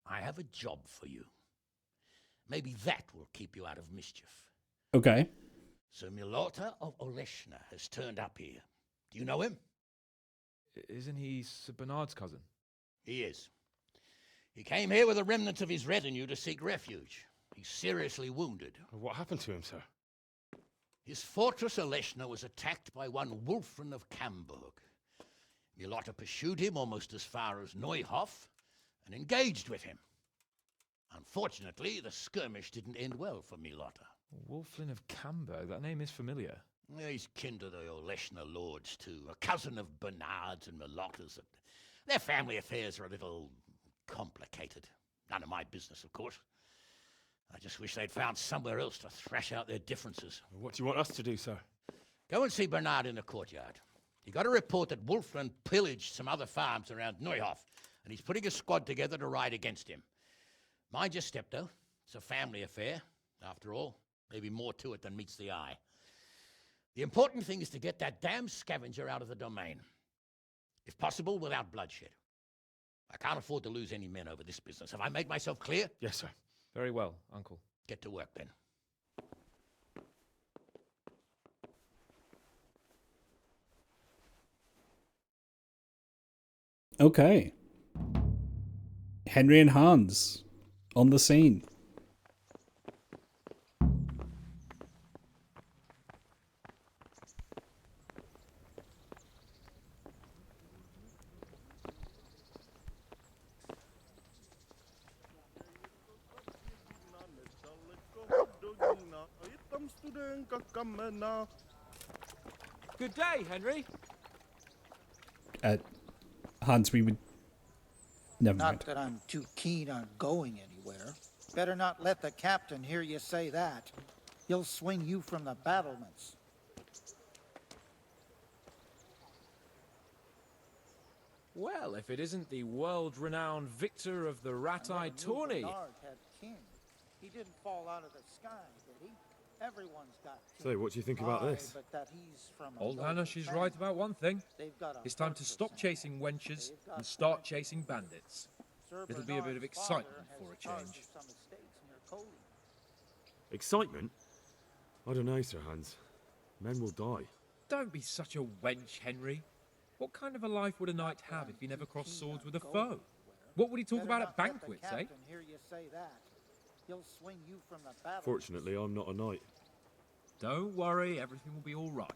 I have a job for you. Maybe that will keep you out of mischief. Okay. Sir Milota of Oleshna has turned up here. Do you know him? Isn't he Sir Bernard's cousin? He is. He came here with the remnants of his retinue to seek refuge. He's seriously wounded. What happened to him, sir? His fortress Oleshna was attacked by one Wulfrin of Camburg. Milota pursued him almost as far as Neuhof and engaged with him. Unfortunately, the skirmish didn't end well for Milota. Wulflin of Camburg, that name is familiar. He's kin to the Oleshna lords, too, a cousin of Bernard's and Milota's. Their family affairs are a little complicated. None of my business, of course. I just wish they'd found somewhere else to thrash out their differences. What do you want us to do, sir? Go and see Bernard in the courtyard. He got a report that Wulflin pillaged some other farms around Neuhof, and he's putting a squad together to ride against him. Mind your step, though. It's a family affair, after all. Maybe more to it than meets the eye. The important thing is to get that damn scavenger out of the domain. If possible, without bloodshed. I can't afford to lose any men over this business. Have I made myself clear? Yes, sir. Very well, Uncle. Get to work, then. Okay. Henry and Hans on the scene. Good day, Henry. Hans, we would... Never Not mind. that I'm too keen on going anywhere. Better not let the captain hear you say that. He'll swing you from the battlements. Well, if it isn't the world-renowned victor of the Rat-Eye tourney. Bernard had king. He didn't fall out of the sky, did he? Everyone's got king. So, what do you think about Aye, this? but that he's from a Old local Hanush is family. right about one thing. They've got a It's time to stop chasing wenches and start chasing bandits. Sir It'll be a bit of Bernard's excitement father for a has charge change. of some estates near Coley. Excitement? I don't know, Sir Hans. Men will die. Don't be such a wench, Henry. What kind of a life would a knight have if he never crossed swords with a foe? What would he talk about at banquets, eh? Hear you say that. He'll swing you from the battle. Fortunately, I'm not a knight. Don't worry, everything will be all right.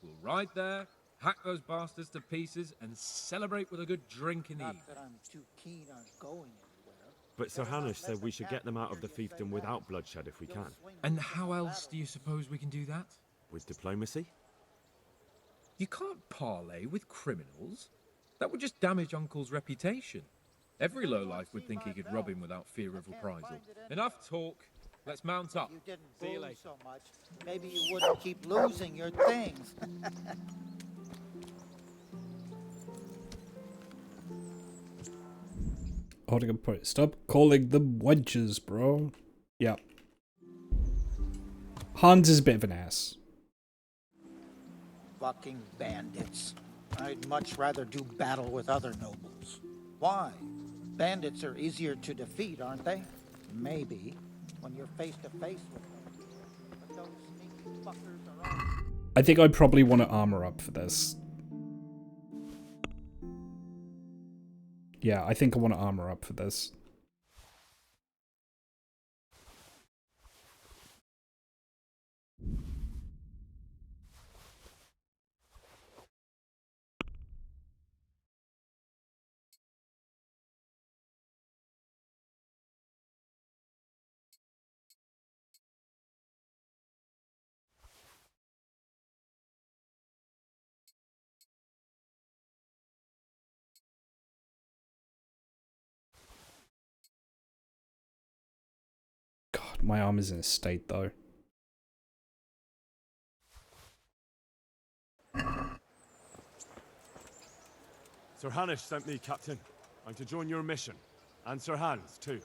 We'll ride there, hack those bastards to pieces, and celebrate with a good drink in the evening. Not that I'm too keen on going anywhere. But Sir Hanush said we should get them out of the fiefdom without bloodshed if we can. And how else do you suppose we can do that? With diplomacy? You can't parley with criminals. That would just damage Uncle's reputation. Every lowlife would think he could rob him without fear of reprisal. Enough talk. Let's mount up. You didn't See you bully later. so much. Maybe you wouldn't keep losing your things. How to put it? Stop calling them wenches, bro. Yeah. Hans is a bit of an ass. Fucking bandits. I'd much rather do battle with other nobles. Why? Bandits are easier to defeat, aren't they? Maybe, when you're face to face with them. But those sneaky fuckers are all... I think I probably want to armor up for this. Yeah, I think I want to armor up for this. God, my arm is in a state though. Sir Hanush sent me, Captain. I'm to join your mission. And Sir Hans, too.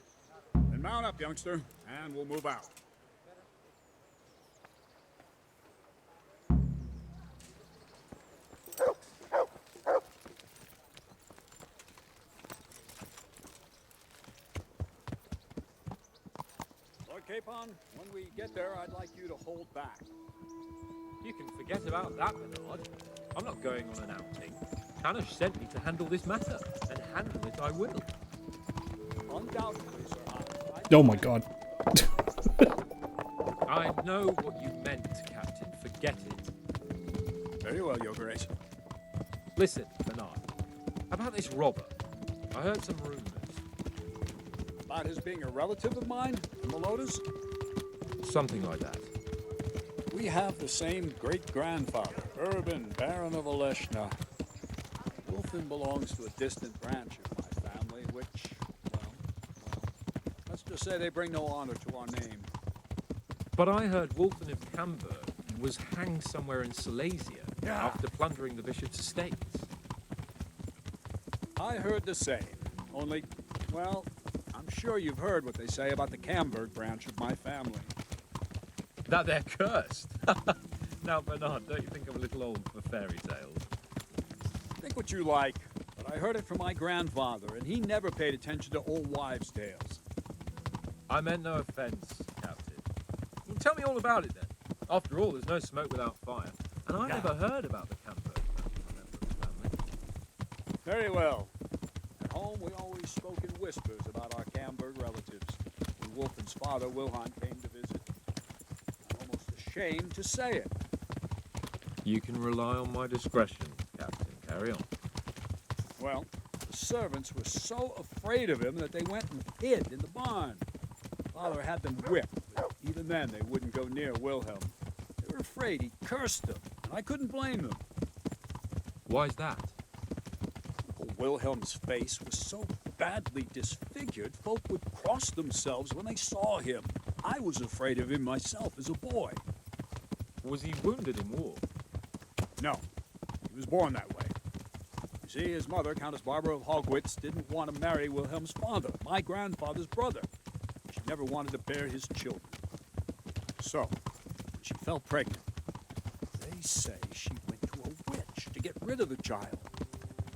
Then mount up, youngster, and we'll move out. Lord Capon, when we get there, I'd like you to hold back. You can forget about that, Bernard. I'm not going on an outing. Hanush sent me to handle this matter, and handle it I will. Undoubtedly, Sir Hans. Oh my god. I know what you meant, Captain. Forget it. Very well, Your Grace. Listen, Bernard. About this robber. I heard some rumors. About his being a relative of mine, the Melodas? Something like that. We have the same great-grandfather, Urban, Baron of Oleshna. Wolfen belongs to a distant branch of my family, which, well, let's just say they bring no honor to our name. But I heard Wolfen of Camberg was hanged somewhere in Silesia after plundering the bishop's estates. I heard the same, only, well, I'm sure you've heard what they say about the Camberg branch of my family. That they're cursed. Now, Bernard, don't you think I'm a little old for fairy tales? Think what you like, but I heard it from my grandfather, and he never paid attention to old wives' tales. I meant no offense, Captain. Well, tell me all about it then. After all, there's no smoke without fire, and I never heard about the Camberg family. Very well. At home, we always spoke in whispers about our Camberg relatives. When Wolfen's father, Wilhelm, came to visit, I'm almost ashamed to say it. You can rely on my discretion, Captain. Carry on. Well, the servants were so afraid of him that they went and hid in the barn. Father had them whipped, but even then they wouldn't go near Wilhelm. They were afraid he cursed them, and I couldn't blame them. Why's that? Uncle Wilhelm's face was so badly disfigured, folk would cross themselves when they saw him. I was afraid of him myself as a boy. Was he wounded in war? No, he was born that way. You see, his mother, Countess Barbara of Hogwitz, didn't want to marry Wilhelm's father, my grandfather's brother. She never wanted to bear his children. So, when she fell pregnant, they say she went to a witch to get rid of the child.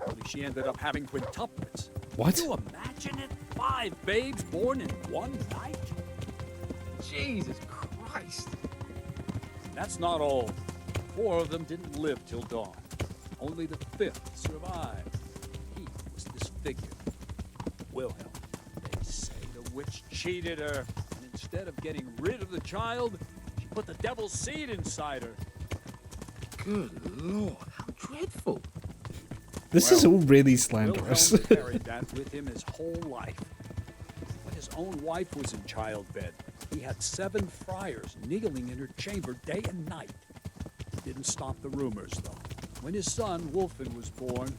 Only she ended up having quintuplets. What? Can you imagine it? 5 babes born in one night? Jesus Christ. That's not all. 4 of them didn't live till dawn. Only the 5th survived. He was disfigured. Wilhelm. They say the witch cheated her, and instead of getting rid of the child, she put the devil's seed inside her. Good Lord, how dreadful. This is all really slanderous. Wilhelm carried that with him his whole life. When his own wife was in childbed, he had 7 friars kneeling in her chamber day and night. Didn't stop the rumors, though. When his son, Wulfin, was born,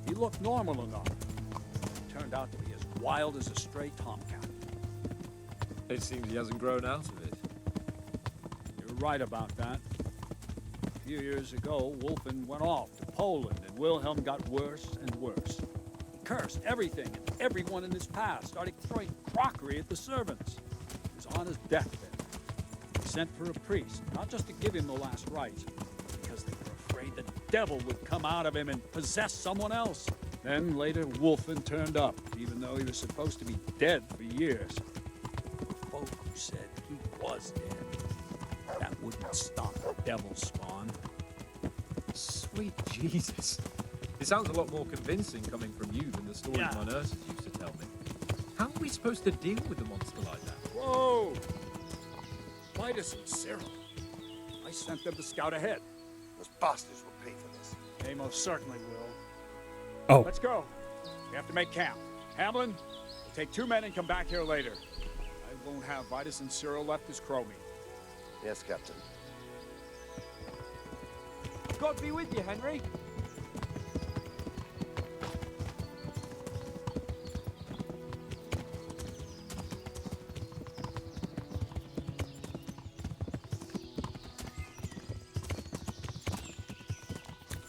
he looked normal enough. He turned out to be as wild as a stray tomcat. It seems he hasn't grown out of it. You're right about that. A few years ago, Wulfin went off to Poland, and Wilhelm got worse and worse. He cursed everything and everyone in his path, started throwing crockery at the servants. He was on his deathbed. He sent for a priest, not just to give him the last rites, because they were afraid the devil would come out of him and possess someone else. Then later, Wulfin turned up, even though he was supposed to be dead for years. Folk who said he was dead. That wouldn't stop the devil's spawn. Sweet Jesus. It sounds a lot more convincing coming from you than the stories my nurses used to tell me. How are we supposed to deal with a monster like that? Whoa! Vitus and Cyril. I sent them to scout ahead. Those bastards will pay for this. They most certainly will. Oh. Let's go. We have to make camp. Hamlin, we'll take 2 men and come back here later. I won't have Vitus and Cyril left as crowmeat. Yes, Captain. God be with you, Henry.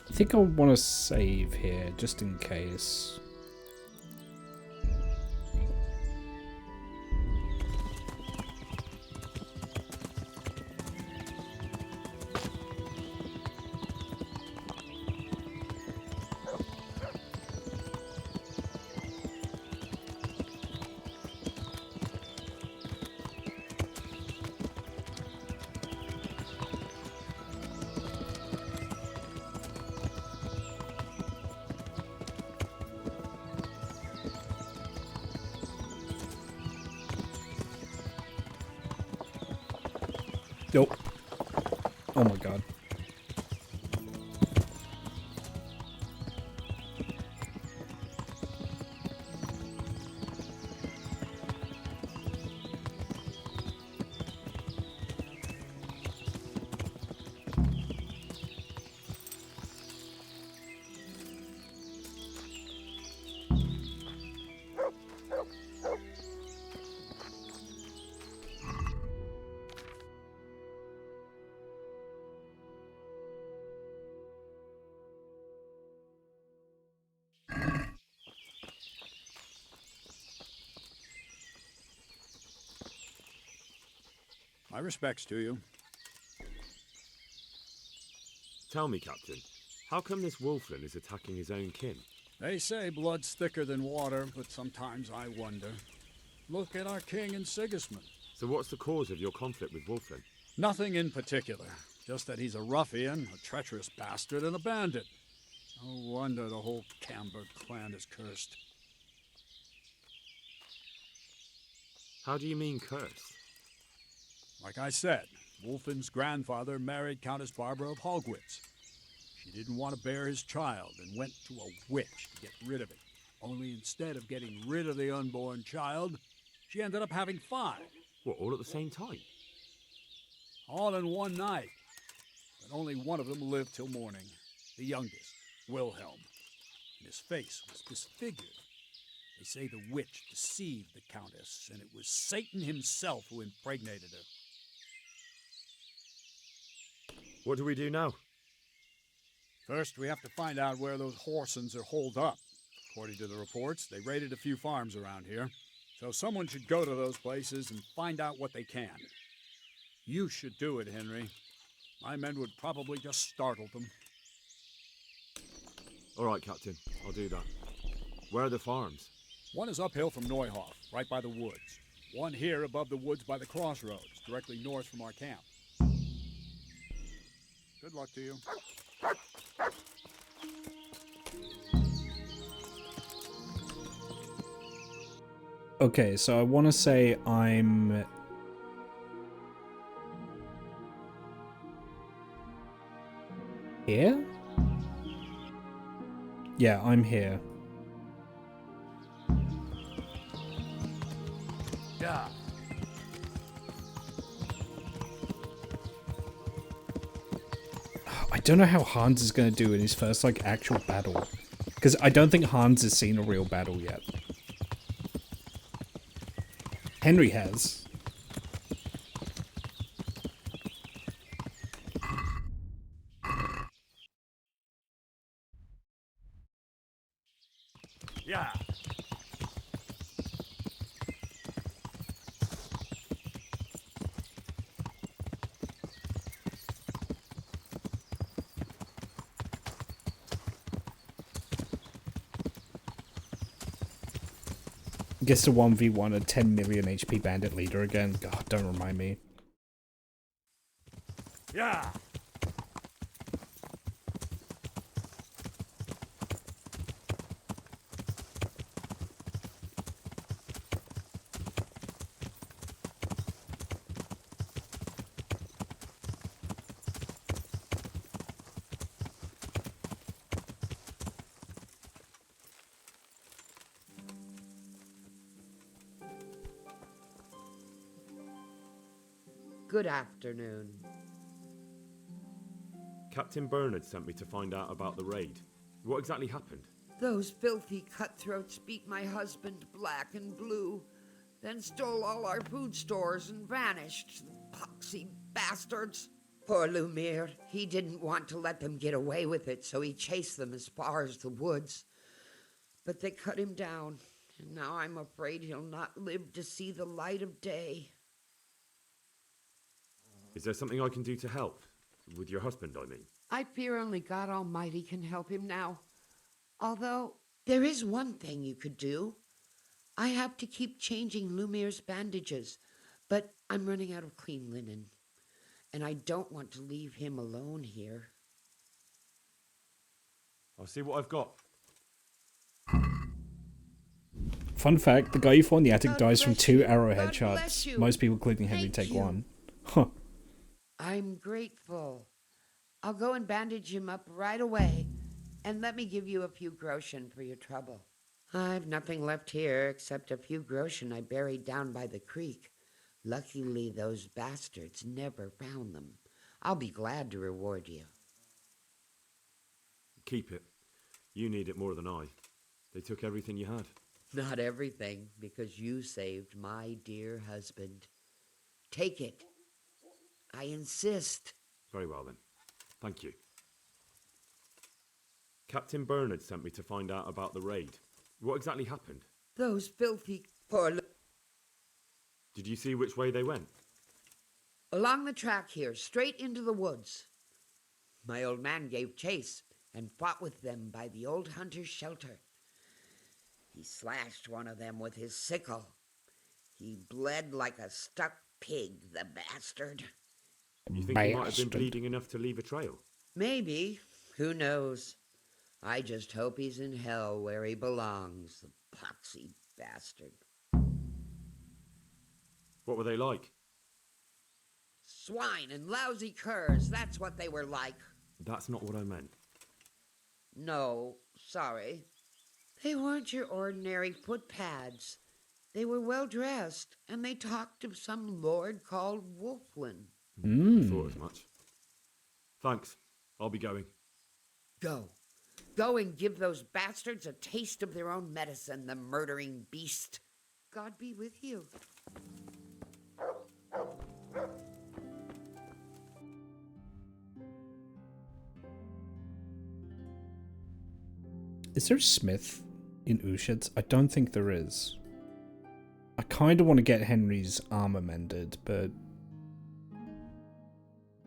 I think I want to save here, just in case. Nope. Oh my god. My respects to you. Tell me, Captain, how come this Wulfin is attacking his own kin? They say blood's thicker than water, but sometimes I wonder. Look at our king and Sigismund. So what's the cause of your conflict with Wulfin? Nothing in particular. Just that he's a ruffian, a treacherous bastard, and a bandit. No wonder the whole Camberg clan is cursed. How do you mean cursed? Like I said, Wulfin's grandfather married Countess Barbara of Hogwitz. She didn't want to bear his child and went to a witch to get rid of it. Only instead of getting rid of the unborn child, she ended up having 5. What, all at the same time? All in one night. But only one of them lived till morning. The youngest, Wilhelm. And his face was disfigured. They say the witch deceived the Countess, and it was Satan himself who impregnated her. What do we do now? First, we have to find out where those Horsons are holed up. According to the reports, they raided a few farms around here. So someone should go to those places and find out what they can. You should do it, Henry. My men would probably just startle them. All right, Captain. I'll do that. Where are the farms? One is uphill from Neuhof, right by the woods. One here above the woods by the crossroads, directly north from our camp. Good luck to you. Okay, so I want to say I'm... here? Yeah, I'm here. Yeah. I don't know how Hans is going to do in his first, like, actual battle. Because I don't think Hans has seen a real battle yet. Henry has. Yeah. Gets to 1v1 a 10 million HP bandit leader again. God, don't remind me. Yeah. Good afternoon. Captain Bernard sent me to find out about the raid. What exactly happened? Those filthy cutthroats beat my husband black and blue, then stole all our food stores and vanished. Poxy bastards. Poor Lumiere. He didn't want to let them get away with it, so he chased them as far as the woods. But they cut him down, and now I'm afraid he'll not live to see the light of day. Is there something I can do to help? With your husband, I mean. I fear only God Almighty can help him now. Although, there is one thing you could do. I have to keep changing Lumiere's bandages, but I'm running out of clean linen. And I don't want to leave him alone here. I'll see what I've got. Fun fact, the guy you fought in the attic God dies from bless 2 you. arrowhead God shots. bless you. Most people, including Henry, Thank take you. 1. Huh. I'm grateful. I'll go and bandage him up right away, and let me give you a few groschen for your trouble. I've nothing left here except a few groschen I buried down by the creek. Luckily, those bastards never found them. I'll be glad to reward you. Keep it. You need it more than I. They took everything you had. Not everything, because you saved my dear husband. Take it. I insist. Very well then. Thank you. Captain Bernard sent me to find out about the raid. What exactly happened? Those filthy poor... Did you see which way they went? Along the track here, straight into the woods. My old man gave chase and fought with them by the old hunter's shelter. He slashed one of them with his sickle. He bled like a stuck pig, the bastard. You think he might have been bleeding enough to leave a trail? Maybe. Who knows? I just hope he's in hell where he belongs, the poxy bastard. What were they like? Swine and lousy curs, that's what they were like. That's not what I meant. No, sorry. They weren't your ordinary footpads. They were well dressed, and they talked of some lord called Wolflin. Thought as much. Thanks. I'll be going. Go. Go and give those bastards a taste of their own medicine, the murdering beast. God be with you. Is there a smith in Ushitz? I don't think there is. I kind of want to get Henry's armor mended, but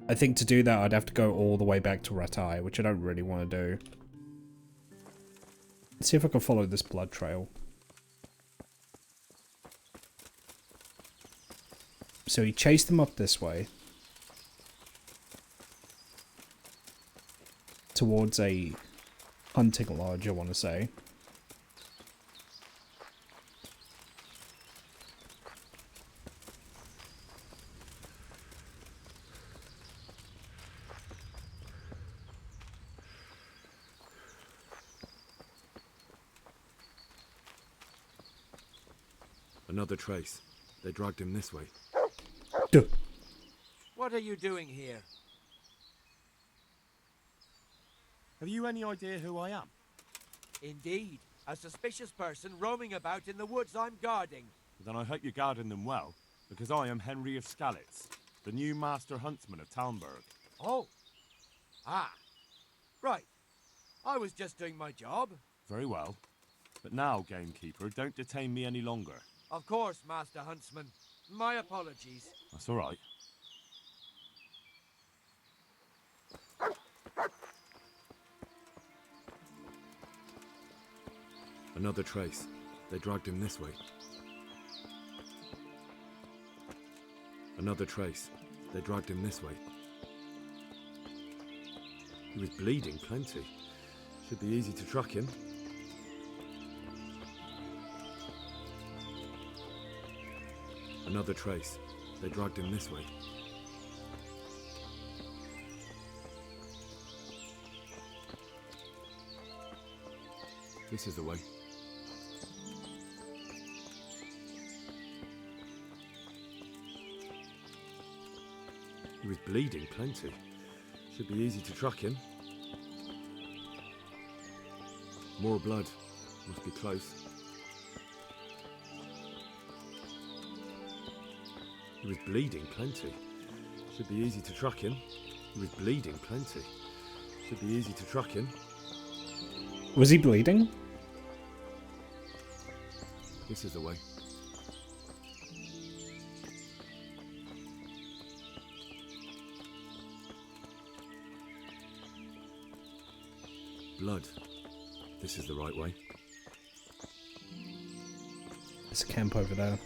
I think to do that I'd have to go all the way back to Rattay, which I don't really want to do. Let's see if I can follow this blood trail. So he chased them up this way. Towards a hunting lodge, I want to say. Another trace. They dragged him this way. What are you doing here? Have you any idea who I am? Indeed, a suspicious person roaming about in the woods I'm guarding. Then I hope you're guarding them well, because I am Henry of Skalitz, the new Master Huntsman of Talmberg. Oh. Ah. Right. I was just doing my job. Very well. But now, Gamekeeper, don't detain me any longer. Of course, Master Huntsman. My apologies. That's all right. Another trace. They dragged him this way. Another trace. They dragged him this way. He was bleeding plenty. Should be easy to track him. Another trace. They dragged him this way. This is the way. He was bleeding plenty. Should be easy to track him. More blood. Must be close. He was bleeding plenty. Should be easy to track him. He was bleeding plenty. Should be easy to track him. Was he bleeding? This is the way. Blood. This is the right way. There's a camp over there.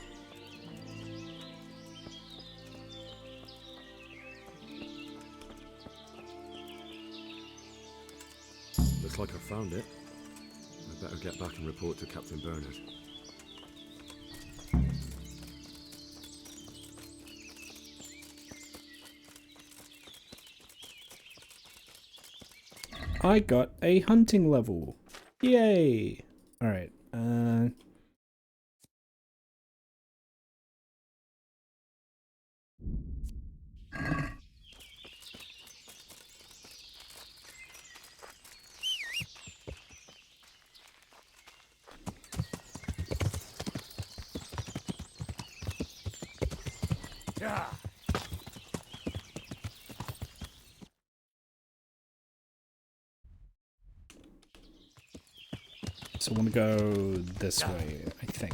Looks like I found it. I better get back and report to Captain Bernard. I got a hunting level. Yay! Alright, Yeah. so I want to go this way, I think.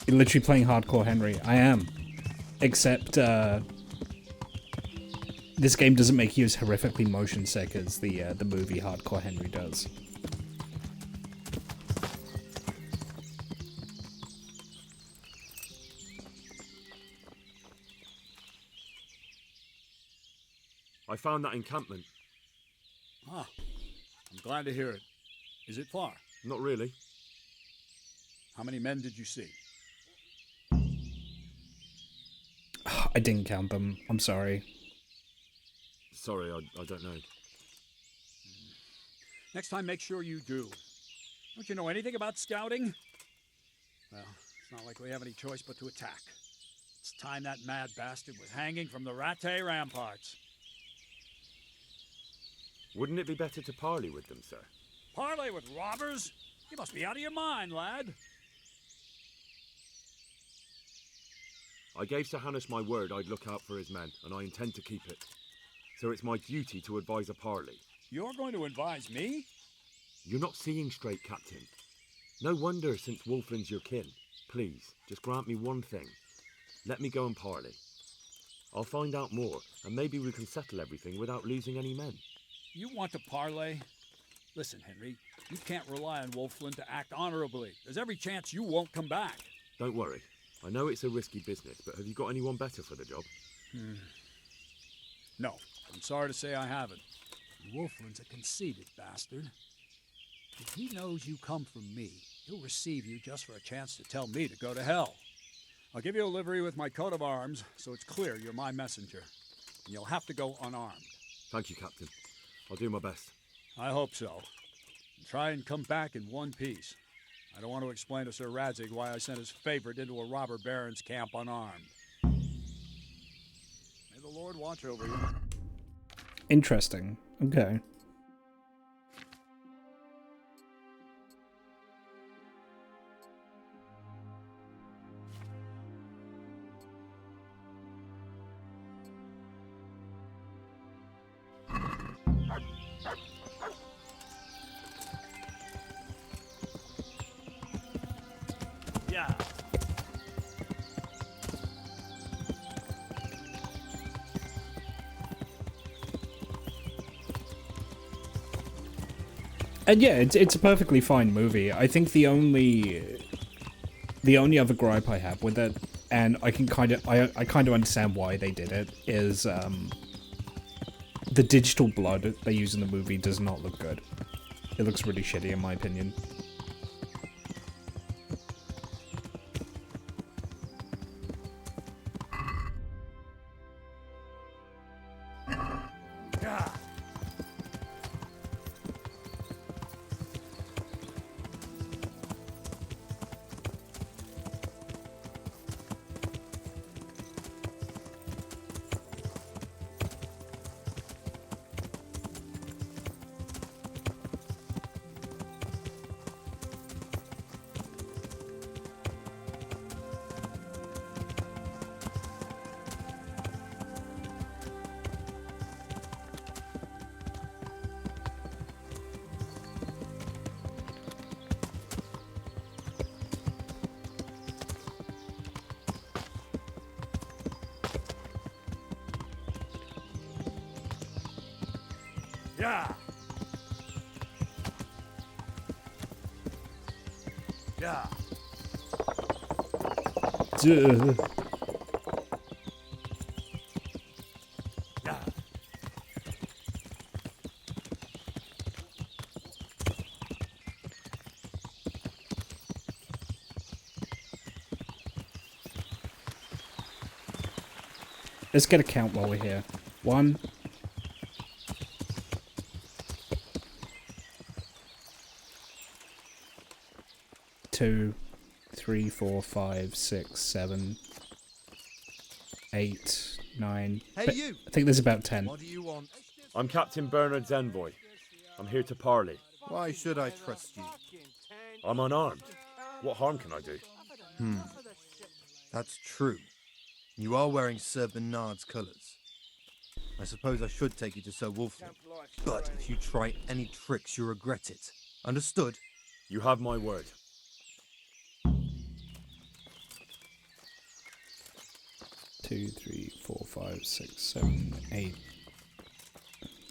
You're literally playing Hardcore Henry. I am. Except, this game doesn't make you as horrifically motion sick as the movie Hardcore Henry does. I found that encampment. Ah, I'm glad to hear it. Is it far? Not really. How many men did you see? I didn't count them. I'm sorry. Sorry, I don't know. Next time, make sure you do. Don't you know anything about scouting? Well, it's not like we have any choice but to attack. It's time that mad bastard was hanging from the Rattay ramparts. Wouldn't it be better to parley with them, sir? Parley with robbers? You must be out of your mind, lad. I gave Sir Hanush my word I'd look out for his men, and I intend to keep it. So it's my duty to advise a parley. You're going to advise me? You're not seeing straight, Captain. No wonder, since Wolfland's your kin. Please, just grant me one thing. Let me go and parley. I'll find out more, and maybe we can settle everything without losing any men. You want to parley? Listen, Henry, you can't rely on Wolfland to act honorably. There's every chance you won't come back. Don't worry. I know it's a risky business, but have you got anyone better for the job? No, I'm sorry to say I haven't. Wolfland's a conceited bastard. If he knows you come from me, he'll receive you just for a chance to tell me to go to hell. I'll give you a livery with my coat of arms, so it's clear you're my messenger. And you'll have to go unarmed. Thank you, Captain. I'll do my best. I hope so. And try and come back in one piece. I don't want to explain to Sir Radzig why I sent his favorite into a robber baron's camp unarmed. May the Lord watch over you. Interesting. Okay. Yeah. And yeah, it's a perfectly fine movie. I think the only other gripe I have with it, and I can kind of understand why they did it, is the digital blood they use in the movie does not look good. It looks really shitty in my opinion. Yeah. Yeah. Duh. Yeah. Let's get a count while we're here. 1, 2, 3, 4, 5, 6, 7, 8, 9. Hey, you! I think there's about 10. What do you want? I'm Captain Bernard's envoy. I'm here to parley. Why should I trust you? I'm unarmed. What harm can I do? That's true. You are wearing Sir Bernard's colours. I suppose I should take you to Sir Wolfland. But if you try any tricks, you'll regret it. Understood? You have my word. Two, 3, 4, 5, 6, 7, 8.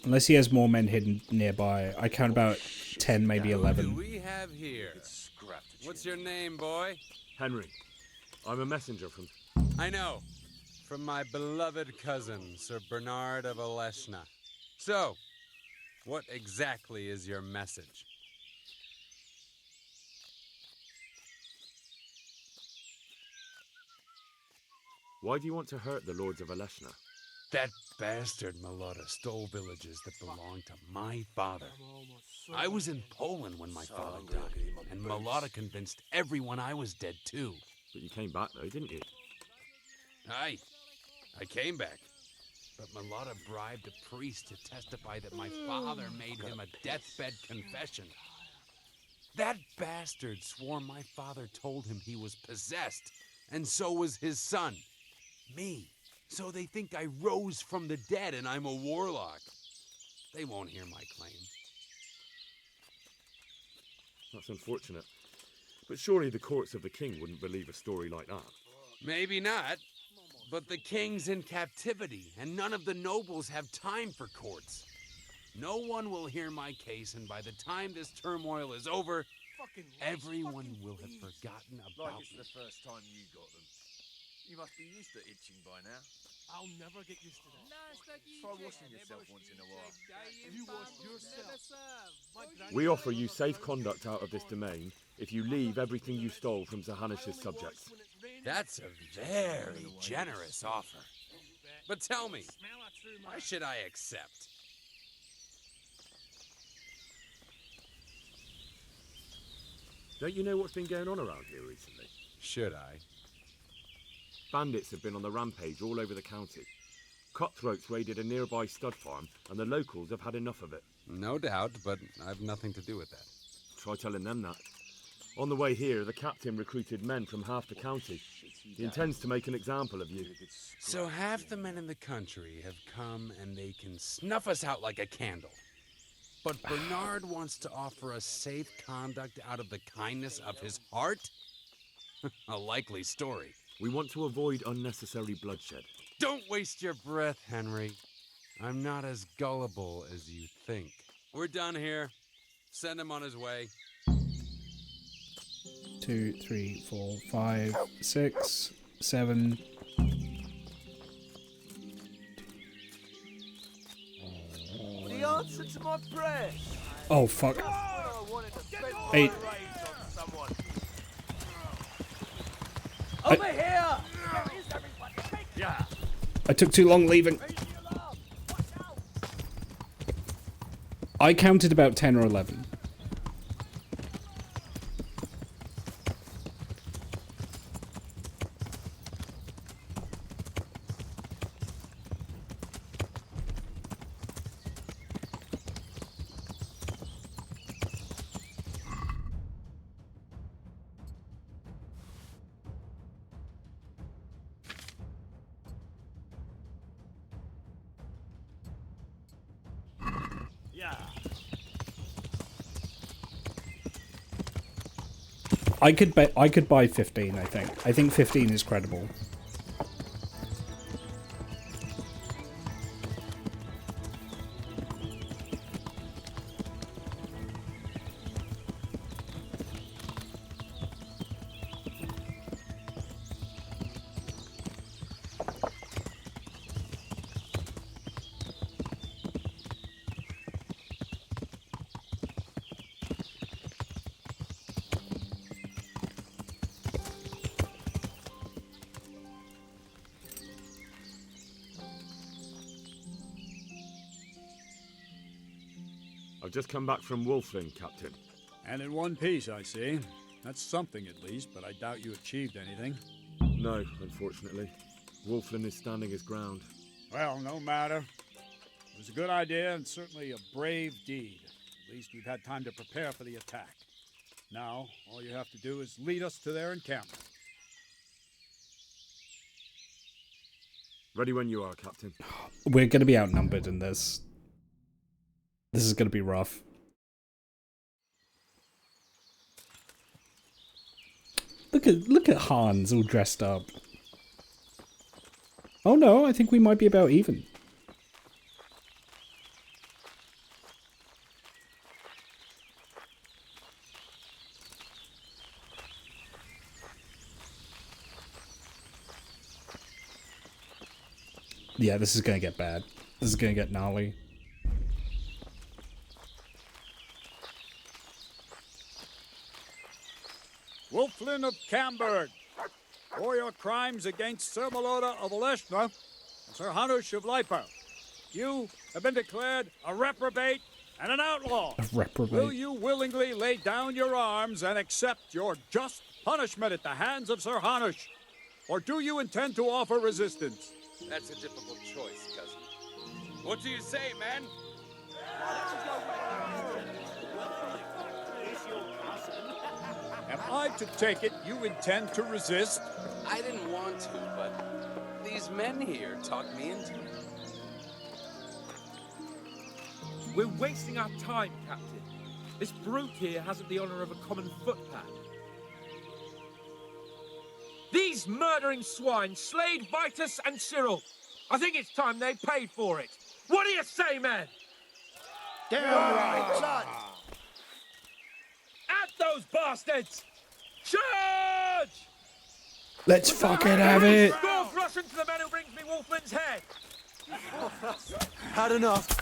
Unless he has more men hidden nearby. I count about 10, maybe Who do 11. we have here? What's your name, boy? Henry. I'm a messenger from... I know. From my beloved cousin, Sir Bernard of Aleshna. So, what exactly is your message? Why do you want to hurt the lords of Aleshna? That bastard Malotta stole villages that belonged to my father. I was in Poland when my father died, and Malotta convinced everyone I was dead too. But you came back though, didn't you? Aye, I came back. But Malotta bribed a priest to testify that my father made him a deathbed confession. That bastard swore my father told him he was possessed, and so was his son. Me. So they think I rose from the dead and I'm a warlock. They won't hear my claim. That's unfortunate. But surely the courts of the king wouldn't believe a story like that. Maybe not. But the king's in captivity, and none of the nobles have time for courts. No one will hear my case, and by the time this turmoil is over, everyone will have forgotten about Like it's the first time you got them. You must be used to itching by now. I'll never get used to that. Try washing yourself once in a while. You wash yourself. We offer you safe conduct out of this domain if you leave everything you stole from Zahanish's subjects. That's a very generous offer. But tell me, why should I accept? Don't you know what's been going on around here recently? Should I? Bandits have been on the rampage all over the county. Cutthroats raided a nearby stud farm, and the locals have had enough of it. No doubt, but I've nothing to do with that. Try telling them that. On the way here, the captain recruited men from half the county. He intends to make an example of you. So half the men in the country have come and they can snuff us out like a candle. But Bernard wants to offer us safe conduct out of the kindness of his heart? A likely story. We want to avoid unnecessary bloodshed. Don't waste your breath, Henry. I'm not as gullible as you think. We're done here. Send him on his way. 2, 3, 4, 5, 6, 7. The answer to my prayer. Oh fuck. 8. Over here! Yeah. I took too long leaving. I counted about 10 or 11. I could buy 15, I think. I think 15 is credible. I've just come back from Wolflin, Captain. And in one piece, I see. That's something at least, but I doubt you achieved anything. No, unfortunately. Wolflin is standing his ground. Well, no matter. It was a good idea and certainly a brave deed. At least we've had time to prepare for the attack. Now, all you have to do is lead us to their encampment. Ready when you are, Captain. We're going to be outnumbered in this. This is going to be rough. Look at Hans all dressed up. Oh no, I think we might be about even. Yeah, this is going to get bad. This is going to get gnarly. Wolflin of Camberg, for your crimes against Sir Meloda of Oleshna and Sir Hanush of Leiper, you have been declared a reprobate and an outlaw. A reprobate. Will you willingly lay down your arms and accept your just punishment at the hands of Sir Hanush? Or do you intend to offer resistance? That's a difficult choice, cousin. What do you say, man? Am I to take it you intend to resist? I didn't want to, but these men here talked me into it. We're wasting our time, Captain. This brute here hasn't the honor of a common footpad. These murdering swine slayed Vitus and Cyril. I think it's time they paid for it. What do you say, men? Damn right, son. At those bastards! Charge! Let's fucking have it. Go rush into the man who brings me Wolfman's head. Had enough.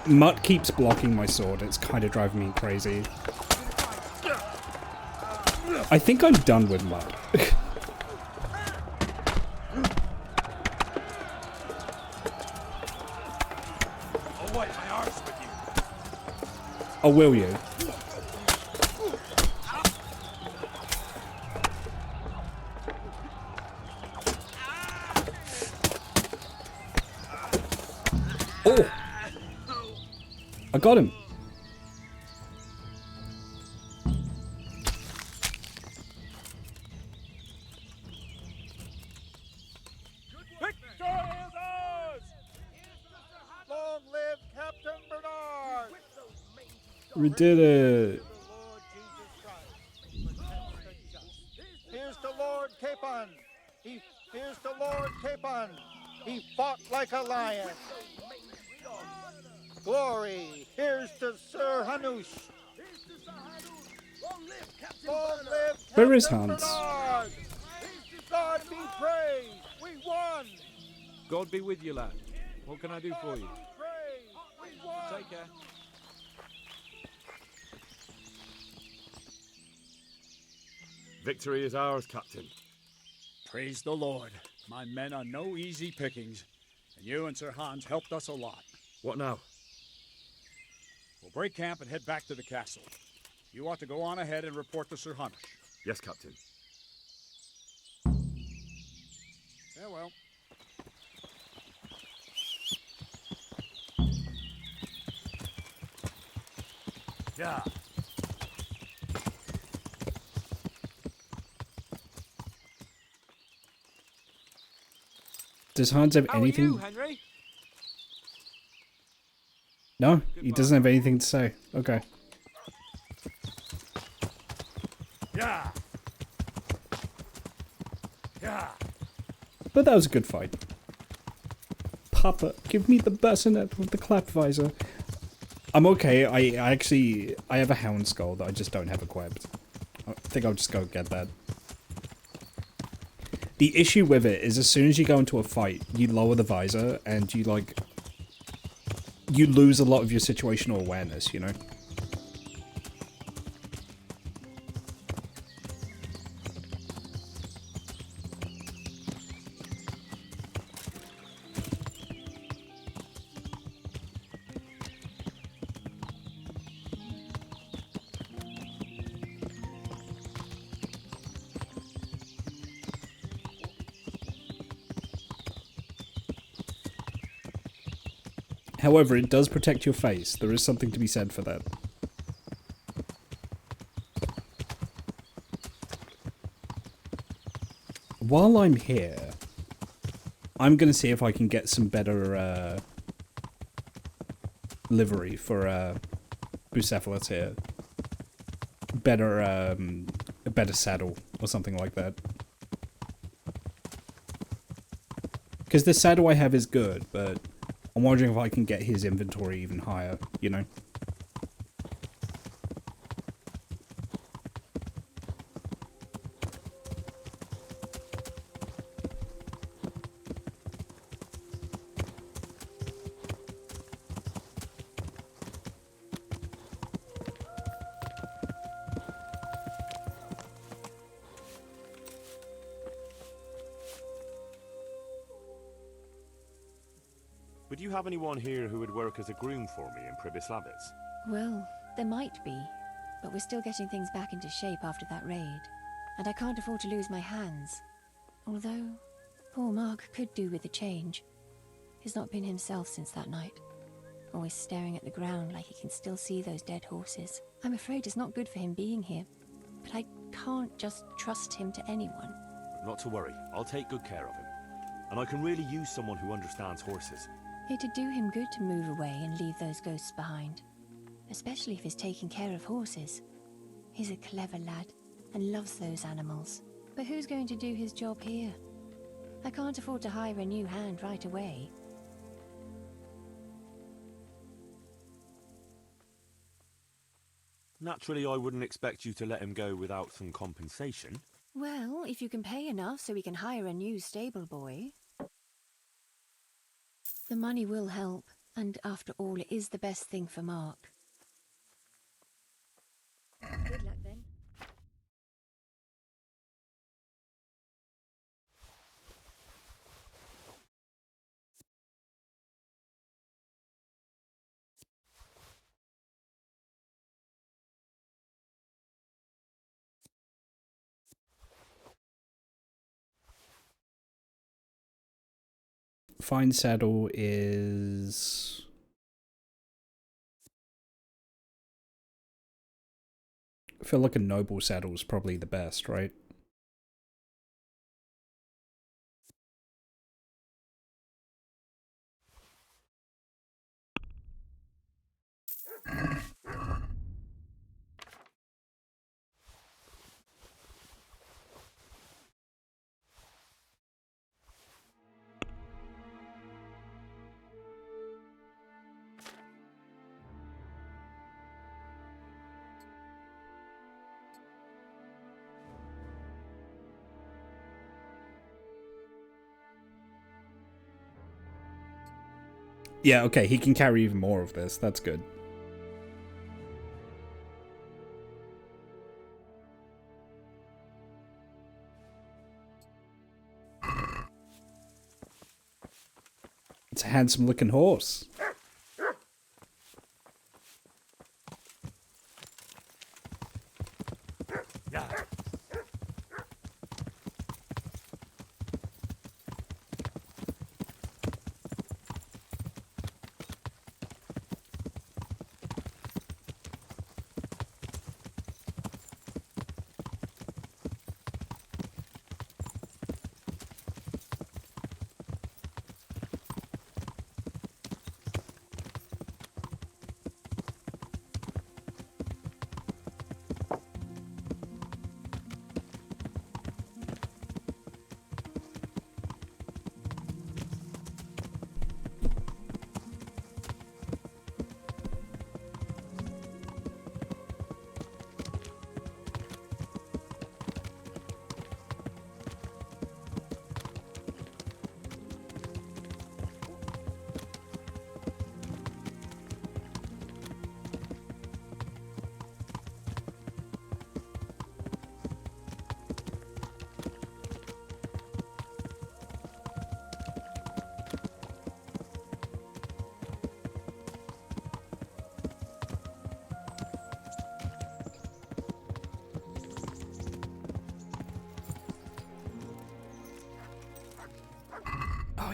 Mutt keeps blocking my sword. It's kind of driving me crazy. I think I'm done with Mutt. I'll wipe my arse with you. Oh, will you? Oh! I got him. Long live Captain Bernard! We did it. Here's the Lord Capon. Here's the Lord Capon. He fought like a lion. Glory. Here's to Sir Hanush. Long live Where is Captain Hans? Bernard. God be praised. We won. God be with you, lad. What can I do for you? Take care. Victory is ours, Captain. Praise the Lord. My men are no easy pickings, and you and Sir Hans helped us a lot. What now? We'll break camp and head back to the castle. You ought to go on ahead and report to Sir Hanush. Yes, Captain. Farewell. Yeah. Does Hans have How anything? are you, Henry? No, he doesn't have anything to say. Okay. Yeah. Yeah. But that was a good fight. Papa, give me the bassinet with the clap visor. I'm okay. I have a hound skull that I just don't have equipped. I think I'll just go get that. The issue with it is as soon as you go into a fight, you lower the visor and you lose a lot of your situational awareness, you know? However, it does protect your face. There is something to be said for that. While I'm here, I'm going to see if I can get some better livery for Bucephalus here. A better saddle or something like that. Because the saddle I have is good, but I'm wondering if I can get his inventory even higher, you know? Would you have anyone here who would work as a groom for me in Pribyslavitz? Well, there might be, but we're still getting things back into shape after that raid. And I can't afford to lose my hands. Although, poor Mark could do with a change. He's not been himself since that night. Always staring at the ground like he can still see those dead horses. I'm afraid it's not good for him being here, but I can't just trust him to anyone. Not to worry, I'll take good care of him. And I can really use someone who understands horses. It'd do him good to move away and leave those ghosts behind. Especially if he's taking care of horses. He's a clever lad and loves those animals. But who's going to do his job here? I can't afford to hire a new hand right away. Naturally, I wouldn't expect you to let him go without some compensation. Well, if you can pay enough so we can hire a new stable boy. The money will help, and after all, it is the best thing for Mark. Good luck then. Fine saddle is... I feel like a noble saddle is probably the best, right? Yeah, okay, he can carry even more of this. That's good. It's a handsome looking horse.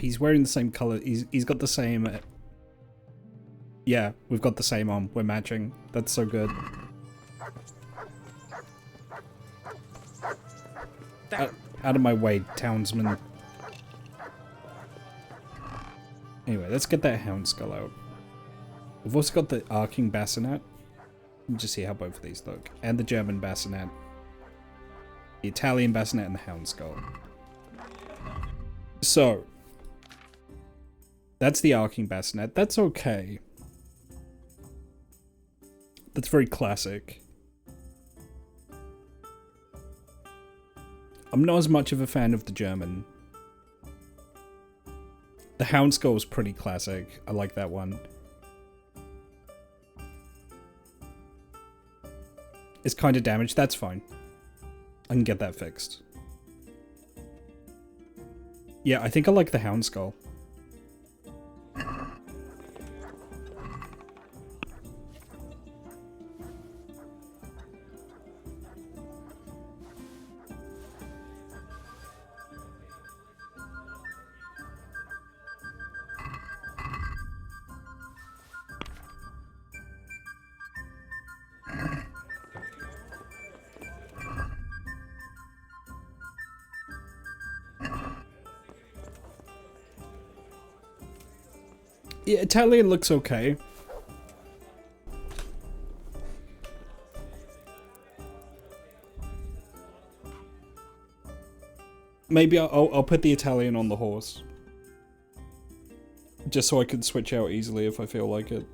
He's wearing the same color. He's got the same... yeah, we've got the same on. We're matching. That's so good. Out of my way, townsman. Anyway, let's get that hound skull out. We've also got the arcing bassinet. Let me just see how both of these look. And the German bassinet. The Italian bassinet and the hound skull. So... that's the arcing bassinet. That's okay. That's very classic. I'm not as much of a fan of the German. The hound skull is pretty classic. I like that one. It's kind of damaged. That's fine. I can get that fixed. Yeah, I think I like the hound skull. Yeah, Italian looks okay. Maybe I'll put the Italian on the horse. Just so I can switch out easily if I feel like it.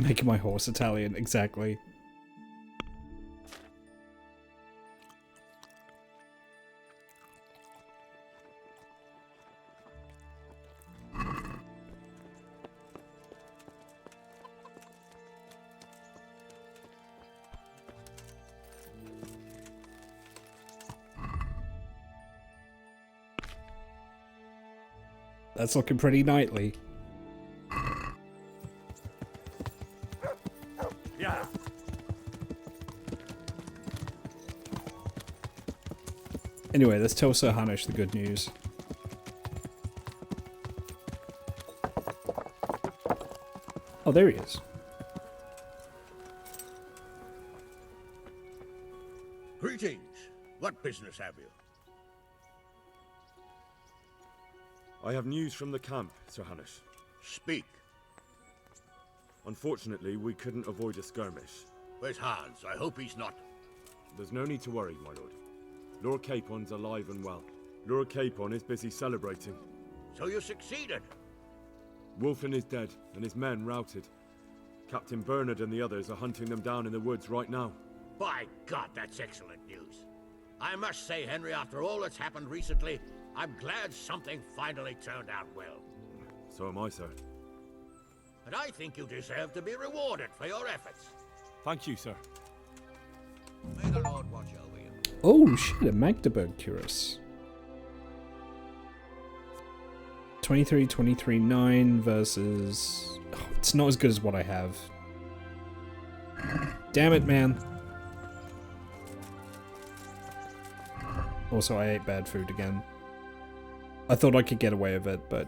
Making my horse Italian, exactly. That's looking pretty knightly. Yeah. Anyway, let's tell Sir Hanush the good news. Oh, there he is. Greetings. What business have you? I have news from the camp, Sir Hanush. Speak. Unfortunately, we couldn't avoid a skirmish. Where's Hans? I hope he's not. There's no need to worry, my lord. Lord Capon's alive and well. Lord Capon is busy celebrating. So you succeeded? Wulfin is dead, and his men routed. Captain Bernard and the others are hunting them down in the woods right now. By God, that's excellent news. I must say, Henry, after all that's happened recently, I'm glad something finally turned out well. So am I, sir. And I think you deserve to be rewarded for your efforts. Thank you, sir. May the Lord watch over you. Oh shit, a Magdeburg cuirass. 23-23-9 versus... Oh, it's not as good as what I have. Damn it, man. Also, I ate bad food again. I thought I could get away with it, but...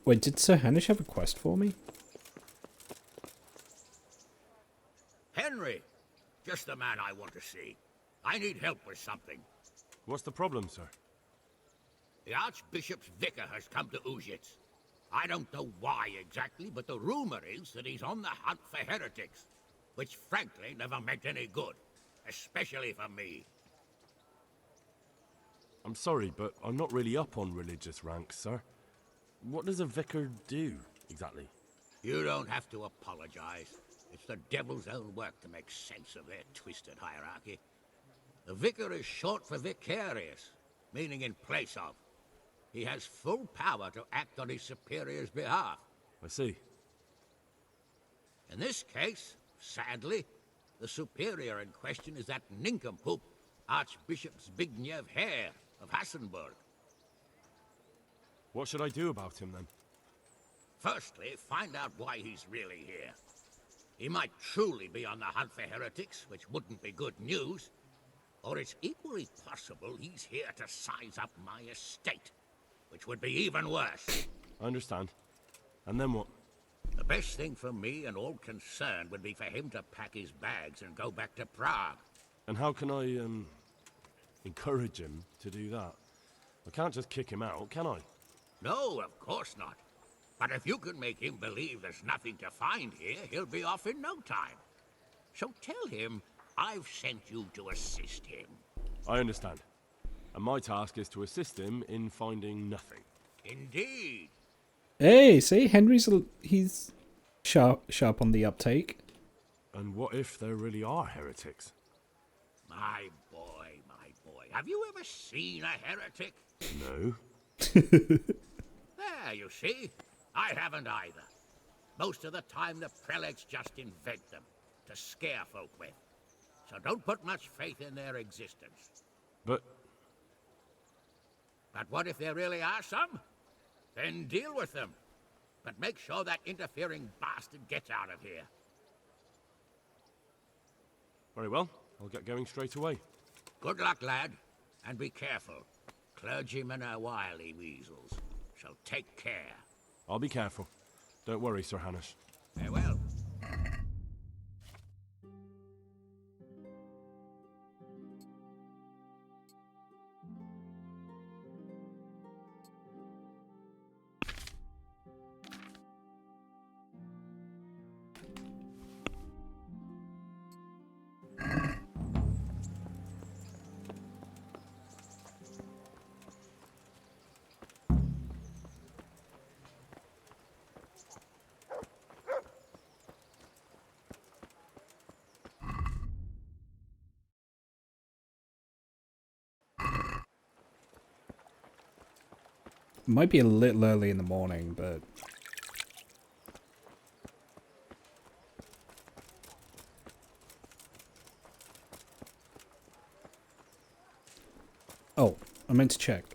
Wait, did Sir Hanush have a quest for me? Henry! Just the man I want to see. I need help with something. What's the problem, sir? The Archbishop's vicar has come to Uzhitz. I don't know why exactly, but the rumor is that he's on the hunt for heretics, which frankly never meant any good, especially for me. I'm sorry, but I'm not really up on religious ranks, sir. What does a vicar do, exactly? You don't have to apologize. It's the devil's own work to make sense of their twisted hierarchy. The vicar is short for vicarious, meaning in place of. He has full power to act on his superior's behalf. I see. In this case, sadly, the superior in question is that nincompoop, Archbishop Zbigniew Hare of Hassenburg. What should I do about him, then? Firstly, find out why he's really here. He might truly be on the hunt for heretics, which wouldn't be good news. Or it's equally possible he's here to size up my estate, which would be even worse. I understand. And then what? The best thing for me and all concerned would be for him to pack his bags and go back to Prague. And how can I, encourage him to do that? I can't just kick him out, can I? No, of course not. But if you can make him believe there's nothing to find here, he'll be off in no time. So tell him I've sent you to assist him. I understand. And my task is to assist him in finding nothing. Indeed. Hey, see, he's sharp on the uptake. And what if there really are heretics? My boy. Have you ever seen a heretic? No. There, you see. I haven't either. Most of the time the prelates just invent them to scare folk with. So don't put much faith in their existence. But what if there really are some? Then deal with them. But make sure that interfering bastard gets out of here. very well. I'll get going straight away. Good luck, lad. And be careful. Clergymen are wily weasels. So take care. I'll be careful. Don't worry, Sir Hanush. Farewell. Might be a little early in the morning, but... Oh, I meant to check.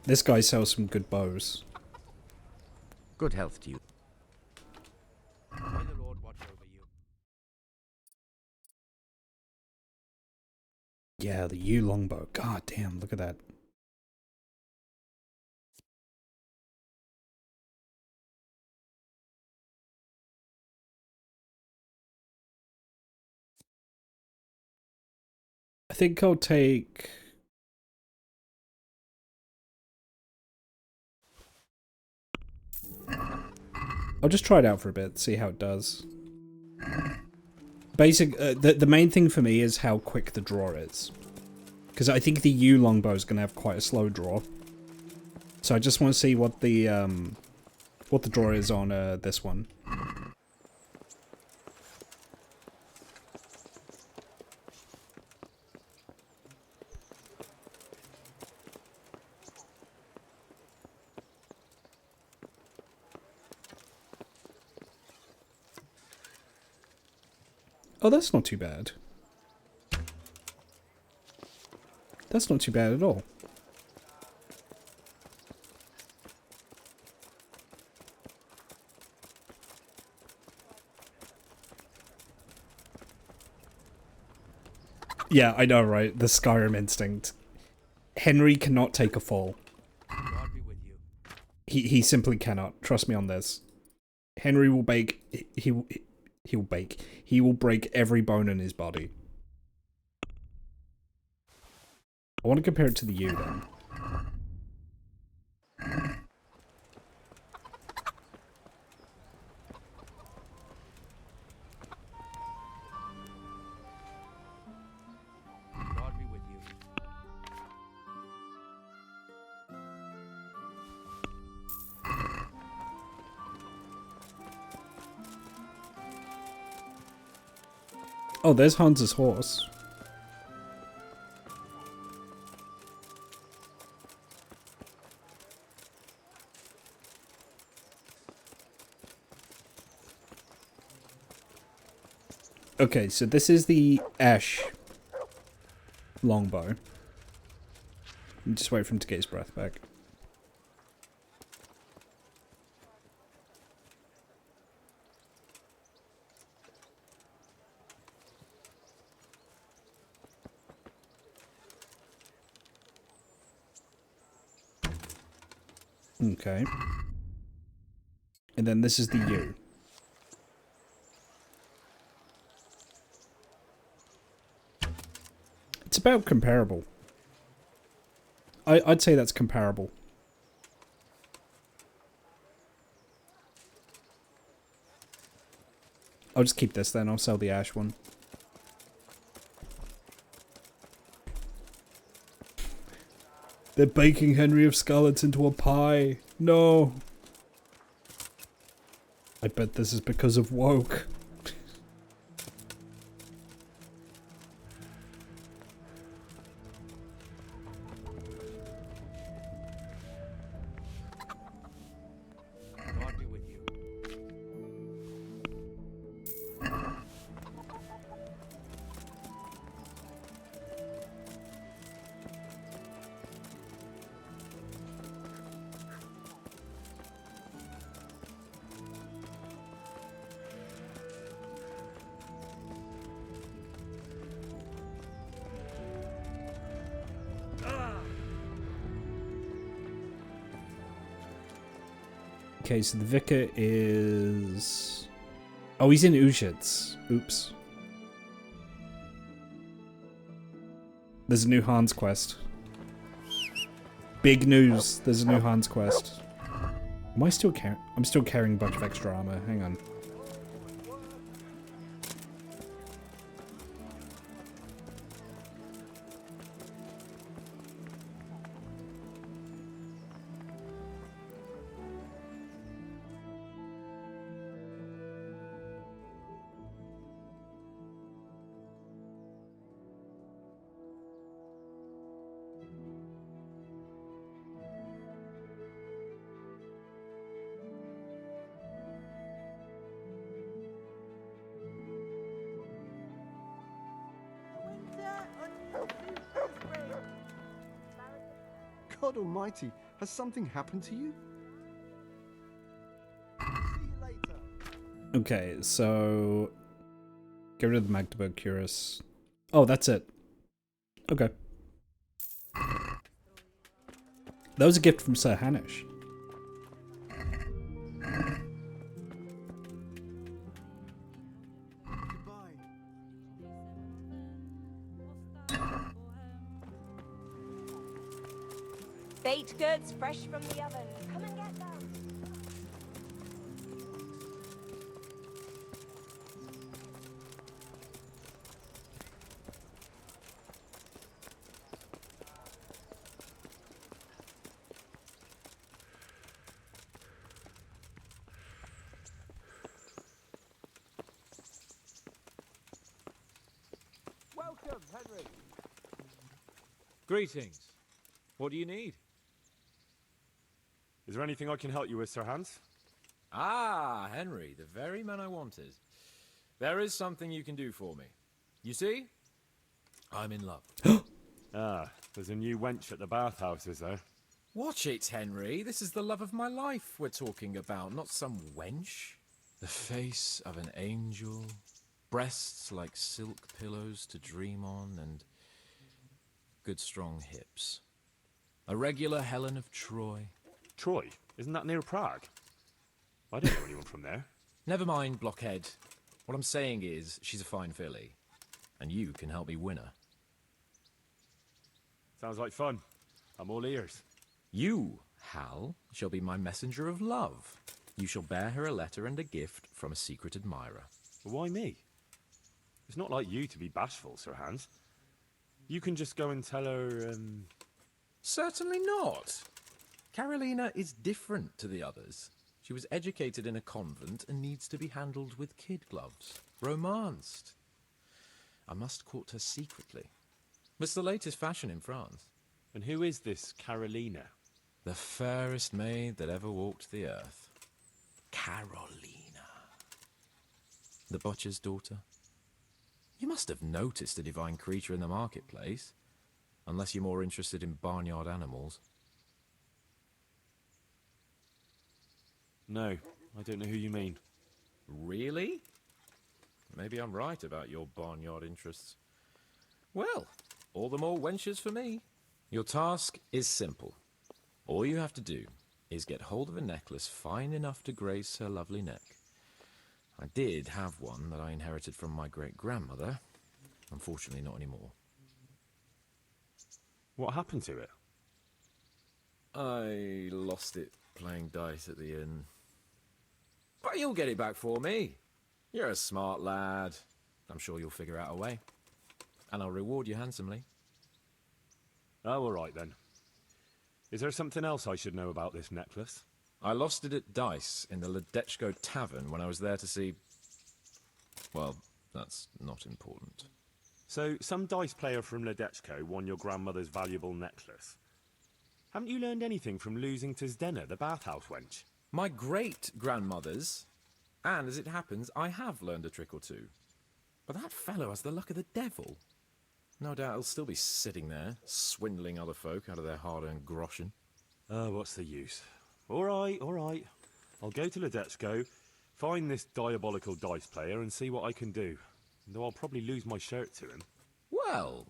This guy sells some good bows. Good health to you. May the Lord watch over you. Yeah, the yew longbow. God damn, look at that. I think I'll take... I'll just try it out for a bit, see how it does. The main thing for me is how quick the draw is. Because I think the yew longbow is going to have quite a slow draw. So I just want to see what the draw is on this one. Oh, that's not too bad. That's not too bad at all. Yeah, I know, right? The Skyrim instinct. Henry cannot take a fall. God be with you. He simply cannot. Trust me on this. Henry will bake. He will bake. He will break every bone in his body. I want to compare it to the yew then. God be with you. Oh, there's Hans's horse. Okay, so this is the ash longbow. Just wait for him to get his breath back. Okay. And then this is the U. It's about comparable. I'd say that's comparable. I'll just keep this then. I'll sell the ash one. They're baking Henry of Scarlet into a pie. No. I bet this is because of woke. God be with you. Okay, so the vicar is... Oh, he's in Ushitz. Oops. There's a new Hans quest. Big news. There's a new Hans quest. Am I still carrying... I'm still carrying a bunch of extra armor. Hang on. God almighty, has something happened to you? Okay, so... Get rid of the Magdeburg Cuirass. Oh, that's it. Okay. That was a gift from Sir Hanush. Baked goods fresh from the oven. Come and get them. Welcome, Henry. Greetings. What do you need? Is there anything I can help you with, Sir Hans? Ah, Henry, the very man I wanted. There is something you can do for me. You see? I'm in love. Ah, there's a new wench at the bathhouse, is there? Watch it, Henry. This is the love of my life we're talking about, not some wench. The face of an angel, breasts like silk pillows to dream on, and good strong hips. A regular Helen of Troy. Troy? Isn't that near Prague? I don't know anyone from there. Never mind, blockhead. What I'm saying is, she's a fine filly, and you can help me win her. Sounds like fun. I'm all ears. You, Hal, shall be my messenger of love. You shall bear her a letter and a gift from a secret admirer. But why me? It's not like you to be bashful, Sir Hans. You can just go and tell her, Certainly not. Carolina is different to the others. She was educated in a convent and needs to be handled with kid gloves. Romanced. I must court her secretly. It's the latest fashion in France. And who is this Carolina? The fairest maid that ever walked the earth. Carolina. The butcher's daughter. You must have noticed a divine creature in the marketplace. Unless you're more interested in barnyard animals. No, I don't know who you mean. Really? Maybe I'm right about your barnyard interests. Well, all the more wenches for me. Your task is simple. All you have to do is get hold of a necklace fine enough to grace her lovely neck. I did have one that I inherited from my great-grandmother. Unfortunately, not anymore. What happened to it? I lost it playing dice at the inn. But you'll get it back for me. You're a smart lad. I'm sure you'll figure out a way. And I'll reward you handsomely. Oh, all right then. Is there something else I should know about this necklace? I lost it at dice in the Ledechko Tavern when I was there to see... Well, that's not important. So, some dice player from Ledechko won your grandmother's valuable necklace. Haven't you learned anything from losing to Zdena, the bathhouse wench? My great-grandmother's. And as it happens, I have learned a trick or two. But that fellow has the luck of the devil. No doubt he'll still be sitting there, swindling other folk out of their hard-earned groschen. Oh, what's the use? All right. I'll go to Ledechko, find this diabolical dice player and see what I can do. Though I'll probably lose my shirt to him. Well,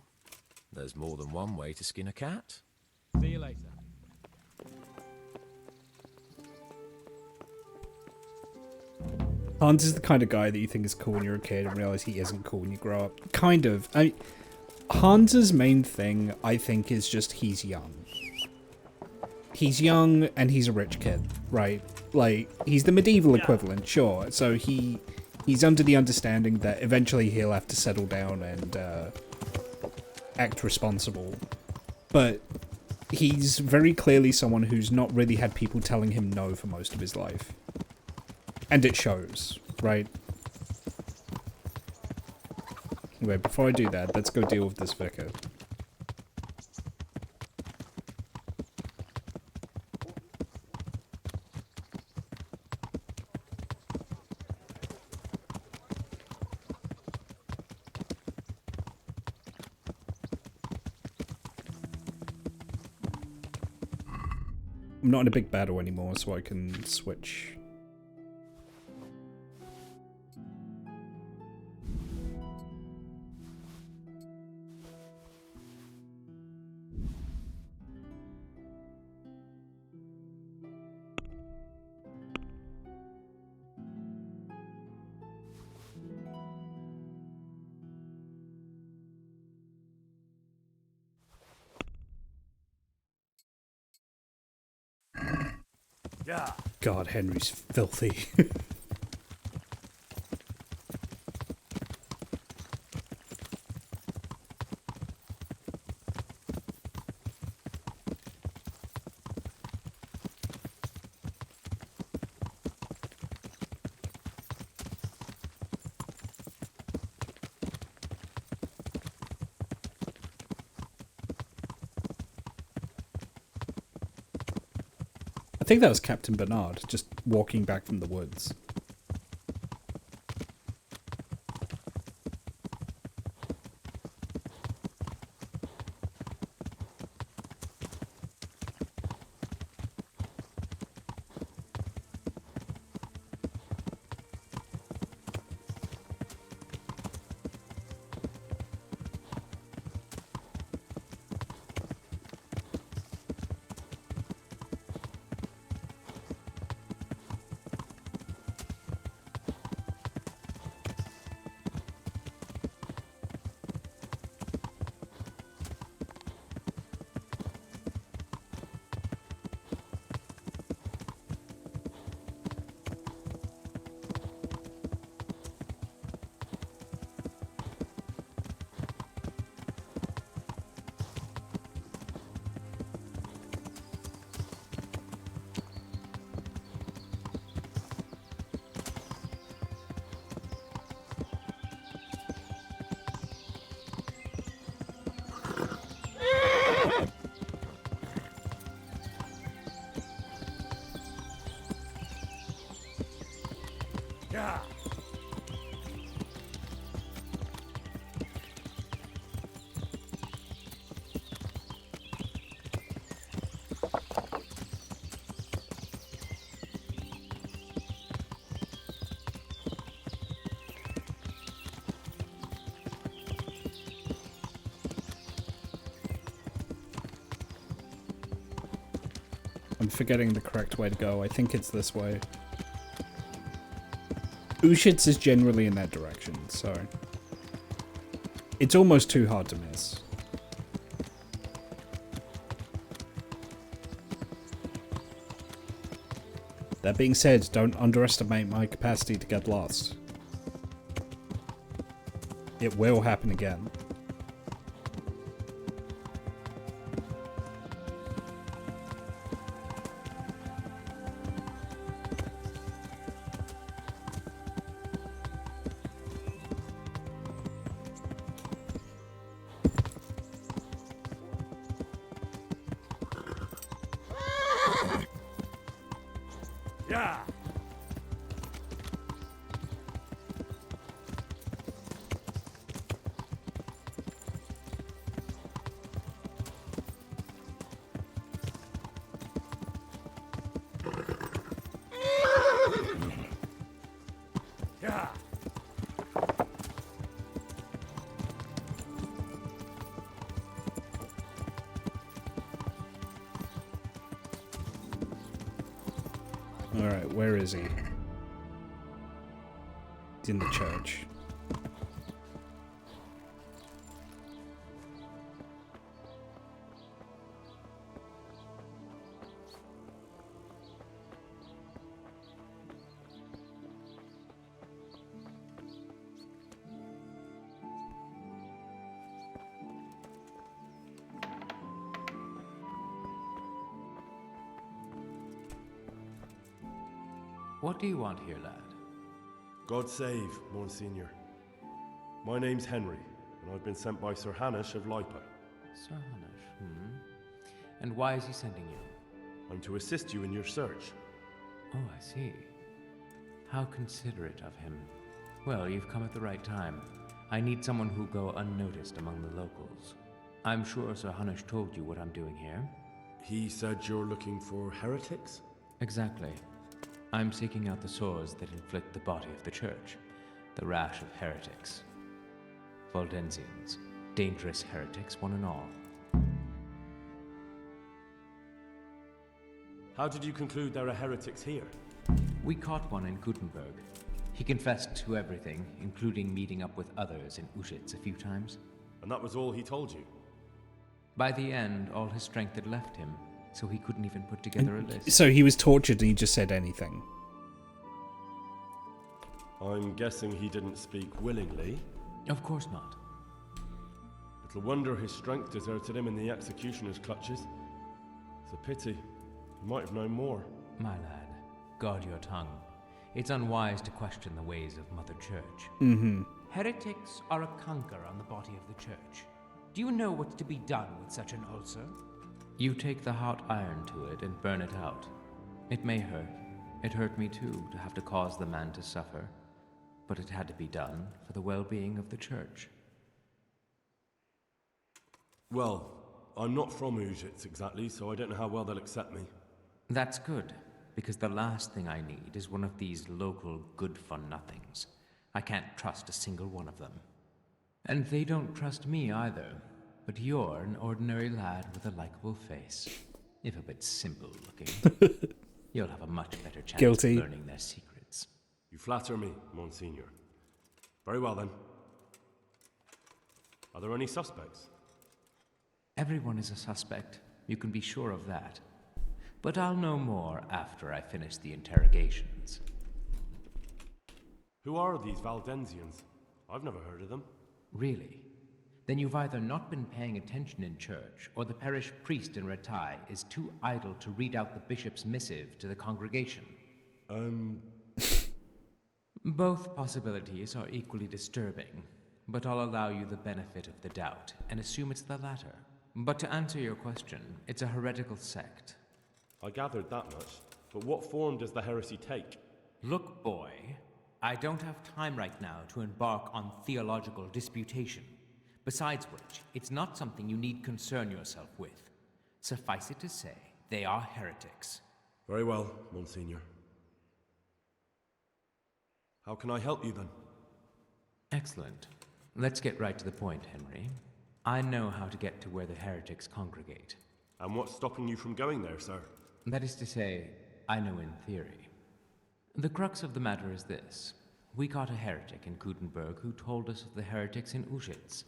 there's more than one way to skin a cat. See you later. Hans is the kind of guy that you think is cool when you're a kid and realize he isn't cool when you grow up. Kind of. Hans's main thing, I think, is just he's young. He's young and he's a rich kid, right? Like, he's the medieval equivalent, sure. So he's under the understanding that eventually he'll have to settle down and act responsible. But he's very clearly someone who's not really had people telling him no for most of his life. And it shows, right? Anyway, before I do that, let's go deal with this vicar. I'm not in a big battle anymore, so I can switch. Yeah. God, Henry's filthy. I think that was Captain Bernard, just walking back from the woods. Yeah. forgetting the correct way to go. I think it's this way. Ushitz is generally in that direction, so... It's almost too hard to miss. That being said, don't underestimate my capacity to get lost. It will happen again. Yeah. Yeah. Alright, where is he? He's in the church. What do you want here, lad? God save, Monsignor. My name's Henry, and I've been sent by Sir Hanush of Lipa. Sir Hanush, And why is he sending you? I'm to assist you in your search. Oh, I see. How considerate of him. Well, you've come at the right time. I need someone who'll go unnoticed among the locals. I'm sure Sir Hanush told you what I'm doing here. He said you're looking for heretics? Exactly. I'm seeking out the sores that inflict the body of the church, the rash of heretics. Valdensians, dangerous heretics, one and all. How did you conclude there are heretics here? We caught one in Gutenberg. He confessed to everything, including meeting up with others in Ushitz a few times. And that was all he told you? By the end, all his strength had left him, so he couldn't even put together a list. So he was tortured and he just said anything. I'm guessing he didn't speak willingly. Of course not. Little wonder his strength deserted him in the executioner's clutches. It's a pity. He might have known more. My lad, guard your tongue. It's unwise to question the ways of Mother Church. Mm-hmm. Heretics are a canker on the body of the church. Do you know what's to be done with such an ulcer? You take the hot iron to it and burn it out. It may hurt. It hurt me too, to have to cause the man to suffer. But it had to be done for the well-being of the church. Well, I'm not from Ushitz exactly, so I don't know how well they'll accept me. That's good, because the last thing I need is one of these local good-for-nothings. I can't trust a single one of them. And they don't trust me either. But you're an ordinary lad with a likable face. If a bit simple-looking. You'll have a much better chance of learning their secrets. You flatter me, Monsignor. Very well, then. Are there any suspects? Everyone is a suspect. You can be sure of that. But I'll know more after I finish the interrogations. Who are these Valdensians? I've never heard of them. Really? Then you've either not been paying attention in church, or the parish priest in Rattay is too idle to read out the bishop's missive to the congregation. Both possibilities are equally disturbing, but I'll allow you the benefit of the doubt and assume it's the latter. But to answer your question, it's a heretical sect. I gathered that much, but what form does the heresy take? Look, boy, I don't have time right now to embark on theological disputation. Besides which, it's not something you need concern yourself with. Suffice it to say, they are heretics. Very well, Monsignor. How can I help you then? Excellent. Let's get right to the point, Henry. I know how to get to where the heretics congregate. And what's stopping you from going there, sir? That is to say, I know in theory. The crux of the matter is this. We caught a heretic in Kutenberg who told us of the heretics in Ushitz.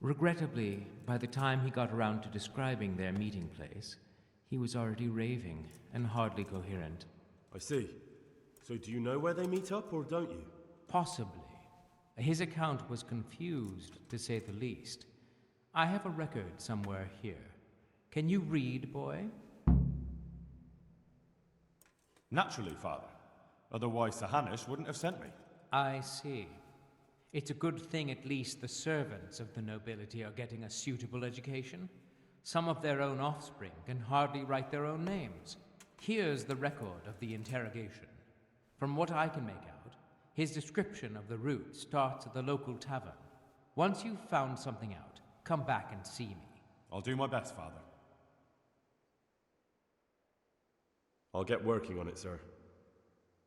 Regrettably, by the time he got around to describing their meeting place, he was already raving and hardly coherent. I see. So do you know where they meet up, or don't you? Possibly. His account was confused, to say the least. I have a record somewhere here. Can you read, boy? Naturally, Father. Otherwise, Sir Hanush wouldn't have sent me. I see. It's a good thing at least the servants of the nobility are getting a suitable education. Some of their own offspring can hardly write their own names. Here's the record of the interrogation. From what I can make out, his description of the route starts at the local tavern. Once you've found something out, come back and see me. I'll do my best, Father. I'll get working on it, sir.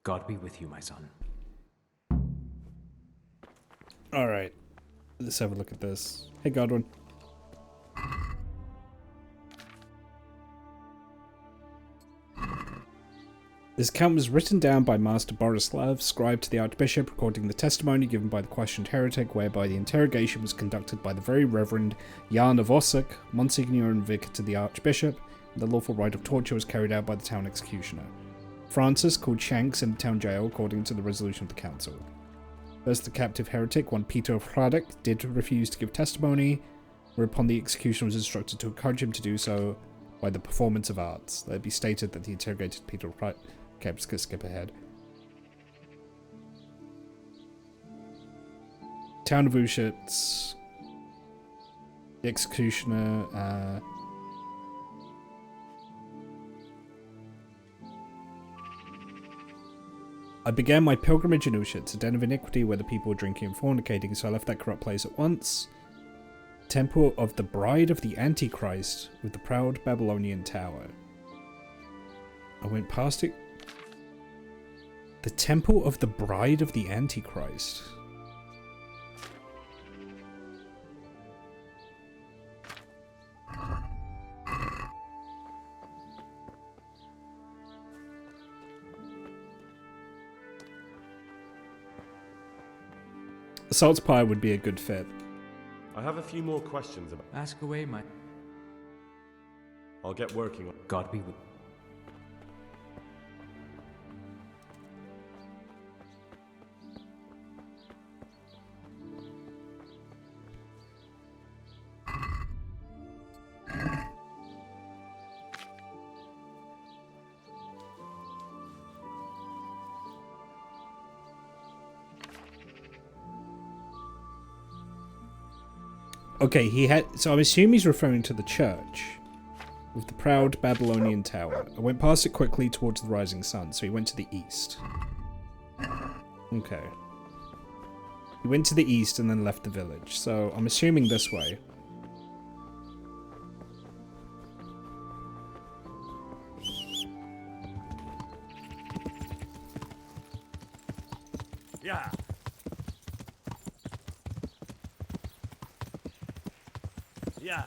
God be with you, my son. Alright. Let's have a look at this. Hey, Godwin. This account was written down by Master Borislav, scribe to the Archbishop, recording the testimony given by the questioned heretic, whereby the interrogation was conducted by the Very Reverend Jan of Ossock, Monsignor and Vicar to the Archbishop, and the lawful rite of torture was carried out by the town executioner. Francis called Shanks in the town jail according to the resolution of the council. First, the captive heretic, one Peter of Hradec, did refuse to give testimony, whereupon the executioner was instructed to encourage him to do so by the performance of arts. Let it be stated that the interrogated Peter of Hradec... Okay, I'm just gonna skip ahead. Town of Ushitz. The executioner, I began my pilgrimage in Ushitz, a den of iniquity where the people were drinking and fornicating, so I left that corrupt place at once. Temple of the Bride of the Antichrist with the proud Babylonian tower. I went past it. The Temple of the Bride of the Antichrist. Assault Spire would be a good fit. I have a few more questions about... Ask away, my... I'll get working on... God be with... Okay, he had... So I'm assuming he's referring to the church with the proud Babylonian tower. I went past it quickly towards the rising sun, so he went to the east. Okay. He went to the east and then left the village, so I'm assuming this way. Yeah. Yeah.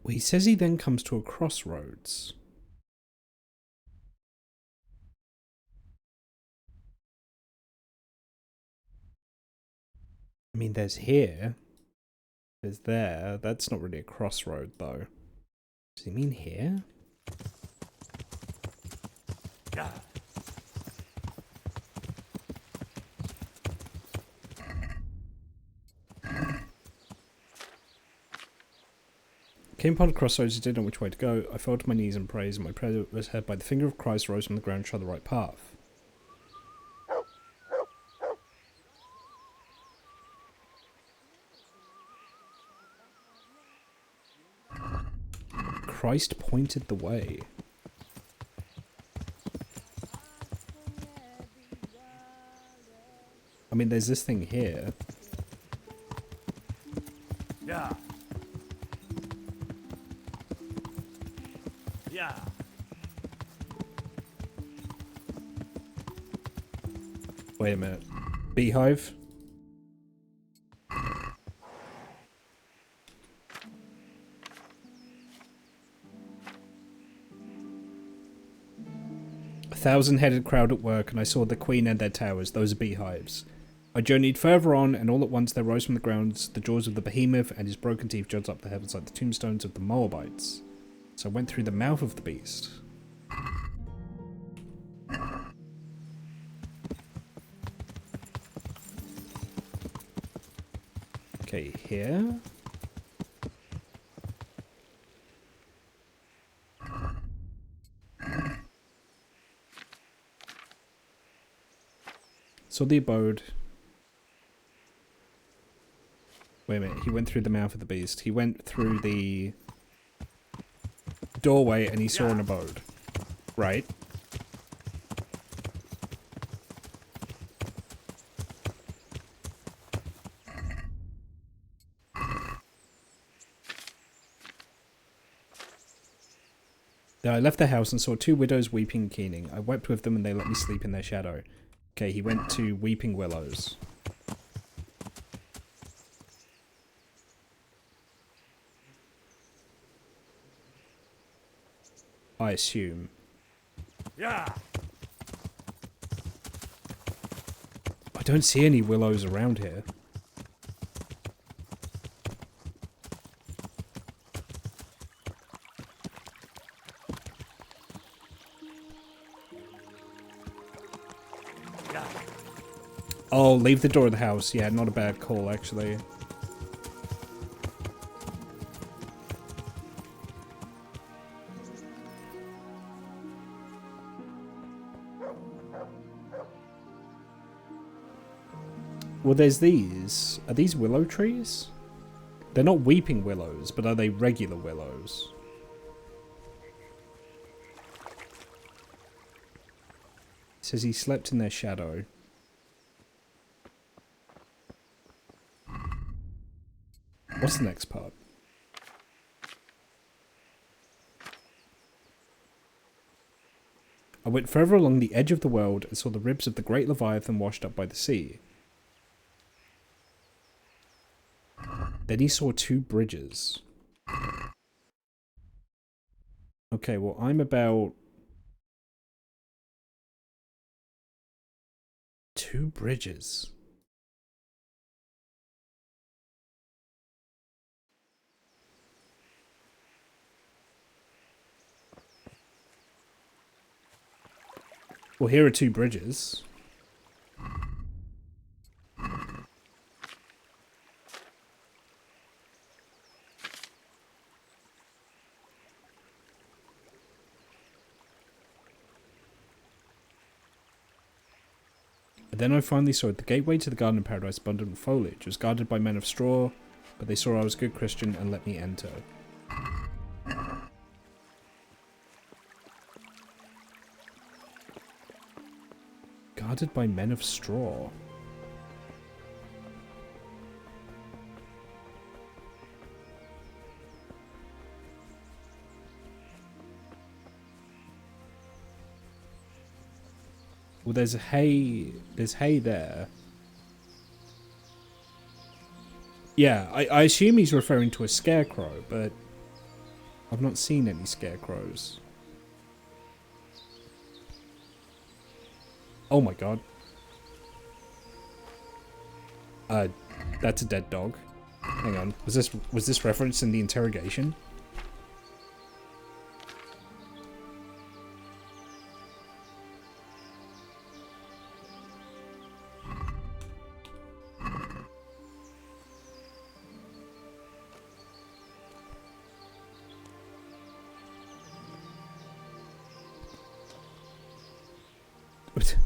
Well, he says he then comes to a crossroads. I mean, there's here. There's there. That's not really a crossroad, though. Does he mean here? Yeah. Came upon a crossroads, I didn't know which way to go. I fell to my knees and praise, and my prayer was heard by the finger of Christ rose from the ground and showed the right path. Christ pointed the way. I mean, there's this thing here. Yeah. Yeah. Wait a minute. Beehive? 1,000-headed crowd at work, and I saw the queen and their towers. Those are beehives. I journeyed further on, and all at once there rose from the ground the jaws of the behemoth, and his broken teeth jutted up the heavens like the tombstones of the Moabites. So I went through the mouth of the beast. Okay, here. So the abode. Wait a minute, he went through the mouth of the beast. He went through the doorway and he saw an abode. Right? Then I left the house and saw 2 widows weeping and keening. I wept with them and they let me sleep in their shadow. Okay, he went to Weeping Willows. I assume. Yeah. I don't see any willows around here. Oh, leave the door of the house. Yeah, not a bad call, actually. Well, there's these. Are these willow trees? They're not weeping willows, but are they regular willows? It says he slept in their shadow. What's the next part? I went further along the edge of the world and saw the ribs of the great Leviathan washed up by the sea. Then he saw 2 bridges. Okay, well, I'm about 2 bridges. Well, here are 2 bridges. And then I finally saw it. The gateway to the Garden of Paradise, abundant with foliage. It was guarded by men of straw, but they saw I was a good Christian and let me enter. Guarded by men of straw. Well, there's hay there. Yeah, I assume he's referring to a scarecrow, but I've not seen any scarecrows. Oh my god. That's a dead dog. Hang on. Was this referenced in the interrogation? What?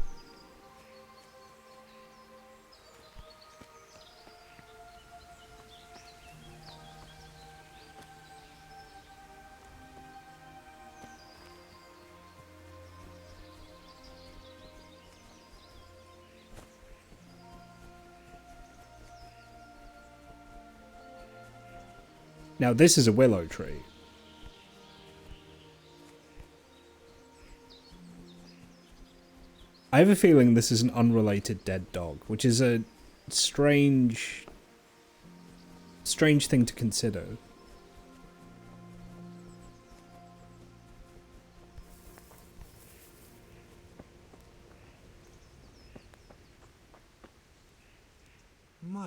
Now this is a willow tree. I have a feeling this is an unrelated dead dog, which is a strange thing to consider.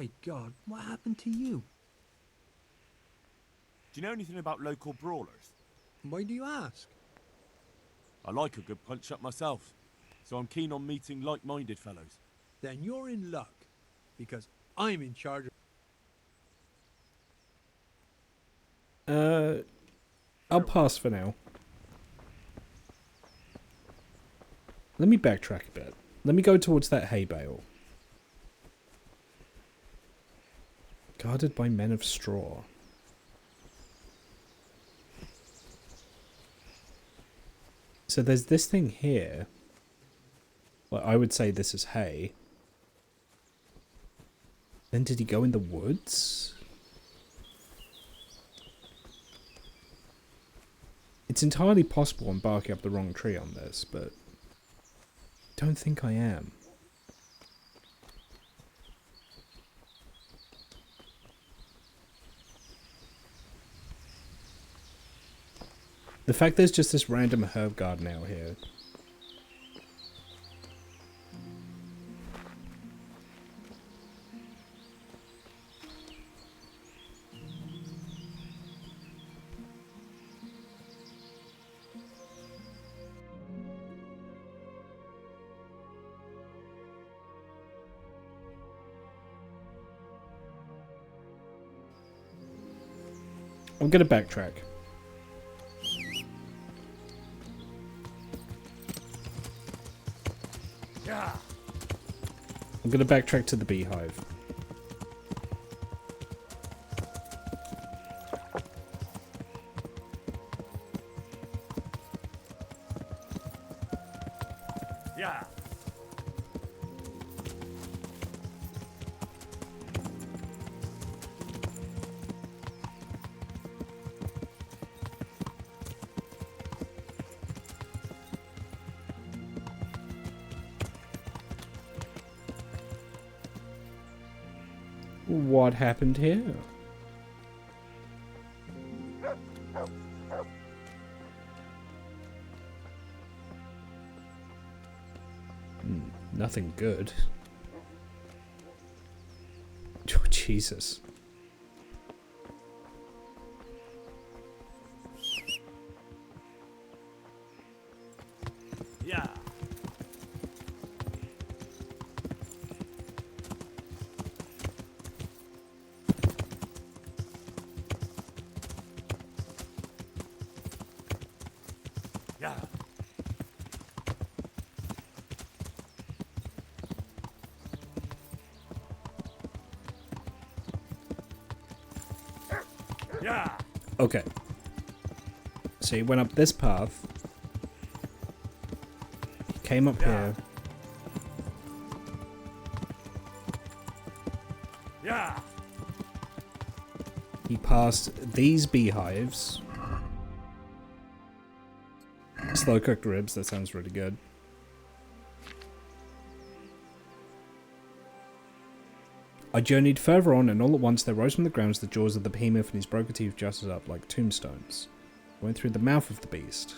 My God, what happened to you? Do you know anything about local brawlers? Why do you ask? I like a good punch-up myself, so I'm keen on meeting like-minded fellows. Then you're in luck, because I'm in charge of... I'll pass for now. Let me backtrack a bit. Let me go towards that hay bale. Guarded by men of straw. So there's this thing here. Well, I would say this is hay. Then did he go in the woods? It's entirely possible I'm barking up the wrong tree on this, but I don't think I am. The fact there's just this random herb garden out here. I'm gonna backtrack. Yeah. I'm gonna backtrack to the beehive. Yeah. What happened here? Nothing good. Oh, Jesus. Yeah. Yeah. Yeah. Okay. So he went up this path. He came up here. Yeah. He passed these beehives. Slow cooked ribs, that sounds really good. I journeyed further on, and all at once there rose from the ground the jaws of the behemoth, and his broken teeth jutted up like tombstones. I went through the mouth of the beast.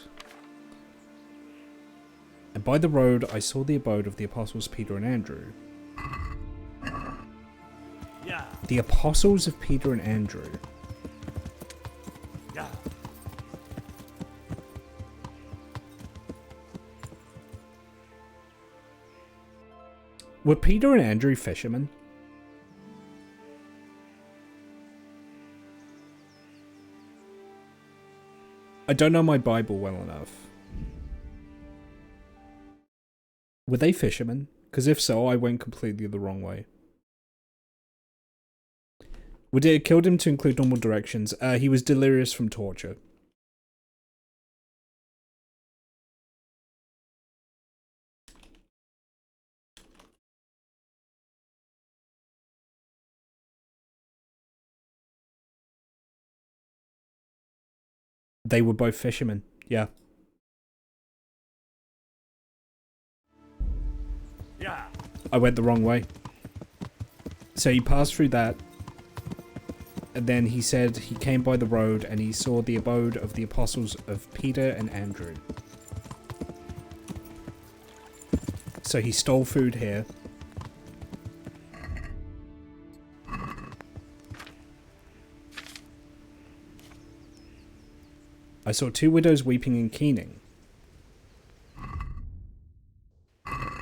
And by the road I saw the abode of the apostles Peter and Andrew. Yeah. The apostles of Peter and Andrew. Yeah. Were Peter and Andrew fishermen? I don't know my Bible well enough. Were they fishermen? Because if so, I went completely the wrong way. Would it have killed him to include normal directions? He was delirious from torture. They were both fishermen, yeah. Yeah. I went the wrong way. So he passed through that. And then he said he came by the road and he saw the abode of the apostles of Peter and Andrew. So he stole food here. I saw 2 widows weeping and keening.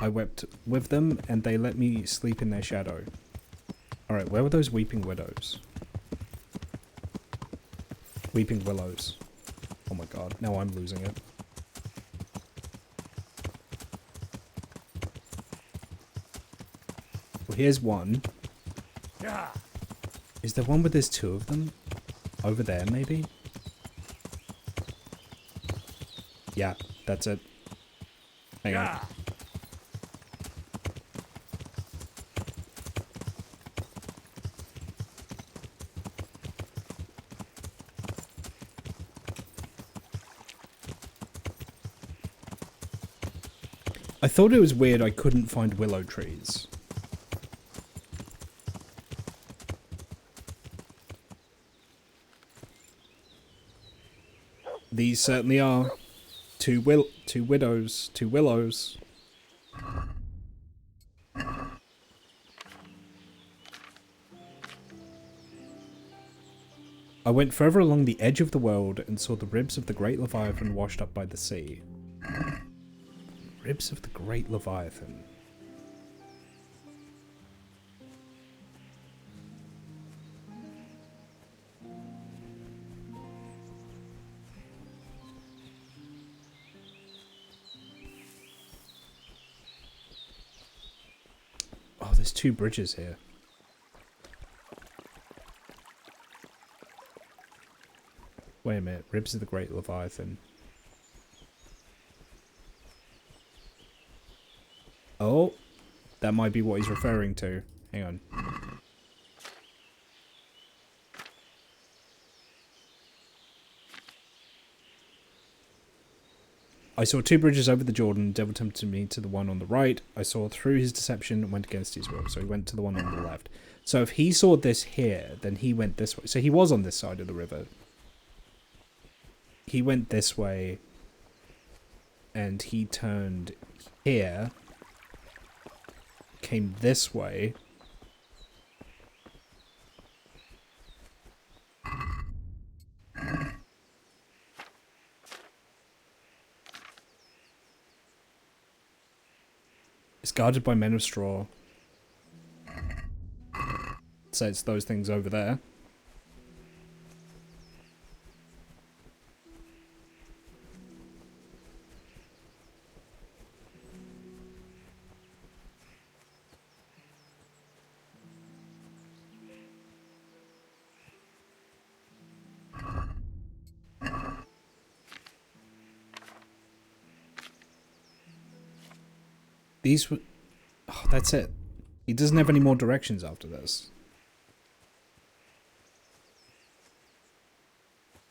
I wept with them, and they let me sleep in their shadow. Alright, where were those weeping widows? Weeping willows. Oh my god, now I'm losing it. Well, here's one. Is there one where there's 2 of them? Over there, maybe? Yeah, that's it. Hang on. I thought it was weird I couldn't find willow trees. These certainly are. 2 widows, 2 willows. I went further along the edge of the world and saw the ribs of the great Leviathan washed up by the sea. Ribs of the great Leviathan. Oh, there's 2 bridges here. Wait a minute, ribs of the great Leviathan. Oh, that might be what he's referring to. Hang on. I saw 2 bridges over the Jordan. The devil tempted me to the one on the right. I saw through his deception and went against his will. So he went to the one on the left. So if he saw this here, then he went this way. So he was on this side of the river. He went this way. And he turned here. Came this way. It's guarded by men of straw. So it's those things over there. These were... Oh, that's it. He doesn't have any more directions after this.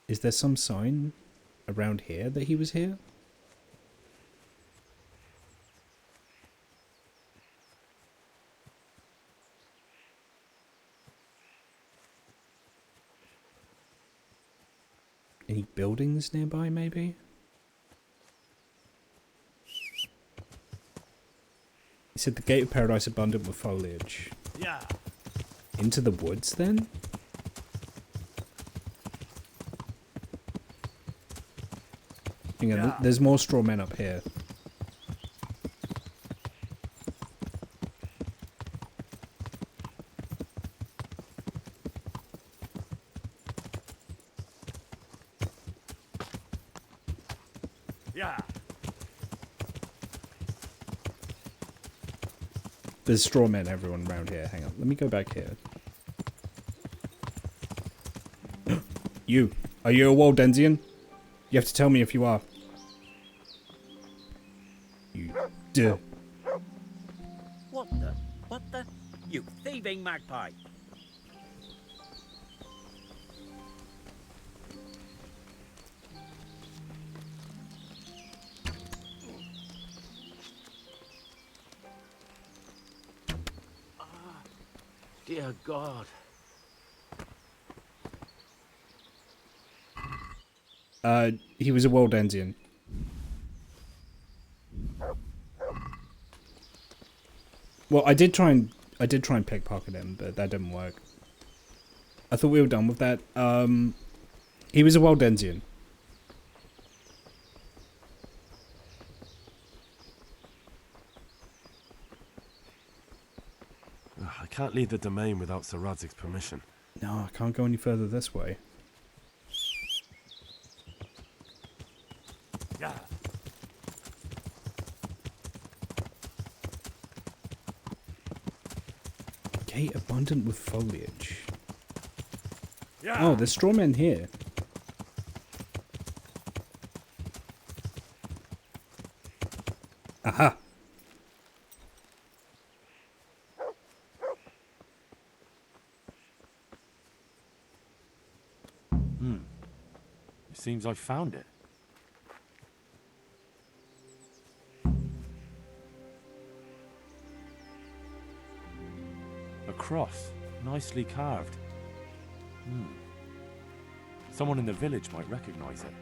Is there some sign around here that he was here? Any buildings nearby, maybe? He said the gate of paradise abundant with foliage. Yeah. Into the woods, then? Hang on, there's more straw men up here. Yeah. There's straw men everyone around here. Hang on, let me go back here. You. Are you a Waldensian? You have to tell me if you are. You do. What the? You thieving magpie! Dear God. He was a Waldensian. Well, I did try and pickpocket him, but that didn't work. I thought we were done with that. He was a Waldensian. can't leave the domain without Sir Radzig's permission. No, I can't go any further this way. Yeah. Gate abundant with foliage. Yeah. Oh, there's straw men here. Aha! It seems I found it. A cross, nicely carved. Someone in the village might recognize it.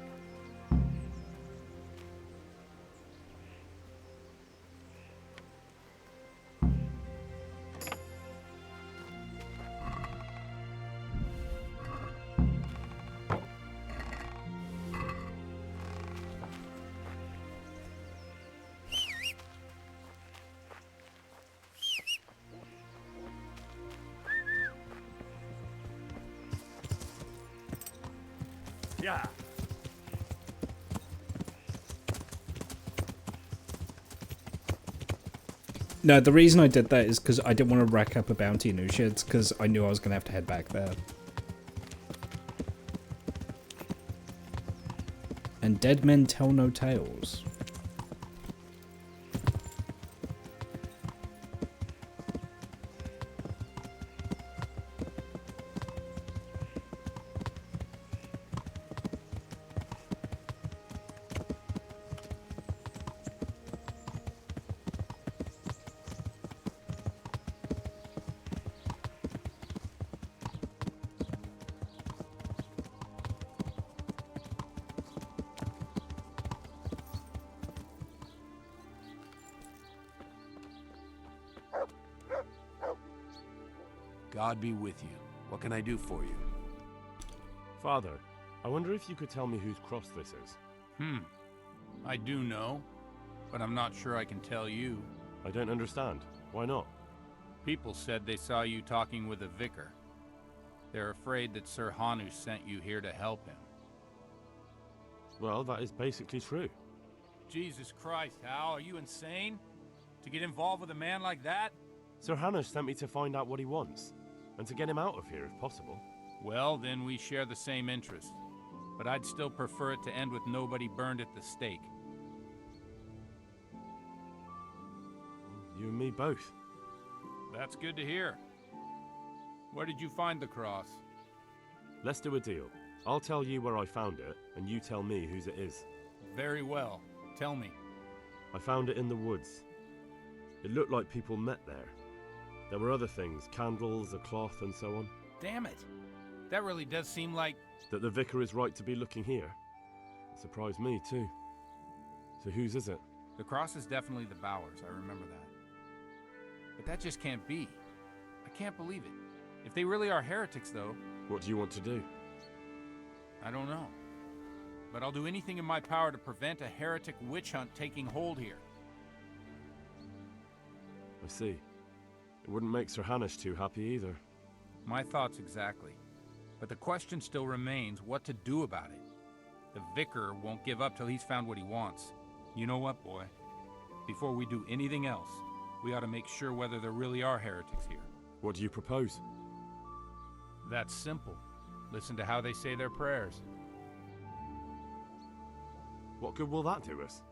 Yeah. No, the reason I did that is because I didn't want to rack up a bounty in Ushids, because I knew I was going to have to head back there. And dead men tell no tales. God be with you. What can I do for you? Father, I wonder if you could tell me whose cross this is. I do know, but I'm not sure I can tell you. I don't understand. Why not? People said they saw you talking with a vicar. They're afraid that Sir Hanu sent you here to help him. Well, that is basically true. Jesus Christ, Hal, are you insane? To get involved with a man like that? Sir Hanu sent me to find out what he wants, and to get him out of here if possible. Well, then we share the same interest. But I'd still prefer it to end with nobody burned at the stake. You and me both. That's good to hear. Where did you find the cross? Let's do a deal. I'll tell you where I found it, and you tell me whose it is. Very well. Tell me. I found it in the woods. It looked like people met there. There were other things, candles, a cloth, and so on. Damn it. That really does seem like... That the vicar is right to be looking here. It surprised me, too. So whose is it? The cross is definitely the Bowers, I remember that. But that just can't be. I can't believe it. If they really are heretics, though... What do you want to do? I don't know. But I'll do anything in my power to prevent a heretic witch hunt taking hold here. I see. It wouldn't make Sir Hanush too happy either. My thoughts exactly. But the question still remains what to do about it. The vicar won't give up till he's found what he wants. You know what, boy? Before we do anything else, we ought to make sure whether there really are heretics here. What do you propose? That's simple. Listen to how they say their prayers. What good will that do us?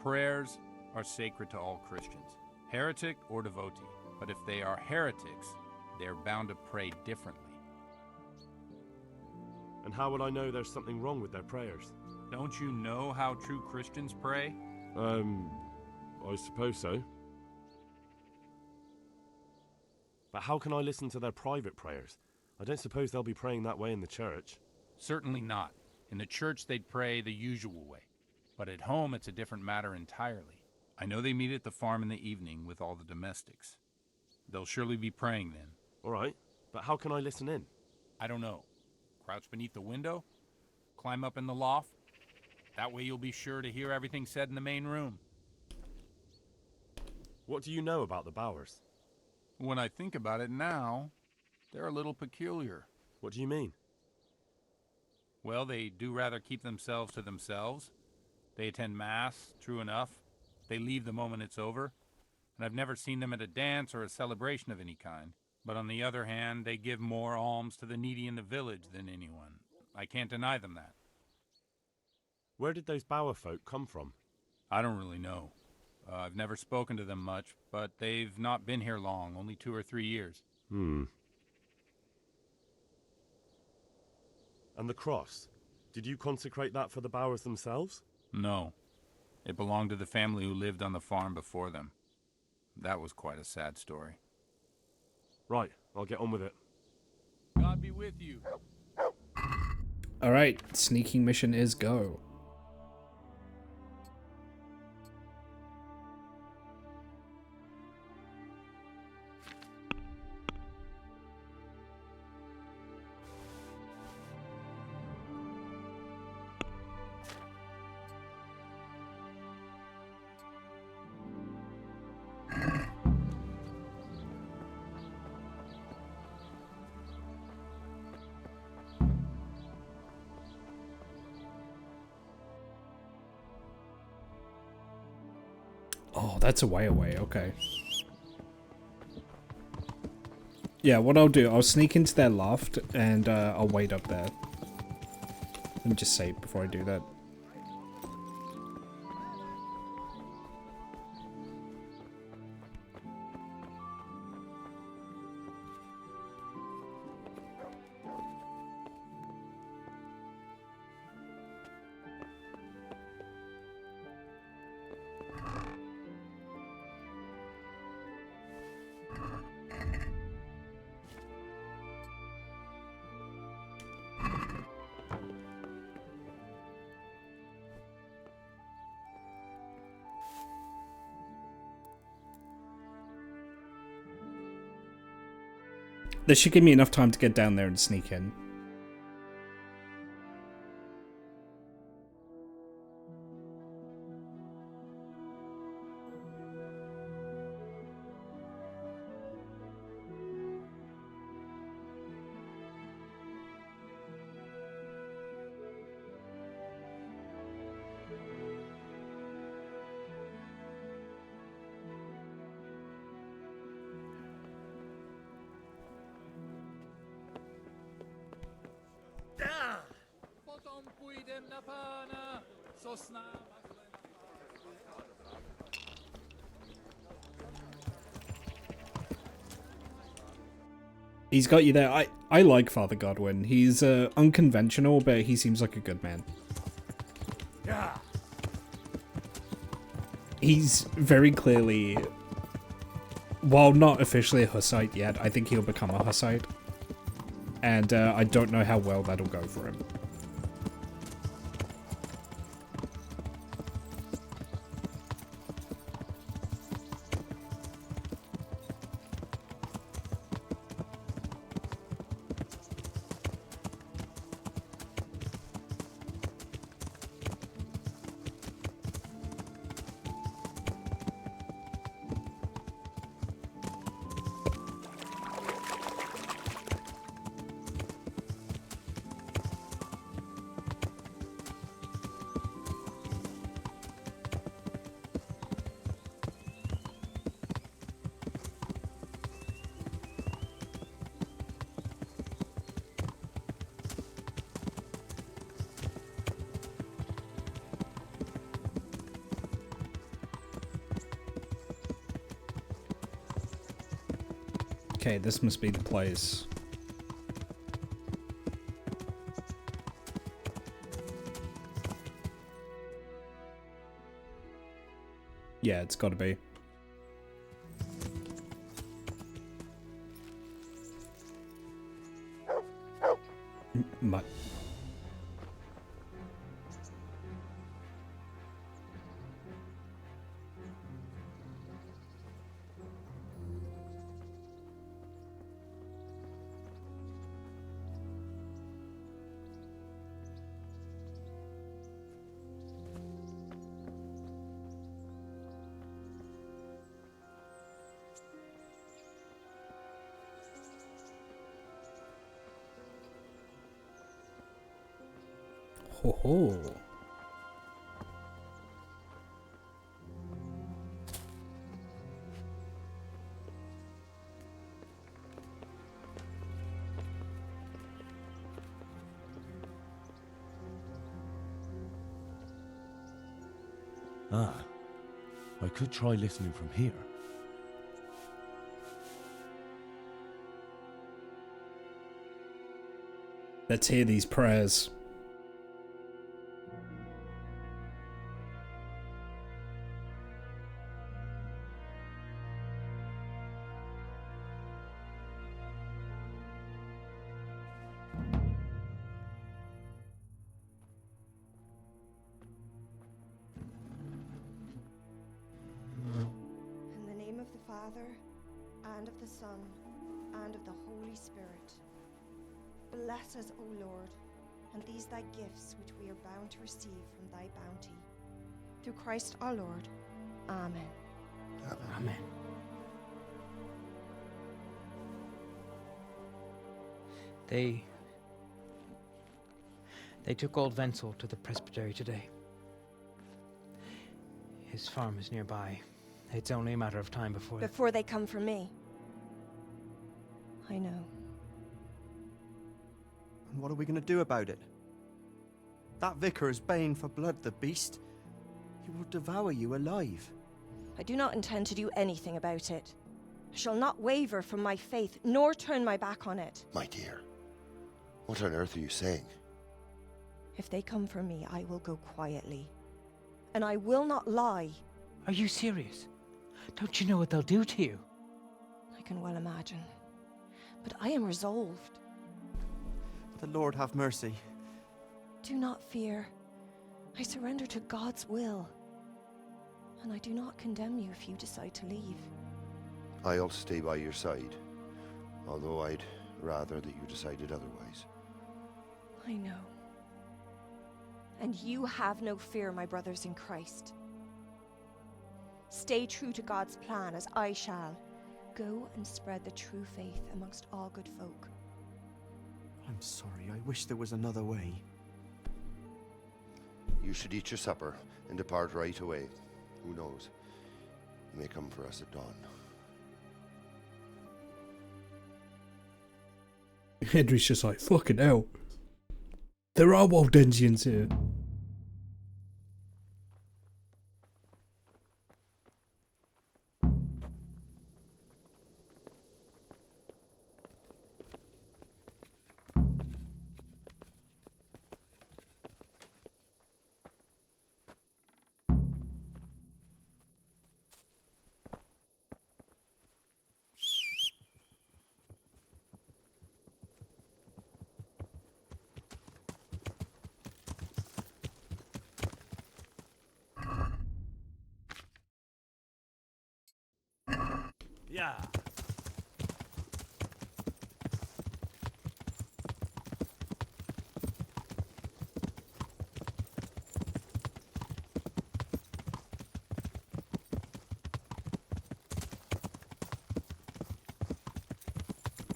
Prayers are sacred to all Christians, heretic or devotee. But if they are heretics, they're bound to pray differently. And how would I know there's something wrong with their prayers? Don't you know how true Christians pray? I suppose so. But how can I listen to their private prayers? I don't suppose they'll be praying that way in the church. Certainly not. In the church, they'd pray the usual way. But at home, it's a different matter entirely. I know they meet at the farm in the evening with all the domestics. They'll surely be praying then. All right, but how can I listen in? I don't know. Crouch beneath the window? Climb up in the loft? That way you'll be sure to hear everything said in the main room. What do you know about the Bowers? When I think about it now, they're a little peculiar. What do you mean? Well, they do rather keep themselves to themselves. They attend Mass, true enough. They leave the moment it's over. And I've never seen them at a dance or a celebration of any kind. But on the other hand, they give more alms to the needy in the village than anyone. I can't deny them that. Where did those Bower folk come from? I don't really know. I've never spoken to them much, but they've not been here long, only 2 or 3 years. And the cross? Did you consecrate that for the Bowers themselves? No. It belonged to the family who lived on the farm before them. That was quite a sad story. Right, I'll get on with it. God be with you. Alright, sneaking mission is go. Oh, that's a way away, okay. Yeah, what I'll do, I'll sneak into their loft and I'll wait up there. Let me just save before I do that. This should give me enough time to get down there and sneak in. He's got you there. I like Father Godwin. He's unconventional, but he seems like a good man. Yeah. He's very clearly, while not officially a Hussite yet, I think he'll become a Hussite. And I don't know how well that'll go for him. Okay, this must be the place. Yeah, it's gotta be. My ho ho. Ah, I could try listening from here. Let's hear these prayers. In the name of the Father, and of the Son, and of the Holy Spirit. Bless us, O Lord, and these thy gifts which we are bound to receive from thy bounty. Through Christ our Lord. Amen. Amen. They took old Wenzel to the presbytery today. His farm is nearby. It's only a matter of time before... Before they come for me. I know. And what are we going to do about it? That vicar is baying for blood, the beast. He will devour you alive. I do not intend to do anything about it. I shall not waver from my faith, nor turn my back on it. My dear, what on earth are you saying? If they come for me, I will go quietly. And I will not lie. Are you serious? Don't you know what they'll do to you? I can well imagine. But I am resolved. The Lord have mercy. Do not fear. I surrender to God's will. And I do not condemn you if you decide to leave. I'll stay by your side, although I'd rather that you decided otherwise. I know. And you have no fear, my brothers in Christ. Stay true to God's plan, as I shall. Go and spread the true faith amongst all good folk. I'm sorry, I wish there was another way. You should eat your supper and depart right away. Who knows? You may come for us at dawn. Henry's just like, fucking hell. There are Waldensians here. Yeah.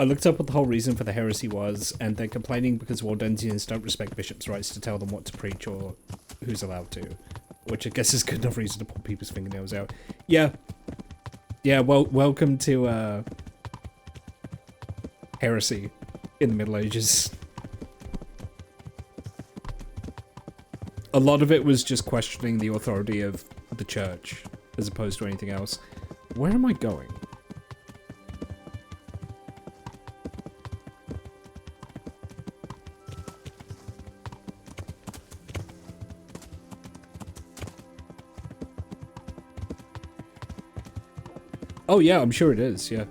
I looked up what the whole reason for the heresy was, and they're complaining because Waldensians don't respect bishops' rights to tell them what to preach or who's allowed to. Which I guess is good enough reason to pull people's fingernails out. Yeah. Yeah, well, welcome to, heresy in the Middle Ages. A lot of it was just questioning the authority of the church, as opposed to anything else. Where am I going? Oh yeah, I'm sure it is, yeah.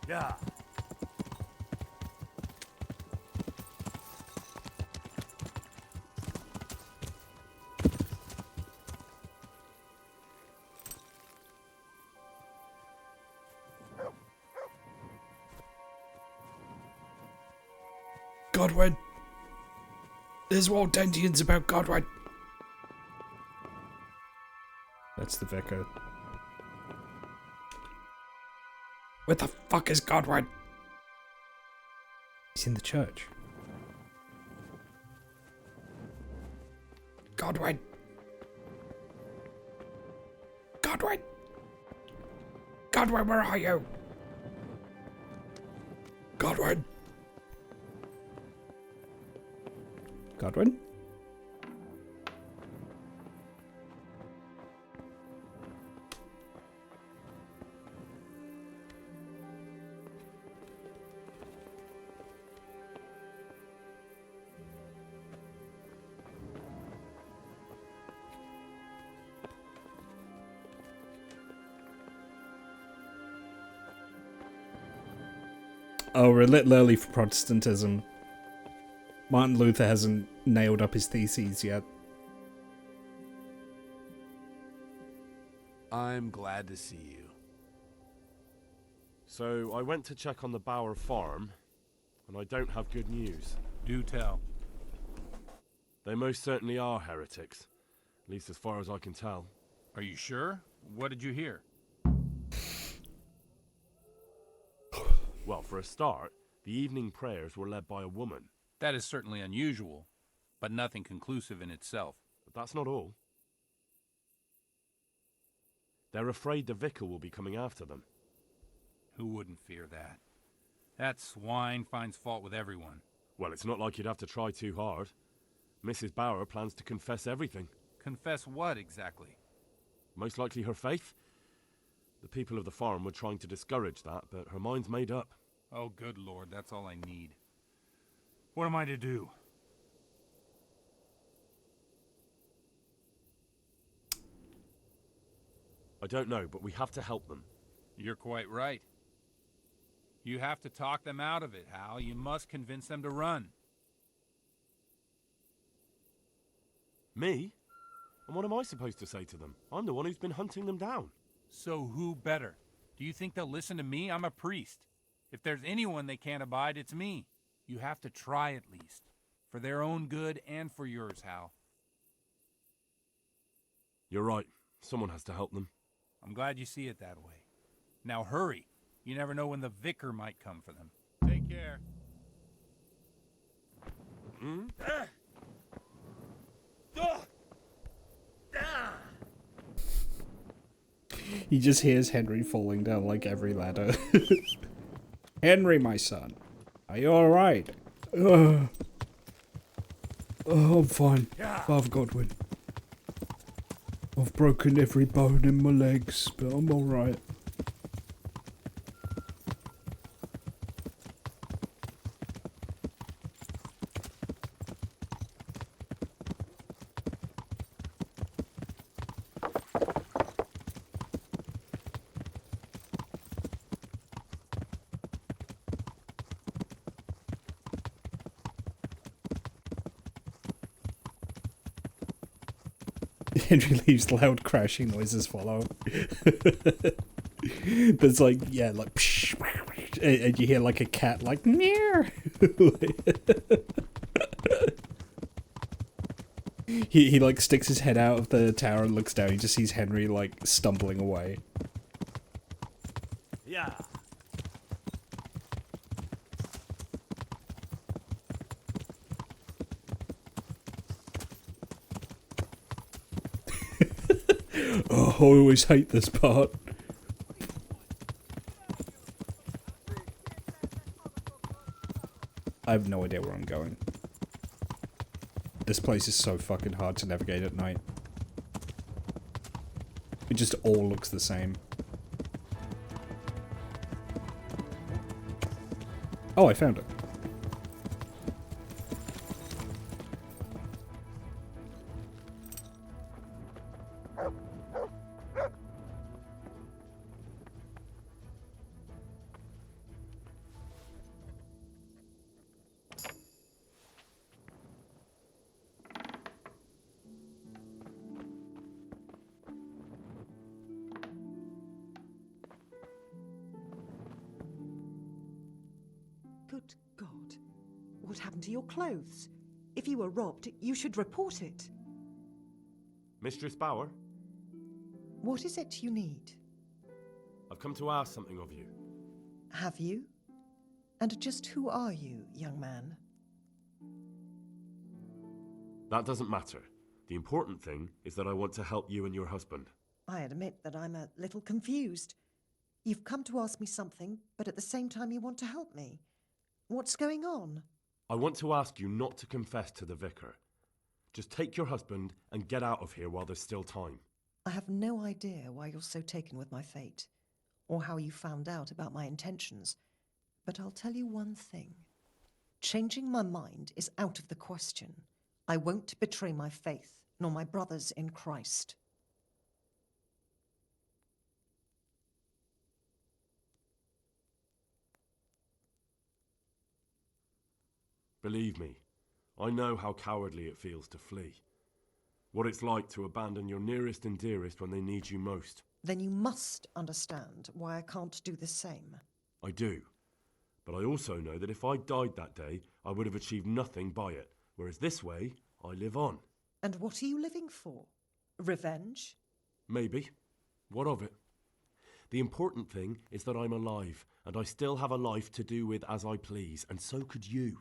Yeah. Godwin. There's Waldendians about Godwin. That's the vicar. Where the fuck is Godwin? He's in the church. Godwin. Godwin. Godwin, where are you? Godwin. Godwin? Oh, we're a little early for Protestantism. Martin Luther hasn't nailed up his theses yet. I'm glad to see you. So, I went to check on the Bower farm, and I don't have good news. Do tell. They most certainly are heretics, at least as far as I can tell. Are you sure? What did you hear? Well, for a start, the evening prayers were led by a woman. That is certainly unusual, but nothing conclusive in itself. But that's not all. They're afraid the vicar will be coming after them. Who wouldn't fear that? That swine finds fault with everyone. Well, it's not like you'd have to try too hard. Mrs. Bower plans to confess everything. Confess what, exactly? Most likely her faith. The people of the farm were trying to discourage that, but her mind's made up. Oh, good Lord, that's all I need. What am I to do? I don't know, but we have to help them. You're quite right. You have to talk them out of it, Hal. You must convince them to run. Me? And what am I supposed to say to them? I'm the one who's been hunting them down. So who better? Do you think they'll listen to me? I'm a priest. If there's anyone they can't abide, it's me. You have to try at least. For their own good and for yours, Hal. You're right. Someone has to help them. I'm glad you see it that way. Now hurry. You never know when the vicar might come for them. Take care. He just hears Henry falling down like every ladder. Henry, my son. Are you alright? Oh, I'm fine. Father Godwin. I've broken every bone in my legs, but I'm alright. Henry leaves, loud crashing noises follow. There's like, yeah, like, psh, and you hear like a cat like, meow. He like sticks his head out of the tower and looks down. He just sees Henry like stumbling away. Yeah. Oh, I always hate this part. I have no idea where I'm going. This place is so fucking hard to navigate at night. It just all looks the same. Oh, I found it. Good God. what happened to your clothes. If you were robbed, you should report it. Mistress Bauer, What is it you need? I've come to ask something of you. Have you? And just who are you, young man? That doesn't matter. The important thing is that I want to help you and your husband. I admit that I'm a little confused. You've come to ask me something, but at the same time you want to help me. What's going on? I want to ask you not to confess to the vicar. Just take your husband and get out of here while there's still time. I have no idea why you're so taken with my fate, or how you found out about my intentions. But I'll tell you one thing. Changing my mind is out of the question. I won't betray my faith, nor my brothers in Christ. Believe me, I know how cowardly it feels to flee. What it's like to abandon your nearest and dearest when they need you most. Then you must understand why I can't do the same. I do. But I also know that if I died that day, I would have achieved nothing by it. Whereas this way, I live on. And what are you living for? Revenge? Maybe. What of it? The important thing is that I'm alive, and I still have a life to do with as I please, and so could you.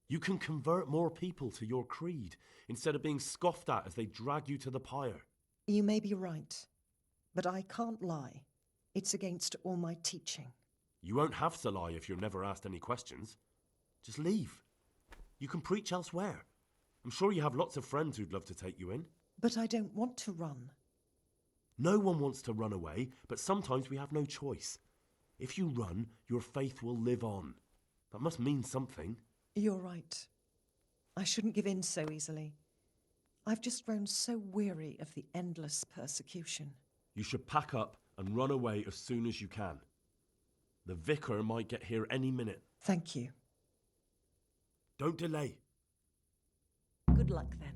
You can convert more people to your creed, instead of being scoffed at as they drag you to the pyre. You may be right, but I can't lie. It's against all my teaching. You won't have to lie if you're never asked any questions. Just leave. You can preach elsewhere. I'm sure you have lots of friends who'd love to take you in. But I don't want to run. No one wants to run away, but sometimes we have no choice. If you run, your faith will live on. That must mean something. You're right. I shouldn't give in so easily. I've just grown so weary of the endless persecution. You should pack up and run away as soon as you can. The vicar might get here any minute. Thank you. Don't delay. Good luck then.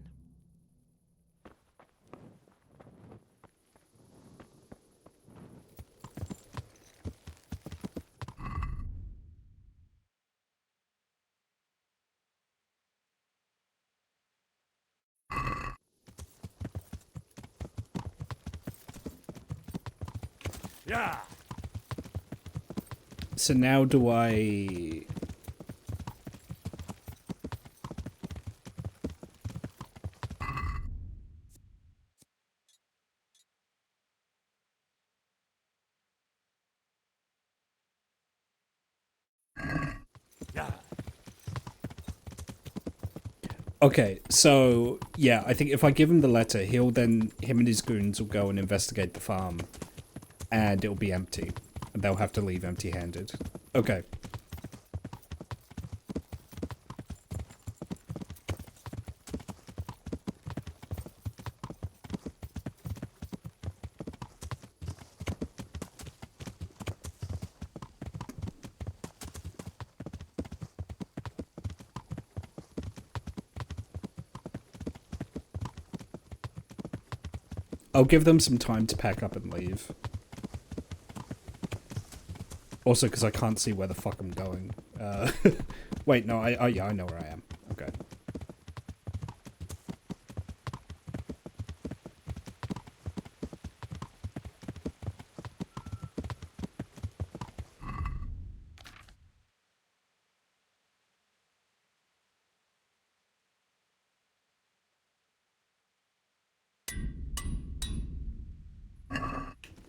Yeah. So now do I... Yeah. Okay, so yeah, I think if I give him the letter, him and his goons will go and investigate the farm, and it'll be empty, and they'll have to leave empty-handed. Okay. I'll give them some time to pack up and leave. Also, because I can't see where the fuck I'm going. Wait, no, yeah, I know where I am. Okay.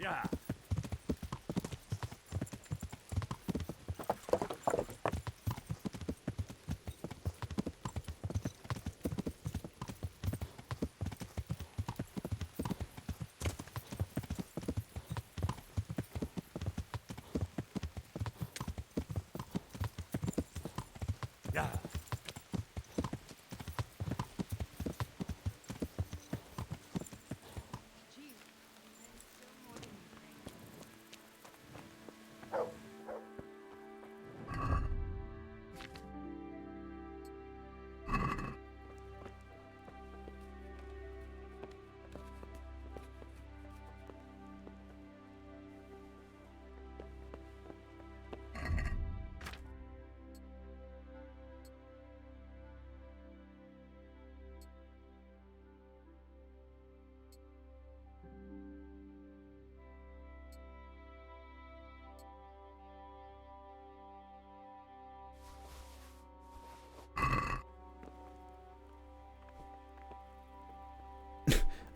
Yeah. Yeah.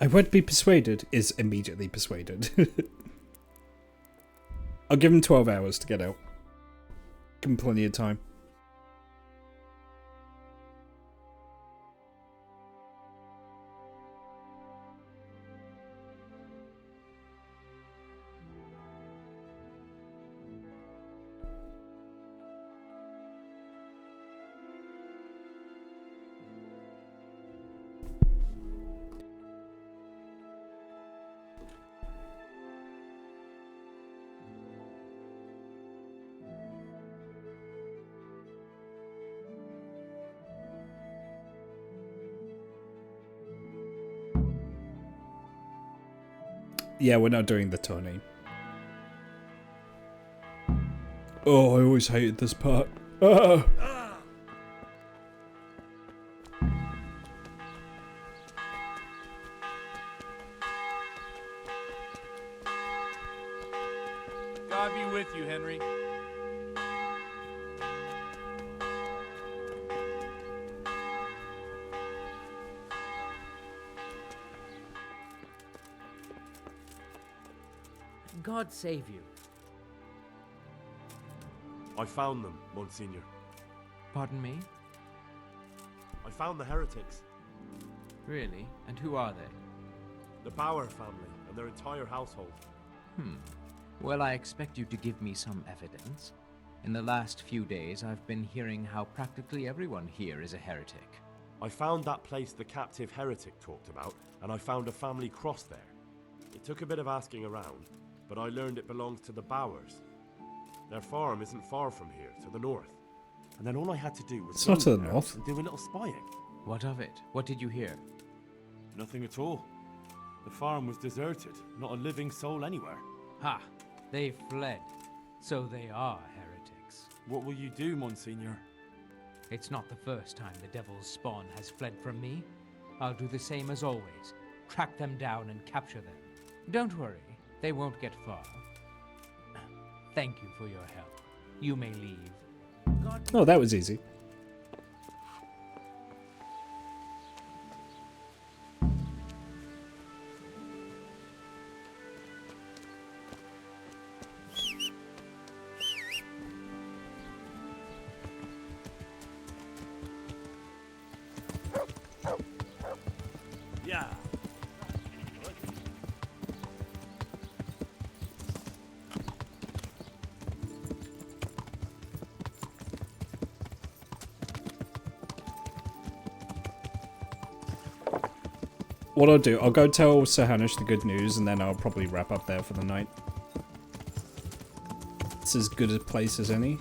I won't be persuaded is immediately persuaded. I'll give him 12 hours to get out. Give him plenty of time. Yeah, we're not doing the tourney. Oh, I always hated this part. Ah! God be with you, Henry. God save you. I found them, Monsignor. Pardon me? I found the heretics. Really? And who are they? The Bauer family and their entire household. Well, I expect you to give me some evidence. In the last few days, I've been hearing how practically everyone here is a heretic. I found that place the captive heretic talked about, and I found a family cross there. It took a bit of asking around, but I learned it belongs to the Bowers. Their farm isn't far from here, to the north. And then all I had to do was It's not to the go there north. and do a little spying. What of it? What did you hear? Nothing at all. The farm was deserted, not a living soul anywhere. Ha! They fled. So they are heretics. What will you do, Monsignor? It's not the first time the Devil's Spawn has fled from me. I'll do the same as always. Track them down and capture them. Don't worry, they won't get far. Thank you for your help. You may leave. Oh, that was easy. Yeah. What I'll do, I'll go tell Sir Hanish the good news, and then I'll probably wrap up there for the night. It's as good a place as any.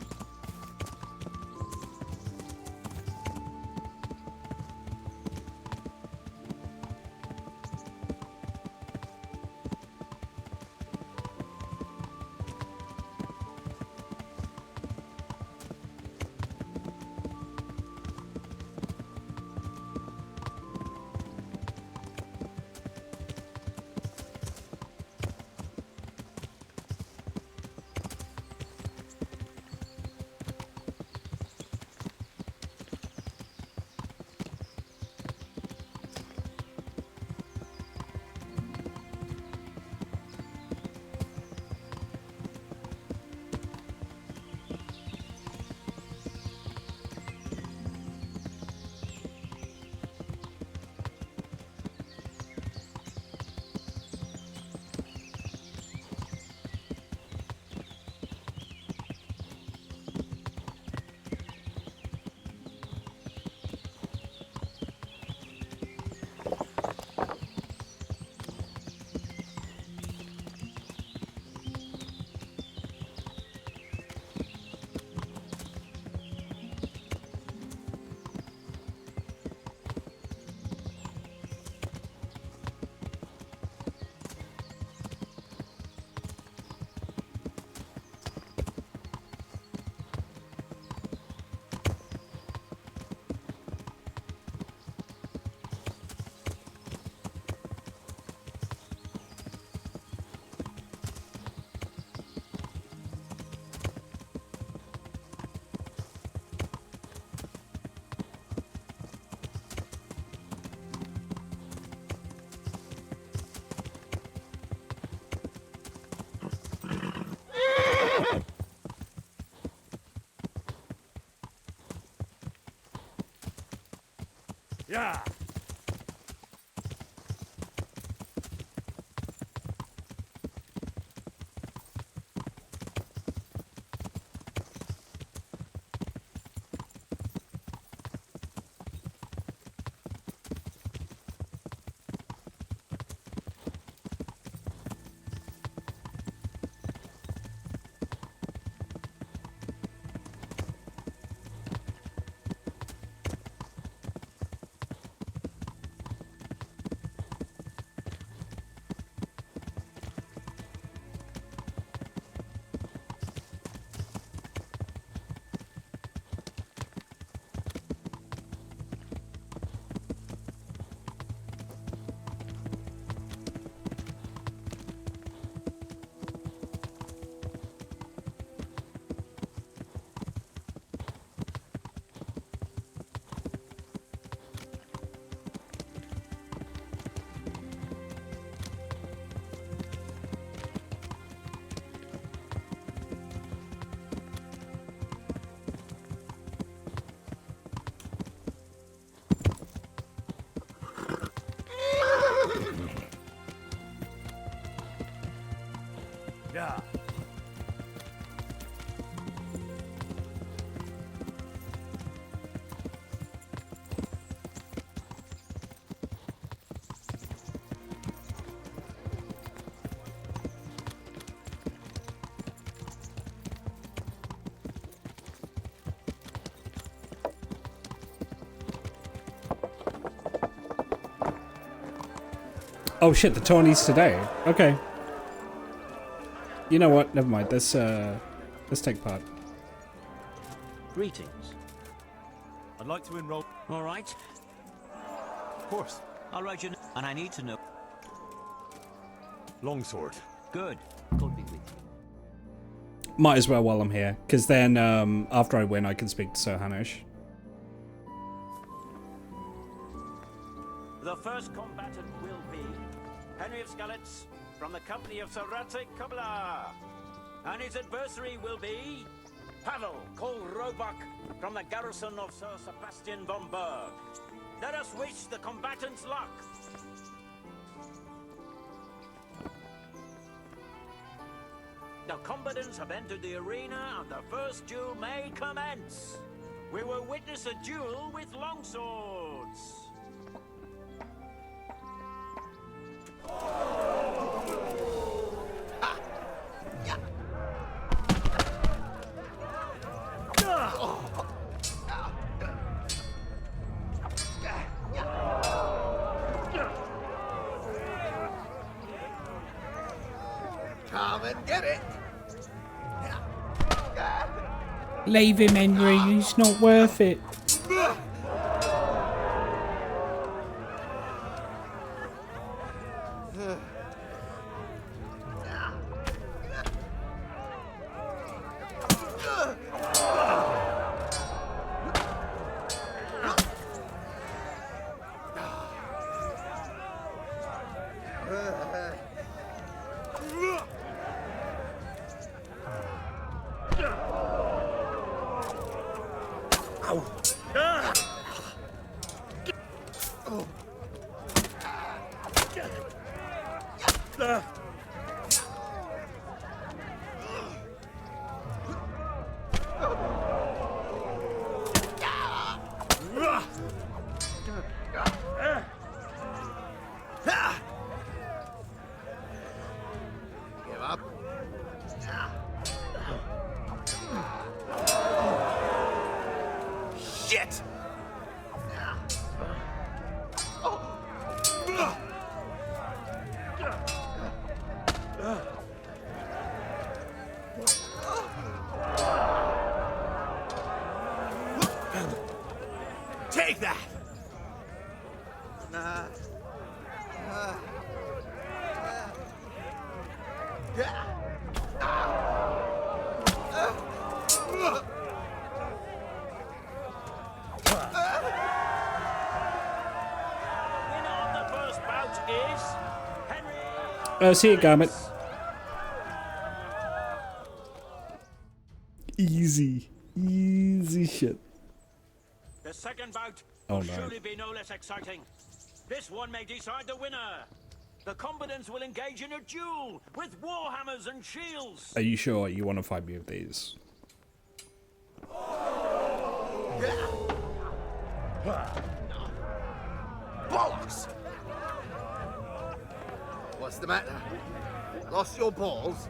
Yeah. Yeah. Oh shit, the tourney's today. Okay. You know what? Never mind. Let's take part. Greetings. I'd like to enroll. All right. Of course. I'll write your name, and I need to know. Longsword. Good. God be with you. Might as well while I'm here, because then after I win, I can speak to Sir Hanush. The first combatant will be Henry of Skalitz from the company of Sir Radzig Kobyla. And his adversary will be Pavel Kolrobak from the garrison of Sir Sebastian von Berg. Let us wish the combatants luck. The combatants have entered the arena and the first duel may commence. We will witness a duel with longswords. Come and get it. Leave him, Henry. He's not worth it. Give up. Shit! Take that! See you, Garment. Easy. Easy shit. The second bout Oh will no. surely be no less exciting. This one may decide the winner. The combatants will engage in a duel with warhammers and shields. Are you sure you want to fight me with these? Bollocks! What's the matter? Lost your balls?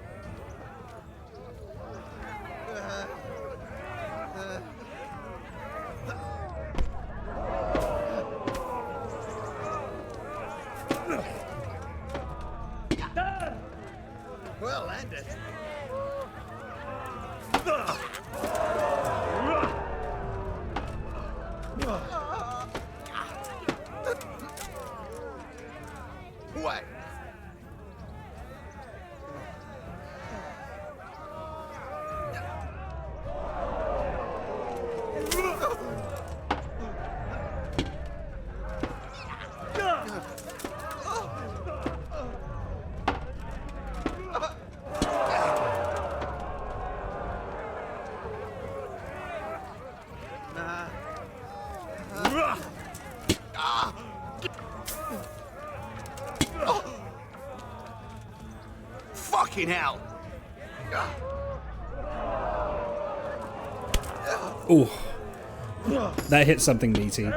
Well landed. Wait. Fucking hell! Ooh. That hit something meaty.